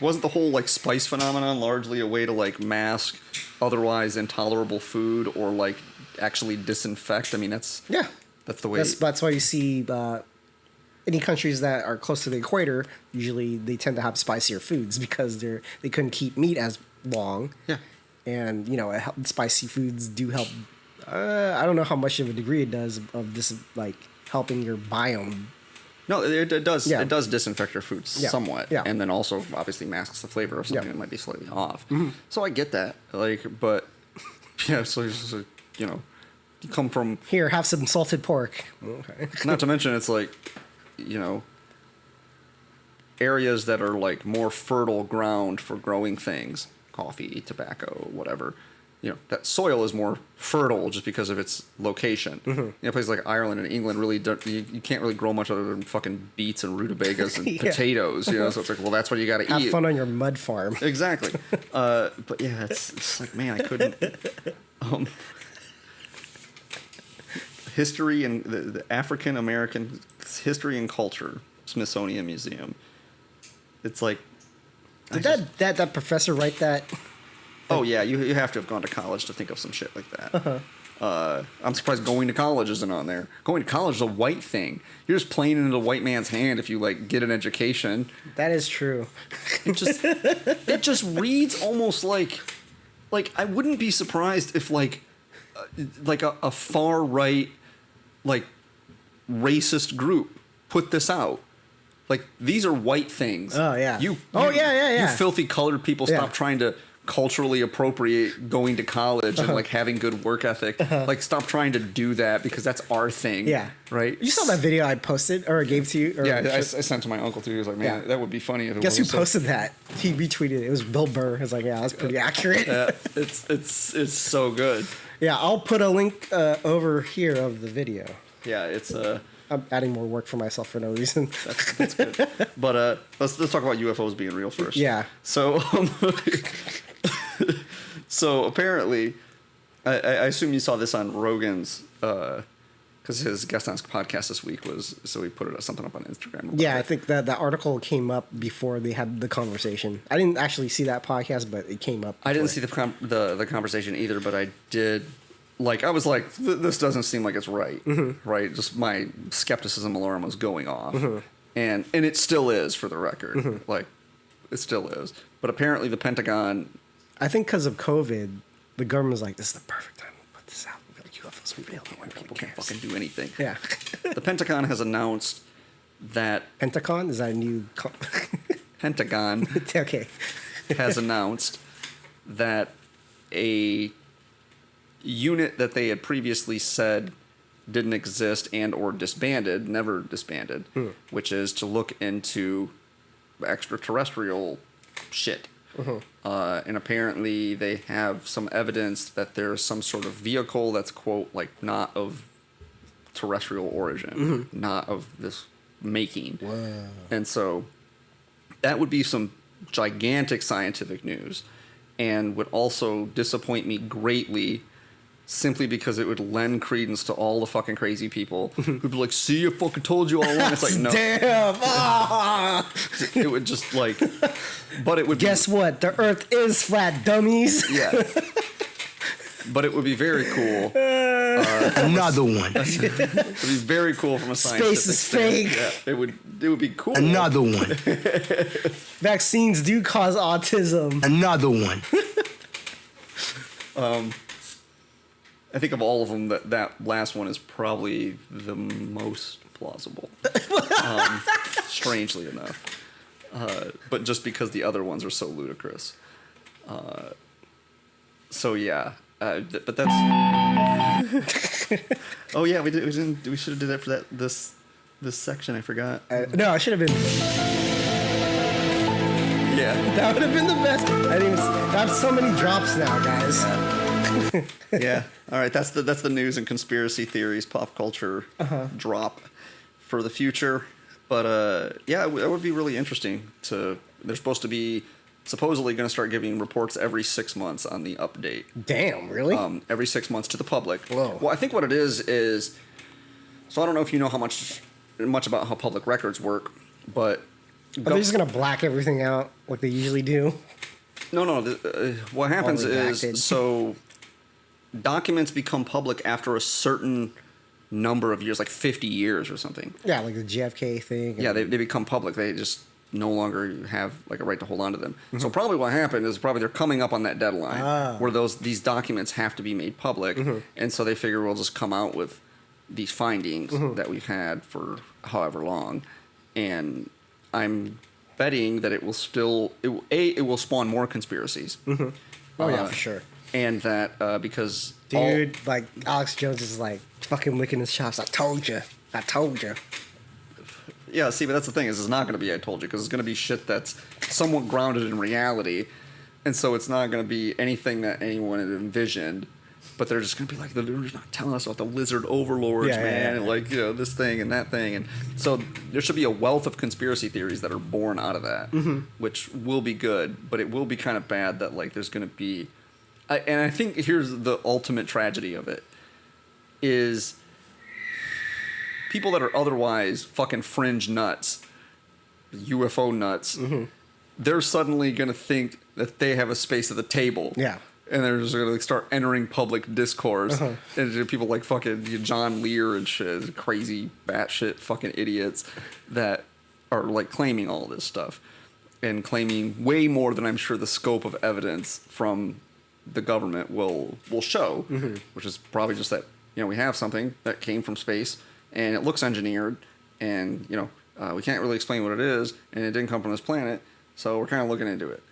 wasn't the whole like spice phenomenon largely a way to like mask otherwise intolerable food or like actually disinfect? I mean, that's the way. That's why you see any countries that are close to the equator, usually they tend to have spicier foods because they couldn't keep meat as long. Yeah. And spicy foods do help. I don't know how much of a degree it does of this, like helping your biome. No, it does. Yeah. It does disinfect your food somewhat, and then also obviously masks the flavor of something that might be slightly off. Mm-hmm. So I get that, like, but yeah. So it's just, you come from here. Have some salted pork. Okay. Not to mention, it's like, areas that are like more fertile ground for growing things. Coffee, tobacco, whatever. That soil is more fertile just because of its location. Mm-hmm. Places like Ireland and England really don't. You can't really grow much other than fucking beets and rutabagas and potatoes. So it's like, well, that's what you got to eat. Have fun on your mud farm. Exactly. But yeah, it's like, man, I couldn't. History and the African American History and Culture Smithsonian Museum. It's like. Did that professor write that? Oh yeah, you have to have gone to college to think of some shit like that. I'm surprised going to college isn't on there. Going to college is a white thing. You're just playing into the white man's hand if you like get an education. That is true. It just reads almost like I wouldn't be surprised if like a far right like racist group put this out. Like, these are white things. Oh, yeah. You filthy colored people, stop trying to culturally appropriate going to college and, like, having good work ethic. Like, stop trying to do that because that's our thing. Yeah. Right? You saw that video I posted or gave to you? Or I sent to my uncle, too. He was like, man, that would be funny if it Guess who posted that? He retweeted it. It was Bill Burr. I was like, yeah, that's pretty accurate. Yeah, it's so good. Yeah, I'll put a link over here of the video. Yeah, it's... I'm adding more work for myself for no reason. That's good. But let's talk about UFOs being real first. Yeah. So, so apparently, I assume you saw this on Rogan's, because his guest on his podcast this week was, so he put something up on Instagram. Yeah, I think that the article came up before they had the conversation. I didn't actually see that podcast, but it came up. I didn't see the conversation either, but I did. Like, I was like, this doesn't seem like it's right, right? Just my skepticism alarm was going off. And it still is, for the record. Like, it still is. But apparently the Pentagon... I think because of COVID, the government was like, this is the perfect time to put this out. We got UFOs. People can't fucking do anything. Yeah. The Pentagon has announced that Pentacon? Is that a new... Pentagon Okay. has announced that a unit that they had previously said didn't exist and or disbanded, never disbanded, which is to look into extraterrestrial shit. And apparently they have some evidence that there's some sort of vehicle that's, quote, like, not of terrestrial origin, not of this making. Wow. And so that would be some gigantic scientific news and would also disappoint me greatly simply because it would lend credence to all the fucking crazy people who'd be like, see, I fucking told you all along. It's like, no. Damn! Ah! It would just like, but it would Guess what? The Earth is flat, dummies. Yeah. But it would be very cool. Another one. It would be very cool from a scientific Space is standpoint. fake. Yeah, it would be cool. Another one. Vaccines do cause autism. Another one. I think of all of them, that last one is probably the most plausible. Strangely enough. But just because the other ones are so ludicrous. So yeah. But that's. Oh yeah, we didn't. We should have did that for this section. I forgot. No, I should have been. Yeah. That would have been the best. I didn't even, I have so many drops now, guys. Yeah. All right. That's the news and conspiracy theories, pop culture drop for the future. But yeah, it would be really interesting to. They're supposed to be supposedly going to start giving reports every 6 months on the update. Damn, really? Every 6 months to the public. Whoa. Well, I think what it is. So I don't know if you know much about how public records work, but. Are they just going to black everything out like they usually do? No. What happens redacted. is, so documents become public after a certain number of years, like 50 years or something. Yeah, like the JFK thing. Yeah, they become public. They just no longer have like a right to hold on to them. So probably what happened is probably they're coming up on that deadline where these documents have to be made public. And so they figure we'll just come out with these findings that we've had for however long. And I'm betting that it will spawn more conspiracies. Oh yeah, for sure. And that because Dude, like Alex Jones is like fucking licking his chops. I told you. yeah, see, but that's the thing is it's not going to be I told you because it's going to be shit that's somewhat grounded in reality, and so it's not going to be anything that anyone had envisioned. But they're just going to be like, they're just not telling us about the lizard overlords, man, and like, you know, this thing and that thing. And so there should be a wealth of conspiracy theories that are born out of that, which will be good, but it will be kind of bad that, like, there's going to be... and I think here's the ultimate tragedy of it, is people that are otherwise fucking fringe nuts, UFO nuts, they're suddenly going to think that they have a space at the table. Yeah. And they're just going to start entering public discourse. And people like fucking John Lear and shit, crazy batshit fucking idiots that are like claiming all this stuff. And claiming way more than I'm sure the scope of evidence from the government will show. Which is probably just that, you know, we have something that came from space and it looks engineered. And, you know, we can't really explain what it is. And it didn't come from this planet. So we're kind of looking into it.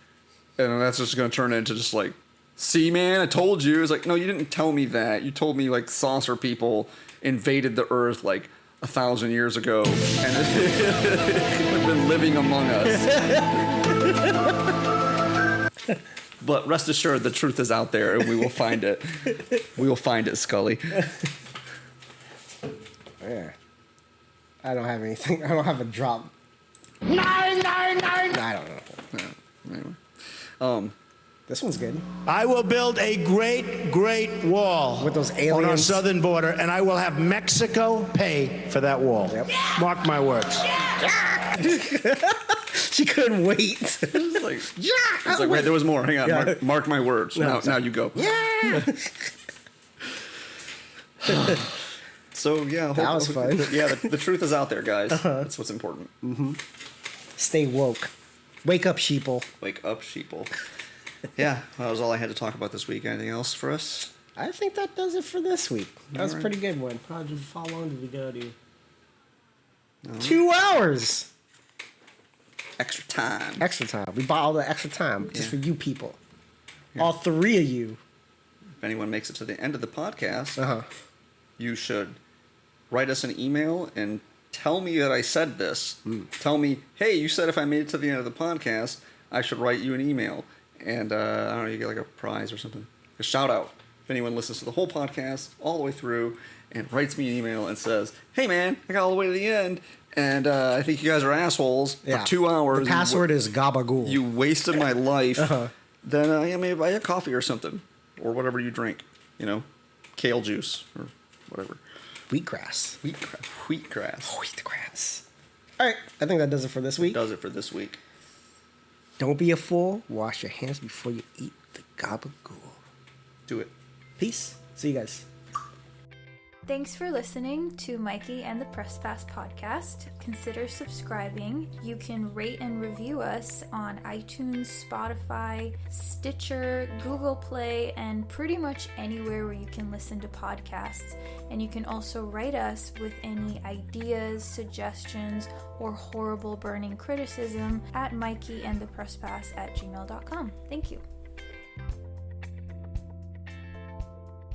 And that's just going to turn into just like, see, man, I told you. It's like, no, you didn't tell me that. You told me, like, saucer people invaded the Earth, like, 1,000 years ago and have been living among us. But rest assured, the truth is out there, and we will find it. We will find it, Scully. Yeah. I don't have anything. I don't have a drop. Nine! I don't know. Yeah, anyway. This one's good. I will build a great wall With those on our aliens. southern border, and I will have Mexico pay for that wall. Yep. Mark my words. She couldn't wait. It's like, wait, there was more. Hang on. Yeah. Mark my words. No, now you go. Yeah. So, yeah. That was fun. Yeah, the truth is out there, guys. That's what's important. Stay woke. Wake up, sheeple. Wake up, sheeple. Yeah, that was all I had to talk about this week. Anything else for us? I think that does it for this week. That was a pretty good one. How long did we go to? 2 hours. Extra time. Extra time. We bought all the extra time just for you people. Yeah. All 3 of you. If anyone makes it to the end of the podcast, Uh-huh. you should write us an email and tell me that I said this. Tell me, hey, you said if I made it to the end of the podcast, I should write you an email. And, I don't know, you get like a prize or something. A shout out. If anyone listens to the whole podcast all the way through and writes me an email and says, hey, man, I got all the way to the end, and I think you guys are assholes for 2 hours. The password is gabagool. You wasted my life. Uh-huh. Then maybe buy a coffee or something. Or whatever you drink. You know, kale juice or whatever. Wheatgrass. Wheatgrass. Wheatgrass. All right. I think that does it for this week. Does it for this week. Don't be a fool. Wash your hands before you eat the gabagool. Do it. Peace. See you guys. Thanks for listening to Mikey and the Press Pass podcast. Consider subscribing. You can rate and review us on iTunes, Spotify, Stitcher, Google Play, and pretty much anywhere where you can listen to podcasts. And you can also write us with any ideas, suggestions, or horrible burning criticism at mikeyandthepresspass@gmail.com. Thank you.